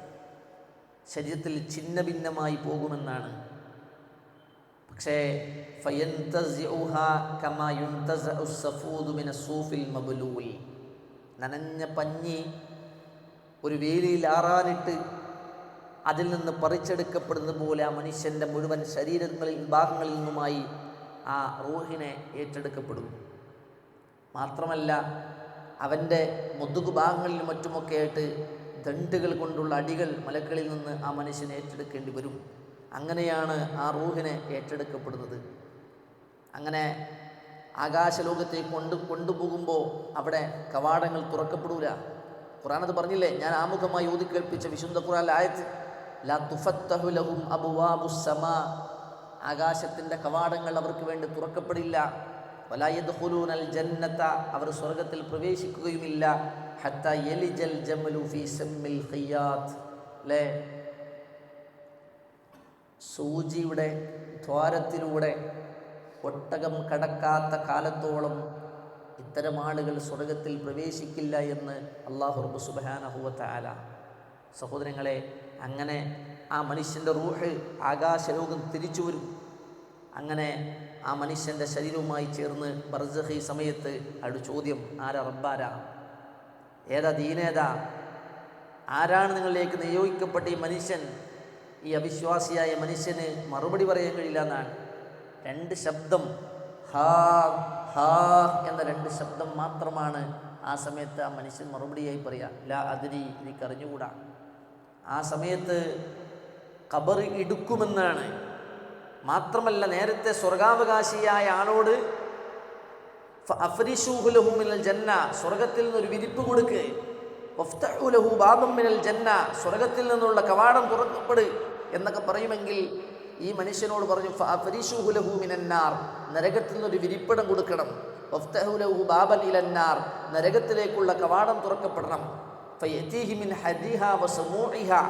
ശരീരത്തിൽ ഛിന്ന ഭിന്നമായി പോകുമെന്നാണ്. പക്ഷേ നനഞ്ഞ പഞ്ഞി ഒരു വേലിയിൽ ആറാനിട്ട് അതിൽ നിന്ന് പറിച്ചെടുക്കപ്പെടുന്നത് പോലെ ആ മനുഷ്യൻ്റെ മുഴുവൻ ഭാഗങ്ങളിൽ നിന്നുമായി ആ റൂഹിനെ ഏറ്റെടുക്കപ്പെടും. മാത്രമല്ല അവൻ്റെ മുതുകു ഭാഗങ്ങളിലും മറ്റുമൊക്കെ ആയിട്ട് ദണ്ടുകൾ കൊണ്ടുള്ള അടികൾ മലക്കളിൽ നിന്ന് ആ മനുഷ്യനെ ഏറ്റെടുക്കേണ്ടി വരും. അങ്ങനെയാണ് ആ റൂഹിനെ ഏറ്റെടുക്കപ്പെടുന്നത്. അങ്ങനെ ആകാശലോകത്തേക്ക് കൊണ്ടുപോകുമ്പോൾ അവിടെ കവാടങ്ങൾ തുറക്കപ്പെടൂല. ഖുർആൻ അത് പറഞ്ഞില്ലേ, ഞാൻ ആമുഖമായി ഓതി കേൾപ്പിച്ച വിശുദ്ധ ഖുർആനിലെ ആയത്ത്, ലാ തുഫത്തഹു ലഹും അബ്വാബുസ് സമാ, ആകാശത്തിൻ്റെ കവാടങ്ങൾ അവർക്ക് വേണ്ടി തുറക്കപ്പെടില്ല. വലാ യദ്ഖുലൂനൽ ജന്നത, അവർ സ്വർഗ്ഗത്തിൽ പ്രവേശിക്കുകയുമില്ല. ഹത്താ യലിജൽ ജമലു ഫീ സമ്മിൽ ഖിയാത്ത്, അല്ലേ, സൂചിയുടെ ദ്വാരത്തിലൂടെ ഒട്ടകം കടക്കാത്ത കാലത്തോളം ഇത്തരം ആളുകൾ സ്വർഗത്തിൽ പ്രവേശിക്കില്ല എന്ന് അല്ലാഹു റബ്ബ് സുബ്ഹാനഹു വ തആല. സഹോദരങ്ങളെ, അങ്ങനെ ആ മനുഷ്യൻ്റെ റൂഹ് ആകാശലോകം തിരിച്ചു വരും. അങ്ങനെ ആ മനുഷ്യൻ്റെ ശരീരവുമായി ചേർന്ന് ബർസഖി സമയത്ത് അയാളുടെ ചോദ്യം, ആരാ റബ്ബാരാ, ഏതാ ദീനേതാ, ആരാണ് നിങ്ങളിലേക്ക് നിയോഗിക്കപ്പെട്ട ഈ മനുഷ്യൻ? ഈ അവിശ്വാസിയായ മനുഷ്യന് മറുപടി പറയാൻ കഴിയില്ല എന്നാണ്. രണ്ട് ശബ്ദം, ഹാ ഹാ എന്ന രണ്ട് ശബ്ദം മാത്രമാണ് ആ സമയത്ത് ആ മനുഷ്യൻ മറുപടിയായി പറയുക. ലാ അദ്രി, എനിക്കറിഞ്ഞുകൂടാ. ആ സമയത്ത് ഖബർ ഇടുക്കുമെന്നാണ്. മാത്രമല്ല, നേരത്തെ സ്വർഗാവകാശിയായ ആളോട് ഫഅഫ്രിശൂഹു ലഹു മിനൽ ജന്ന, സ്വർഗത്തിൽ നിന്നൊരു വിരിപ്പ് കൊടുക്ക്, വഫ്തഹു ലഹു ബാബൻ മിനൽ ജന്ന, സ്വർഗത്തിൽ നിന്നുള്ള കവാടം തുറക്കപ്പെട് എന്നൊക്കെ പറയുമെങ്കിൽ ഈ മനുഷ്യനോട് പറഞ്ഞു ഫഅഫ്രിശൂഹു ലഹു മിനന്നാർ, നരകത്തിൽ നിന്നൊരു വിരിപ്പിടം കൊടുക്കണം. വഫ്തഹു ലഹു ബാബൻ ഇലന്നാർ, നരകത്തിലേക്കുള്ള കവാടം തുറക്കപ്പെടണം. ഫയതീഹി മിൻ ഹദിഹാ വസമൂഇഹാ,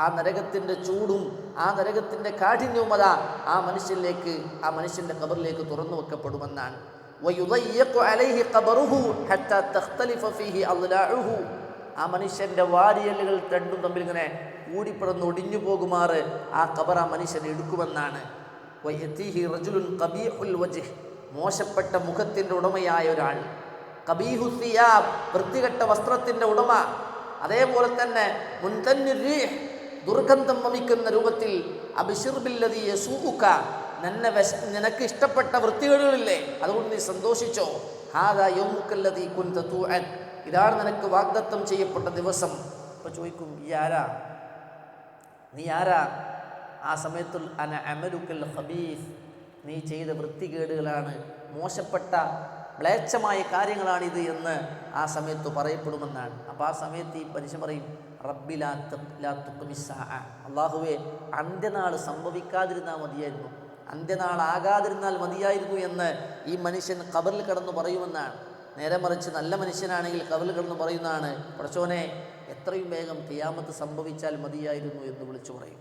ആ നരകത്തിൻ്റെ ചൂടും ആ നരകത്തിൻ്റെ കാഠിന്യവും അതാ ആ മനുഷ്യനിലേക്ക്, ആ മനുഷ്യൻ്റെ ഖബറിലേക്ക് തുറന്നു വെക്കപ്പെടുമെന്നാണ്. വയുദയ്യഖു അലൈഹി ഖബറുഹു ഹത്താ തഖ്തലിഫ ഫീഹി അദ്ലാഉഹു, ആ മനുഷ്യൻ്റെ വാരിയലുകൾ രണ്ടും തമ്മിൽ ഇങ്ങനെ കൂടിപ്പിടന്ന് ഒടിഞ്ഞു പോകുമാറ് ആ ഖബർ ആ മനുഷ്യനെ എടുക്കുമെന്നാണ്. വയതീഹി റജുലുൻ ഖബീഹുൽ വജ്ഹ്, മോശപ്പെട്ട മുഖത്തിൻ്റെ ഉടമയായ ഒരാൾ, ഖബീഹു സിയാബ്, വൃത്തികെട്ട വസ്ത്രത്തിൻ്റെ ഉടമ, അതേപോലെ തന്നെ മുൻതന്നിർ റീഹ്, ദുർഗന്ധം വമിക്കുന്ന രൂപത്തിൽ, അബ്ശിർ ബില്ലദീ യസൂഉക, നിനക്ക് ഇഷ്ടപ്പെട്ട വൃത്തികേടുകളില്ലേ, അതുകൊണ്ട് നീ സന്തോഷിച്ചോ. ഹാദാ യൗമുക്കല്ലദീ കുൻത തുഅദ്, ഇതാണ് നിനക്ക് വാഗ്ദത്തം ചെയ്യപ്പെട്ട ദിവസം. അപ്പോൾ ചോദിക്കും, നീ ആരാ? ആ സമയത്ത് അന അമലുക്കൽ ഖബീസ്, നീ ചെയ്ത വൃത്തികേടുകളാണ്, മോശപ്പെട്ട മ്ലേച്ഛമായ കാര്യങ്ങളാണിത് എന്ന് ആ സമയത്ത് പറയപ്പെടുമെന്നാണ്. അപ്പോൾ ആ സമയത്ത് ഈ മനുഷ്യൻ പറയും, റബ്ബി ലാ തുഖ്മിസ്സാഅ, അല്ലാഹുവേ, അന്ത്യനാൾ സംഭവിക്കാതിരുന്നാൽ മതിയായിരുന്നു, അന്ത്യനാളാകാതിരുന്നാൽ മതിയായിരുന്നു എന്ന് ഈ മനുഷ്യൻ ഖബറിൽ കിടന്ന് പറയുമെന്നാണ്. നേരെ മറിച്ച് നല്ല മനുഷ്യനാണെങ്കിൽ ഖബറിൽ കിടന്ന് പറയുന്നതാണ്, പടച്ചോനെ, എത്രയും വേഗം ഖിയാമത്ത് സംഭവിച്ചാൽ മതിയായിരുന്നു എന്ന് വിളിച്ചു പറയും.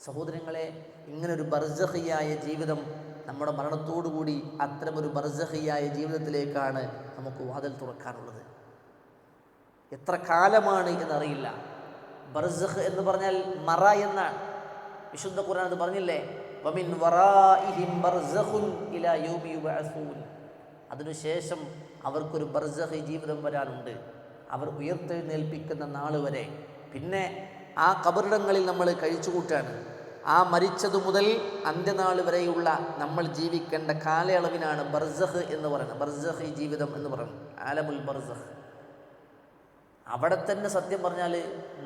സഹോദരങ്ങളെ, ഇങ്ങനൊരു ബർസഖിയായ ജീവിതം, നമ്മുടെ മരണത്തോടുകൂടി അത്തരമൊരു ബർസഖിയായ ജീവിതത്തിലേക്കാണ് നമുക്ക് വാതിൽ തുറക്കാനുള്ളത്. എത്ര കാലമാണ് എന്നറിയില്ല. ബർസഖ് എന്ന് പറഞ്ഞാൽ മറ എന്നാണ്. വിശുദ്ധ ഖുർആൻ അത് പറഞ്ഞില്ലേ, വമിൻ വറാഇഹിം ബർസഖുൻ ഇലാ യൗമി യുബഅസൂൻ, അതിനുശേഷം അവർക്കൊരു ബർസഖി ജീവിതം വരാനുണ്ട്, അവർ ഉയർത്തെഴുന്നേൽപ്പിക്കുന്ന നാൾ വരെ. പിന്നെ ആ ഖബറിടങ്ങളിൽ നമ്മൾ കഴിച്ചുകൂട്ടാണ്. ആ മരിച്ചതു മുതൽ അന്ത്യനാൾ വരെയുള്ള നമ്മൾ ജീവിക്കേണ്ട കാലയളവിനാണ് ബർസഖ് എന്ന് പറയുന്നത്, ബർസഖി ജീവിതം എന്ന് പറയുന്നത്, ആലമുൽ ബർസഖ്. അവിടെ തന്നെ സത്യം പറഞ്ഞാൽ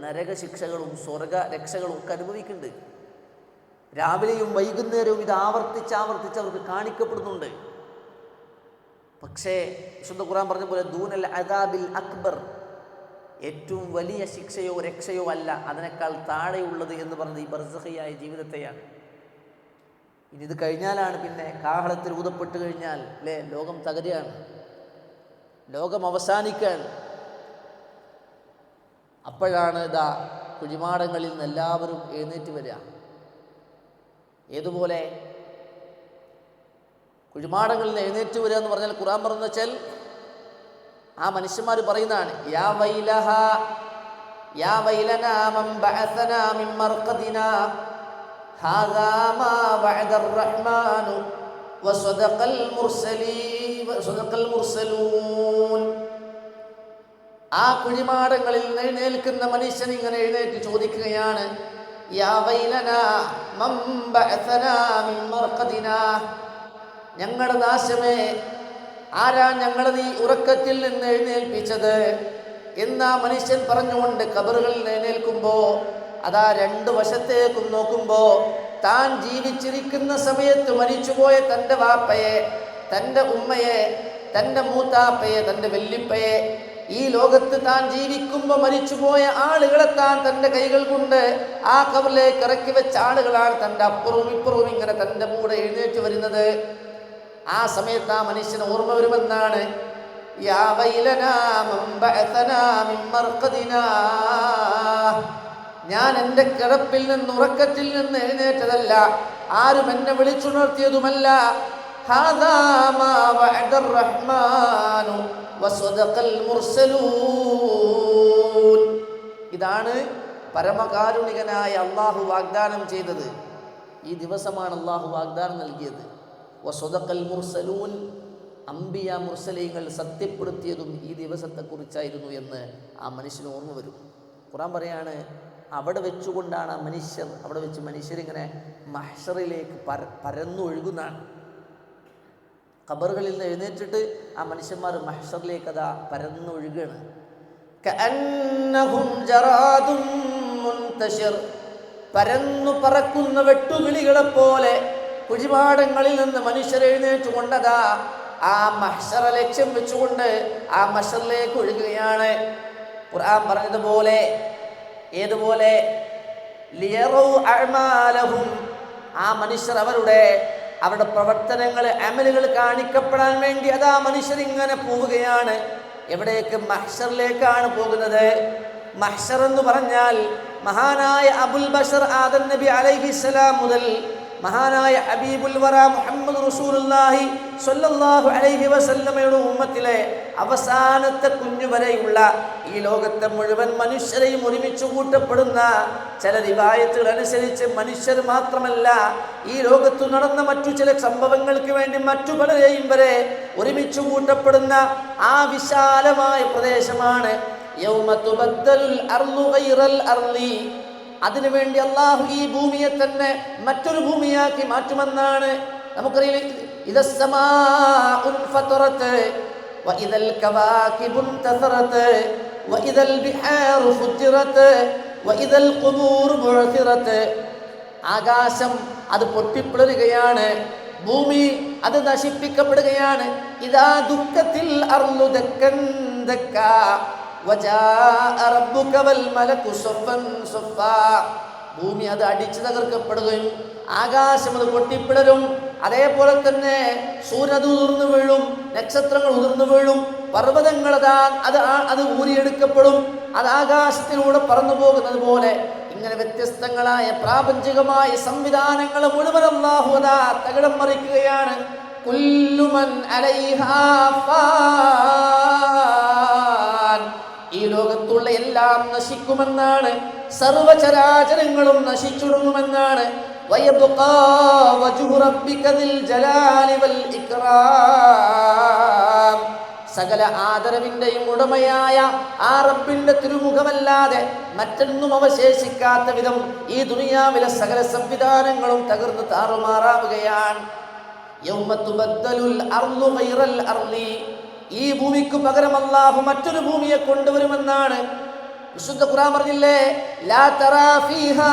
നരകശിക്ഷകളും സ്വർഗ രക്ഷകളും ഒക്കെ അനുഭവിക്കുന്നുണ്ട്. രാവിലെയും വൈകുന്നേരവും ഇത് ആവർത്തിച്ച് അവർക്ക് കാണിക്കപ്പെടുന്നുണ്ട്. പക്ഷേ വിശുദ്ധ ഖുർആൻ പറഞ്ഞ പോലെ ദൂനൽ അദാബിൽ അക്ബർ, ഏറ്റവും വലിയ ശിക്ഷയോ രക്ഷയോ അല്ല അതിനേക്കാൾ താഴെയുള്ളത് എന്ന് പറഞ്ഞത് ഈ ബർസഖിയായ ജീവിതത്തെയാണ്. ഇനി ഇത് കഴിഞ്ഞാലാണ് പിന്നെ കാഹളത്തിൽ ഊതപ്പെട്ട് കഴിഞ്ഞാൽ അല്ലേ, ലോകം തകരുകയാണ്, ലോകം അവസാനിക്കുകയാണ്. അപ്പോഴാണ് ഇതാ കുഴിമാടങ്ങളിൽ നിന്ന് എല്ലാവരും എഴുന്നേറ്റ് വരിക. ഏതുപോലെ കുഴിമാടങ്ങളിൽ നിന്ന് എഴുന്നേറ്റ് വരിക എന്ന് പറഞ്ഞാൽ ഖുർആൻ പറഞ്ഞു വെച്ചാൽ ആ മനുഷ്യന്മാർ പറയുന്നതാണ്, യാ വൈലഹ യാ വൈലനാ മൻ ബഅസനാ മിൻ മർഖദിനാ ഹാദാ മാ വഅദർ റഹ്മാനു വസദഖൽ മുർസലൂൻ. ആ കുഴിമാടങ്ങളിൽ എഴുന്നേൽക്കുന്ന മനുഷ്യൻ ഇങ്ങനെ എഴുന്നേറ്റ് ചോദിക്കുകയാണ്, യാ വൈലനാ മൻ ബഅസനാ മിൻ മർഖദിനാ, ഞങ്ങളുടെ നാശമേ, ആരാ ഞങ്ങളെ നീ ഉറക്കത്തിൽ നിന്ന് എഴുന്നേൽപ്പിച്ചത് എന്നാ മനുഷ്യൻ പറഞ്ഞുകൊണ്ട് ഖബറുകളിൽ എഴുന്നേൽക്കുമ്പോ അതാ രണ്ടു വശത്തേക്കും നോക്കുമ്പോ താൻ ജീവിച്ചിരിക്കുന്ന സമയത്ത് മരിച്ചുപോയ തൻ്റെ വാപ്പയെ, തൻ്റെ ഉമ്മയെ, തൻ്റെ മൂത്താപ്പയെ, തൻ്റെ വെല്ലിപ്പയെ, ഈ ലോകത്ത് താൻ ജീവിക്കുമ്പോൾ മരിച്ചുപോയ ആളുകളെ താൻ തൻ്റെ കൈകൾ കൊണ്ട് ആ ഖബറിലേക്ക് ഇറക്കി വെച്ച ആളുകളാണ് തൻ്റെ അപ്പുറവും ഇപ്പുറവും ഇങ്ങനെ തൻ്റെ കൂടെ എഴുന്നേറ്റ് വരുന്നത്. ആ സമയത്ത് ആ മനുഷ്യന് ഓർമ്മ വരുമെന്നാണ്, യാ വൈലനാ മൻ ബഅസനാ മിൻ മർഖദിനാ, ഞാൻ എൻ്റെ കിടപ്പിൽ നിന്ന് ഉറക്കത്തിൽ നിന്ന് എഴുന്നേറ്റതല്ല, ആരും എന്നെ വിളിച്ചുണർത്തിയതുമല്ല. ഹാദാ മാ വഅദർ റഹ്മാനു വസദഖൽ മുർസലൂൻ, ഇതാണ് പരമകാരുണികനായ അല്ലാഹു വാഗ്ദാനം ചെയ്തത്. ഈ ദിവസമാണ് അല്ലാഹു വാഗ്ദാനം നൽകിയത്. വസദഖൽ മുർസലൂൻ, അംബിയ മുർസലീങ്ങൾ സത്യപ്പെടുത്തിയതും ഈ ദിവസത്തെക്കുറിച്ചായിരുന്നു എന്ന് ആ മനുഷ്യന് ഓർമ്മ വരും. ഖുർആൻ പറയാണ്, അവിടെ വെച്ചുകൊണ്ടാണ് ആ മനുഷ്യർ, അവിടെ വെച്ച് മനുഷ്യരിങ്ങനെ മഹ്ശറിലേക്ക് പരന്നൊഴുകുന്നതാണ്. ഖബറുകളിൽ നിന്ന് എഴുന്നേറ്റിട്ട് ആ മനുഷ്യന്മാർ മഹ്ശറിലേക്ക് അതാ പരന്നൊഴുകുകയാണ്. കഅന്നഹും ജറാദും മുൻതശിർ, പരന്നു പറക്കുന്ന വെട്ടുകിളികളെ പോലെ കുഴിമാടങ്ങളിൽ നിന്ന് മനുഷ്യർ എഴുന്നേറ്റുകൊണ്ടതാ ആ മഹ്ശറ ലക്ഷ്യം വെച്ചുകൊണ്ട് ആ മഹ്ശറിലേക്ക് ഒഴുകുകയാണ്. ഖുർആൻ പറഞ്ഞതുപോലെ, ഏതുപോലെ, ലിയറൗ അഅ്മാലഹും, ആ മനുഷ്യർ അവരുടെ പ്രവർത്തനങ്ങൾ, അമലുകൾ കാണിക്കപ്പെടാൻ വേണ്ടി അതാ മനുഷ്യർ ഇങ്ങനെ പോവുകയാണ്. എവിടേക്ക്? മഹ്ശറിലേക്കാണ് പോകുന്നത്. മഹ്ശർ എന്ന് പറഞ്ഞാൽ മഹാനായ അബുൽ ബഷർ ആദം നബി അലൈഹിസ്സലാം മുതൽ മഹാനായ ഹബീബുൽ വറ മുഹമ്മദ് റസൂലുള്ളാഹി സ്വല്ലല്ലാഹു അലൈഹി വസല്ലമയുടെ ഉമ്മത്തിലെ അവസാനത്തെ കുഞ്ഞു വരെയുള്ള ഈ ലോകത്തെ മുഴുവൻ മനുഷ്യരെയും ഒരുമിച്ച് കൂട്ടപ്പെടുന്ന ചില റിവായത്തുകൾ അനുസരിച്ച് മനുഷ്യർ മാത്രമല്ല, ഈ ലോകത്തു നടന്ന മറ്റു ചില സംഭവങ്ങൾക്ക് വേണ്ടി മറ്റു പലരെയും വരെ ഒരുമിച്ച് കൂട്ടപ്പെടുന്ന ആ വിശാലമായ പ്രദേശമാണ് യൗമ തുബദ്ദലുൽ അർളു ഗൈറൽ അർളി. അതിനുവേണ്ടി അള്ളാഹു ഈ ഭൂമിയെ തന്നെ മറ്റൊരു ഭൂമിയാക്കി മാറ്റുമെന്നാണ് നമുക്കറിയാം. ഇദസ്സമാഉൻ ഫതറത് വഇദൽ കവാകിബുൻ തസറത് വഇദൽ ബിഹാറു ഫുജിറത് വഇദൽ ഖുബൂർ ബുഅസിറത്. ആകാശം അത് പൊട്ടിപ്പിളരുകയാണ്, ഭൂമി അത് നശിപ്പിക്കപ്പെടുകയാണ്. ഇദാ ദുഃഖത്തിൽ അർളു ദക്കൻ ദക്കാ വജാഅ റബ്ബുക വൽ മലകു സഫൻ സഫാ. ഭൂമി അത് അടിച്ചു തകർക്കപ്പെടുകയും ആകാശം അത് പൊട്ടിപ്പിളരും. അതേപോലെ തന്നെ സൂര്യൻ അത് ഉതിർന്നു വീഴും, നക്ഷത്രങ്ങൾ ഉതിർന്നു വീഴും, പർവ്വതങ്ങൾ അത് ഊരിയെടുക്കപ്പെടും, അത് ആകാശത്തിലൂടെ പറന്നു പോകുന്നത് പോലെ ഇങ്ങനെ വ്യത്യസ്തങ്ങളായ പ്രാപഞ്ചികമായ സംവിധാനങ്ങൾ മുഴുവൻ അല്ലാഹു അതാ തകിടം മറിക്കുകയാണ്. കുല്ലു മൻ അലൈഹാ ഫാൻ, ഈ ലോകത്തുള്ള എല്ലാം നശിക്കുമെന്നാണ്, സർവചരാചരങ്ങളും നശിച്ചുടങ്ങുമെന്നാണ്. വയബ്ഖാ വജ്ഹു റബ്ബിക ദിൽ ജലാലി വൽ ഇക്റാം, സകല ആദരവിന്റെയും ഉടമയായ ആ റബ്ബിന്റെ തിരുമുഖമല്ലാതെ മറ്റൊന്നും അവശേഷിക്കാത്ത വിധം ഈ ദുനിയാവിലെ സകല സംവിധാനങ്ങളും തകർന്ന് താറുമാറാവുകയാണ്. യൗമ തുബദ്ദലുൽ അർളു ഗൈറൽ അർളി, ഈ ഭൂമിക്ക് പകരം അല്ലാഹു മറ്റൊരു ഭൂമിയെ കൊണ്ടുവരുമെന്നാണ് വിശുദ്ധ ഖുർആൻ പറഞ്ഞില്ലേ, ലാ തറാ ഫീഹാ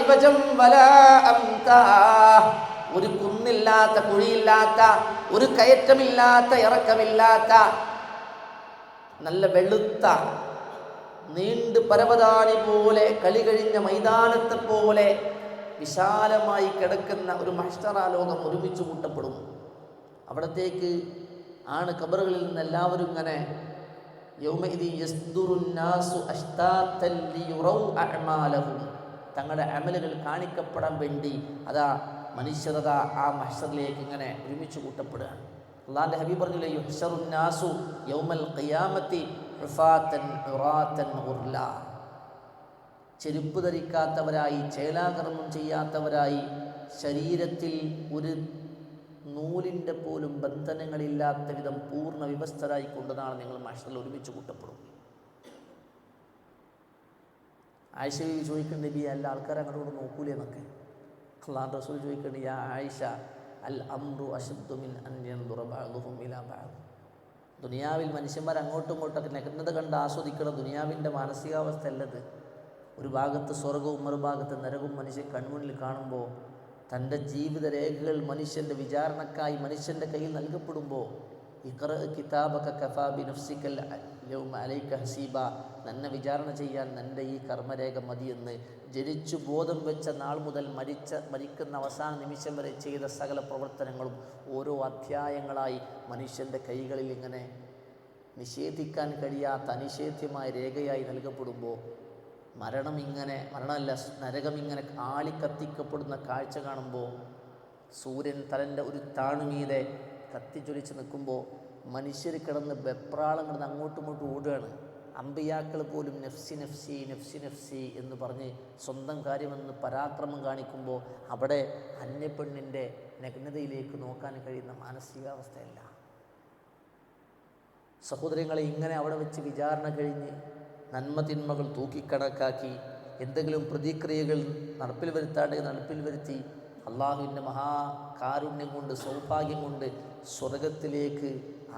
ഇവജം വലാ അംതാ, ഒരു കുന്നില്ലാത്ത, കുഴിയില്ലാത്ത, ഒരു കയറ്റമില്ലാത്ത, ഇറക്കമില്ലാത്ത, നല്ല വെളുത്ത നീണ്ട് പരവതാനി പോലെ കളി കഴിഞ്ഞ മൈതാനത്തെ പോലെ വിശാലമായി കിടക്കുന്ന ഒരു മഹ്ശറാ ലോകം ഒരുമിച്ച് കൂട്ടപ്പെടും. അവിടത്തേക്ക് ആണ് ഖബറുകളിൽ നിന്ന് എല്ലാവരും ഇങ്ങനെ യൗമഇദി യസ്ദുറുൻ നാസു അശ്താത്തൻ ലിയുറൗ അഅ്മാലഹും, തങ്ങളുടെ അമലുകൾ കാണിക്കപ്പെടാൻ വേണ്ടി അതാ മനുഷ്യരത ആ മഹ്ശറിലേക്ക് ഇങ്ങനെ ഒരുമിച്ച് കൂട്ടപ്പെടുകയാണ്. അള്ളാഹിൻ്റെ ഹബീബ് പറഞ്ഞില്ലേ, യുഹ്ശറുൻ നാസു യൗമൽ ഖിയാമത്തി ഹുഫാത്തൻ ഉറാത്തൻ ഗുർല. ചെരുപ്പ് ധരിക്കാത്തവരായി, ചേലാകർമ്മം ചെയ്യാത്തവരായി, ശരീരത്തിൽ ഒരു നൂലിൻ്റെ പോലും ബന്ധനങ്ങളില്ലാത്ത വിധം പൂർണ്ണ വിവസ്ഥരായിക്കൊണ്ട് നാളെ നിങ്ങൾ മഹ്ശറിൽ ഒരുമിച്ച് കൂട്ടപ്പെടും. ആയിഷ ബീവി ചോദിക്കേണ്ട, നബി അല്ല ആൾക്കാർ അങ്ങോട്ട് നോക്കൂലേ എന്നൊക്കെ. അല്ലാഹു റസൂൽ ചോദിക്കേണ്ട, യാ ആയിഷ അൽ അംറു അശദ്ദു മിൻ അൻ യൻദുറ ബഅ്ദുഹും ഇലാ ബഅദ്. ദുനിയാവിൽ മനുഷ്യന്മാർ അങ്ങോട്ടും ഇങ്ങോട്ടൊക്കെ നഗ്നത കണ്ട് ആസ്വദിക്കണം. ദുനിയാവിൻ്റെ മാനസികാവസ്ഥ അല്ലത്. ഒരു ഭാഗത്ത് സ്വർഗവും മറുഭാഗത്ത് നരകവും മനുഷ്യൻ കൺമുന്നിൽ കാണുമ്പോൾ, തൻ്റെ ജീവിത രേഖകൾ മനുഷ്യൻ്റെ വിചാരണക്കായി മനുഷ്യൻ്റെ കയ്യിൽ നൽകപ്പെടുമ്പോൾ, ഇഖ്റ കിതാബക കഫാ ബിനഫ്സിക യൗമ അലൈക ഹസീബ, നന്നെ വിചാരണ ചെയ്യാൻ നിൻ്റെ ഈ കർമ്മരേഖ മതിയെന്ന് ജനിച്ചു ബോധം വെച്ച നാൾ മുതൽ മരിക്കുന്ന അവസാന നിമിഷം വരെ ചെയ്ത സകല പ്രവർത്തനങ്ങളും ഓരോ അധ്യായങ്ങളായി മനുഷ്യൻ്റെ കൈകളിൽ ഇങ്ങനെ നിഷേധിക്കാൻ കഴിയാത്ത അനിഷേധ്യമായ രേഖയായി നൽകപ്പെടുമ്പോൾ, മരണമല്ല നരകമിങ്ങനെ ആളിക്കത്തിക്കപ്പെടുന്ന കാഴ്ച കാണുമ്പോൾ, സൂര്യൻ തലൻ്റെ ഒരു താണുമീതെ കത്തിച്ചൊലിച്ച് നിൽക്കുമ്പോൾ മനുഷ്യർ കിടന്ന് വെപ്രാളം കിടന്ന് അങ്ങോട്ടും ഇങ്ങോട്ടും ഓടുകയാണ്. അമ്പിയാക്കൾ പോലും നഫ്സി നഫ്സി നഫ്സി നഫ്സി എന്ന് പറഞ്ഞ് സ്വന്തം കാര്യമെന്ന് പരാക്രമം കാണിക്കുമ്പോൾ, അവിടെ അന്യപ്പെണ്ണിൻ്റെ നഗ്നതയിലേക്ക് നോക്കാൻ കഴിയുന്ന മാനസികാവസ്ഥയല്ല. സഹോദരങ്ങളെ, ഇങ്ങനെ അവിടെ വെച്ച് വിചാരണ കഴിഞ്ഞ് നന്മ തിന്മകൾ തൂക്കിക്കണക്കാക്കി എന്തെങ്കിലും പ്രതിക്രിയകൾ നടപ്പിൽ വരുത്തി അള്ളാഹുവിൻ്റെ മഹാകാരുണ്യം കൊണ്ട് സൗഭാഗ്യം കൊണ്ട് സ്വർഗത്തിലേക്ക്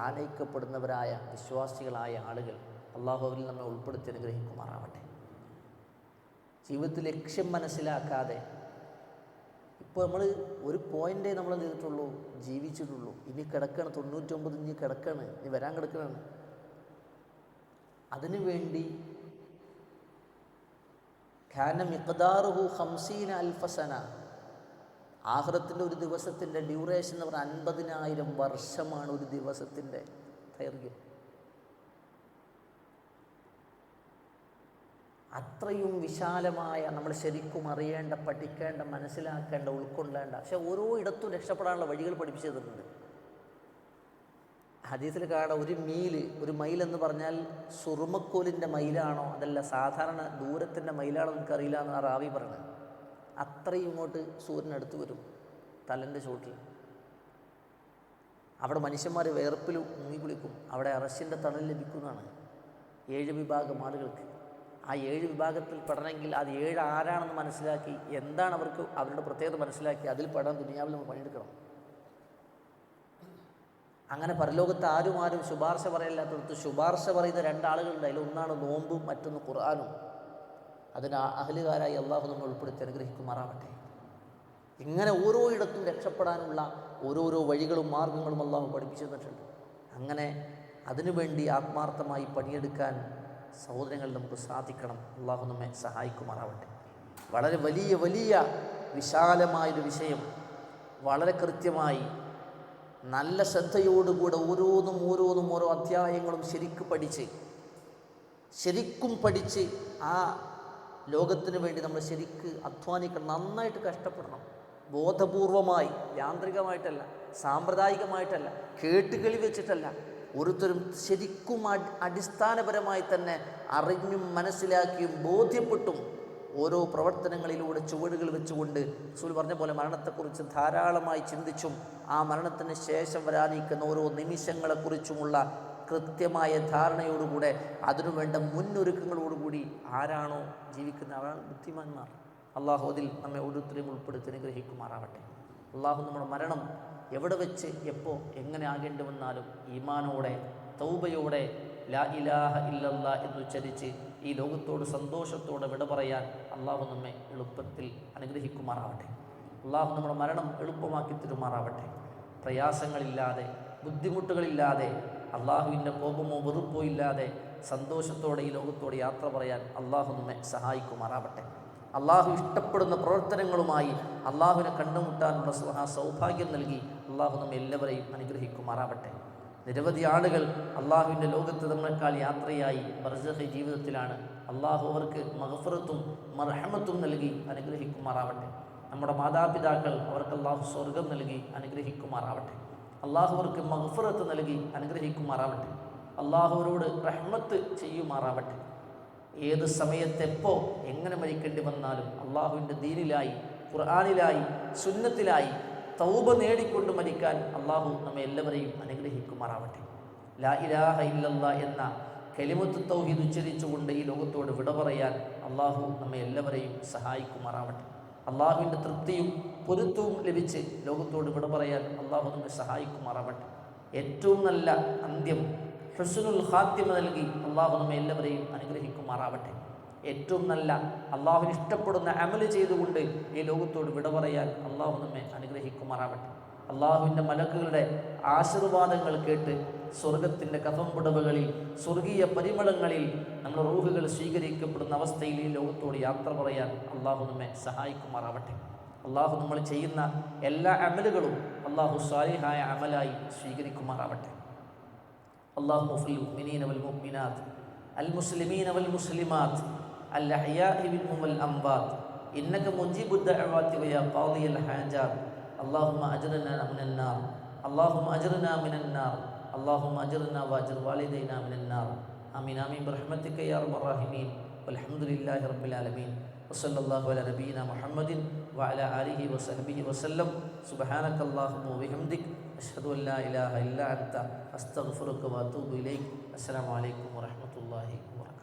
ആനയിക്കപ്പെടുന്നവരായ വിശ്വാസികളായ ആളുകൾ അള്ളാഹു അവരിൽ നമ്മെ ഉൾപ്പെടുത്തി അനുഗ്രഹിക്കുമാറാവട്ടെ. ജീവിതത്തിൽ ലക്ഷ്യം മനസ്സിലാക്കാതെ ഇപ്പോൾ നമ്മൾ ഒരു പോയിൻ്റേ നമ്മൾ ചെയ്തിട്ടുള്ളൂ, ജീവിച്ചിട്ടുള്ളൂ. ഇനി കിടക്കണം 99, ഇനി കിടക്കണം, ഇനി വരാൻ കിടക്കണം. അതിനുവേണ്ടി കാന മിഖ്ദാറുഹു 50,000 സന, ആഖിറത്തിൻ്റെ ഒരു ദിവസത്തിൻ്റെ ഡ്യൂറേഷൻ എന്ന് പറഞ്ഞാൽ 50,000 വർഷമാണ് ഒരു ദിവസത്തിൻ്റെ ദൈർഘ്യം. അത്രയും വിശാലമായ, നമ്മൾ ശരിക്കും അറിയേണ്ട, പഠിക്കേണ്ട, മനസ്സിലാക്കേണ്ട, ഉൾക്കൊള്ളേണ്ട, പക്ഷെ ഓരോ ഇടത്തും രക്ഷപ്പെടാനുള്ള വഴികൾ പഠിപ്പിച്ചു തന്നിട്ടുണ്ട്. ഹദീസിൽ കാണാം, ഒരു മൈൽ എന്ന് പറഞ്ഞാൽ സുറുമക്കോലിൻ്റെ മൈലാണോ അതല്ല സാധാരണ ദൂരത്തിൻ്റെ മൈലാണോ എനിക്കറിയില്ല എന്നാണ് റാവി പറഞ്ഞത്. അത്രയും ഇങ്ങോട്ട് സൂര്യനടുത്ത് വരും തലൻ്റെ ചോട്ടിൽ. അവിടെ മനുഷ്യന്മാർ വേർപ്പിൽ മുങ്ങി കുളിക്കും. അവിടെ അറശിൻ്റെ തണൽ ലഭിക്കുന്നതാണ് 7 വിഭാഗം ആളുകൾക്ക്. ആ 7 വിഭാഗത്തിൽ പെടണമെങ്കിൽ അത് 7 ആരാണെന്ന് മനസ്സിലാക്കി, എന്താണ് അവരുടെ പ്രത്യേകത മനസ്സിലാക്കി അതിൽ പെടാൻ ദുനിയാവിൽ നമ്മൾ പണിയെടുക്കണം. അങ്ങനെ പരലോകത്ത് ആരും ശുപാർശ പറയില്ലാത്തടത്ത് ശുപാർശ പറയുന്ന 2 ആളുകളുണ്ട്. അതിൽ ഒന്നാണ് നോമ്പും മറ്റൊന്ന് ഖുർആനും. അതിന് അഹ്ലുകാരായി അള്ളാഹു നമ്മൾ ഉൾപ്പെടുത്തി അനുഗ്രഹിക്കുമാറാവട്ടെ. ഇങ്ങനെ ഓരോ ഇടത്തും രക്ഷപ്പെടാനുള്ള ഓരോരോ വഴികളും മാർഗങ്ങളും അള്ളാഹു പഠിപ്പിച്ചു തന്നിട്ടുണ്ട്. അങ്ങനെ അതിനുവേണ്ടി ആത്മാർത്ഥമായി പണിയെടുക്കാൻ സഹോദരങ്ങൾ നമുക്ക് സാധിക്കണം. അള്ളാഹു നമ്മെ സഹായിക്കുമാറാവട്ടെ. വളരെ വലിയ വിശാലമായൊരു വിഷയം വളരെ കൃത്യമായി നല്ല ശ്രദ്ധയോടുകൂടെ ഓരോ അധ്യായങ്ങളും ശരിക്കും പഠിച്ച് ആ ലോകത്തിന് വേണ്ടി നമ്മൾ ശരിക്ക് അധ്വാനിക്കണം, നന്നായിട്ട് കഷ്ടപ്പെടണം. ബോധപൂർവമായി, യാന്ത്രികമായിട്ടല്ല, സാമ്പ്രദായികമായിട്ടല്ല, കേട്ടുകളി വെച്ചിട്ടല്ല, ഓരോരുത്തരും ശരിക്കും അടിസ്ഥാനപരമായി തന്നെ അറിഞ്ഞും മനസ്സിലാക്കിയും ബോധ്യപ്പെട്ടും ഓരോ പ്രവർത്തനങ്ങളിലൂടെ ചുവടുകൾ വെച്ചുകൊണ്ട് റസൂൽ പറഞ്ഞ പോലെ മരണത്തെക്കുറിച്ച് ധാരാളമായി ചിന്തിച്ചും ആ മരണത്തിന് ശേഷം വരാനിരിക്കുന്ന ഓരോ നിമിഷങ്ങളെക്കുറിച്ചുമുള്ള കൃത്യമായ ധാരണയോടുകൂടെ അതിനുവേണ്ട മുന്നൊരുക്കങ്ങളോടുകൂടി ആരാണോ ജീവിക്കുന്ന അവരാണ് ബുദ്ധിമാന്മാർ. അള്ളാഹു അതിൽ നമ്മെ ഓരോരുത്തരെയും ഉൾപ്പെടുത്തി അനുഗ്രഹിക്കുമാറാവട്ടെ. അള്ളാഹു നമ്മുടെ മരണം എവിടെ വെച്ച് എപ്പോൾ എങ്ങനെ ആകേണ്ടി വന്നാലും ഈമാനോടെ തൗബയോടെ ലാ ഇലാഹ ഇല്ലല്ലാ എന്നുച്ചരിച്ച് ഈ ലോകത്തോട് സന്തോഷത്തോടെ വിട പറയാൻ അള്ളാഹു നമ്മെ എളുപ്പത്തിൽ അനുഗ്രഹിക്കുമാറാവട്ടെ. അള്ളാഹു നമ്മുടെ മരണം എളുപ്പമാക്കി തരുമാറാവട്ടെ. പ്രയാസങ്ങളില്ലാതെ, ബുദ്ധിമുട്ടുകളില്ലാതെ, അള്ളാഹുവിൻ്റെ കോപമോ വെറുപ്പോ ഇല്ലാതെ സന്തോഷത്തോടെ ഈ ലോകത്തോട് യാത്ര പറയാൻ അള്ളാഹു നമ്മെ സഹായിക്കുമാറാവട്ടെ. അള്ളാഹു ഇഷ്ടപ്പെടുന്ന പ്രവർത്തനങ്ങളുമായി അള്ളാഹുവിനെ കണ്ടുമുട്ടാനുള്ള സൗഭാഗ്യം നൽകി അള്ളാഹു നമ്മെ എല്ലാവരെയും അനുഗ്രഹിക്കുമാറാവട്ടെ. നിരവധി ആളുകൾ അള്ളാഹുവിൻ്റെ ലോകത്ത് നമ്മളെക്കാൾ യാത്രയായി ബർസഖി ജീവിതത്തിലാണ്. അള്ളാഹു അവർക്ക് മഗ്ഫിറത്തും മർഹമത്തും നൽകി അനുഗ്രഹിക്കുമാറാവട്ടെ. നമ്മുടെ മാതാപിതാക്കൾ അവർക്ക് അള്ളാഹു സ്വർഗം നൽകി അനുഗ്രഹിക്കുമാറാവട്ടെ. അള്ളാഹു അവർക്ക് മഗ്ഫിറത്ത് നൽകി അനുഗ്രഹിക്കുമാറാവട്ടെ. അള്ളാഹുവരോട് റഹ്മത്ത് ചെയ്യുമാറാവട്ടെ. ഏത് സമയത്തെപ്പോൾ എങ്ങനെ മരിക്കേണ്ടി വന്നാലും അള്ളാഹുവിൻ്റെ ദീനിലായി, ഖുർആനിലായി, സുന്നത്തിലായി തൗബ നേടിക്കൊണ്ട് മരിക്കാൻ അള്ളാഹു നമ്മെ എല്ലാവരെയും അനുഗ്രഹിക്കുമാറാവട്ടെ. ലാ ഇലാഹ ഇല്ലല്ലാഹ് എന്ന കലിമത്ത് തൗഹീദ് ഉച്ചരിച്ചുകൊണ്ട് ഈ ലോകത്തോട് വിട പറയാൻ അള്ളാഹു നമ്മെ എല്ലാവരെയും സഹായിക്കുമാറാവട്ടെ. അള്ളാഹുവിൻ്റെ തൃപ്തിയും പൊരുത്തവും ലഭിച്ച് ലോകത്തോട് വിട പറയാൻ അള്ളാഹു നമ്മെ സഹായിക്കുമാറാവട്ടെ. ഏറ്റവും നല്ല അന്ത്യം ഹുസ്നുൽ ഖാത്തിമ നൽകി അള്ളാഹു നമ്മെ എല്ലാവരെയും അനുഗ്രഹിക്കുമാറാവട്ടെ. ഏറ്റവും നല്ല അള്ളാഹുവിന് ഇഷ്ടപ്പെടുന്ന അമല് ചെയ്തുകൊണ്ട് ഈ ലോകത്തോട് വിട പറയാൻ അള്ളാഹു നമ്മെ അനുഗ്രഹിക്കുമാറാവട്ടെ. അള്ളാഹുവിൻ്റെ മലക്കുകളുടെ ആശീർവാദങ്ങൾ കേട്ട് സ്വർഗത്തിൻ്റെ കഫംപുടവുകളിൽ, സ്വർഗീയ പരിമളങ്ങളിൽ നമ്മുടെ റൂഹുകൾ സ്വീകരിക്കപ്പെടുന്ന അവസ്ഥയിൽ ഈ ലോകത്തോട് യാത്ര പറയാൻ അള്ളാഹു നമ്മെ സഹായിക്കുമാറാവട്ടെ. അള്ളാഹു നമ്മൾ ചെയ്യുന്ന എല്ലാ അമലുകളും അള്ളാഹു സാലിഹായ അമലായി സ്വീകരിക്കുമാറാവട്ടെ. അല്ലാഹുമ്മ ഫിൽ മുഅ്മിനീന വൽ മുഅ്മിനാത്ത് അൽ മുസ്ലിമീന വൽ മുസ്ലിമാത്ത് അൽ അഹ്യാഇ മിൻഹും വൽ അംവാത്ത് ഇന്നക മുജീബുദ് ദഅവാതി വയാ ഖാദിയൽ ഹാജാത്ത് അല്ലാഹുമ്മ അജ്റിനാ മിനൻ നാർ അല്ലാഹുമ്മ അജ്റിനാ മിനൻ നാർ അല്ലാഹുമ്മ അജ്റിനാ വഅജ്ർ വാലിദൈനാ മിനൻ നാർ. ആമീൻ ആമീൻ ബിറഹ്മതിക യാ അർഹമർ റഹീമീൻ. വൽഹംദുലില്ലാഹി റബ്ബിൽ ആലമീൻ. വസല്ലല്ലാഹു അലാ നബിയിനാ മുഹമ്മദിൻ വഅലാ ആലിഹി വസഹ്ബിഹി വസല്ലം. സുബ്ഹാനകല്ലാഹുമ്മ വബിഹംദിക അഷ്ഹദു അൻ ലാ ഇലാഹ ഇല്ലാ അൻത അസ്തഗ്ഫിറുക വഅതൂബു ഇലൈക്. അസ്സലാമു അലൈക്കും വറഹ്മത്തുള്ളാഹി വബറകാതുഹു.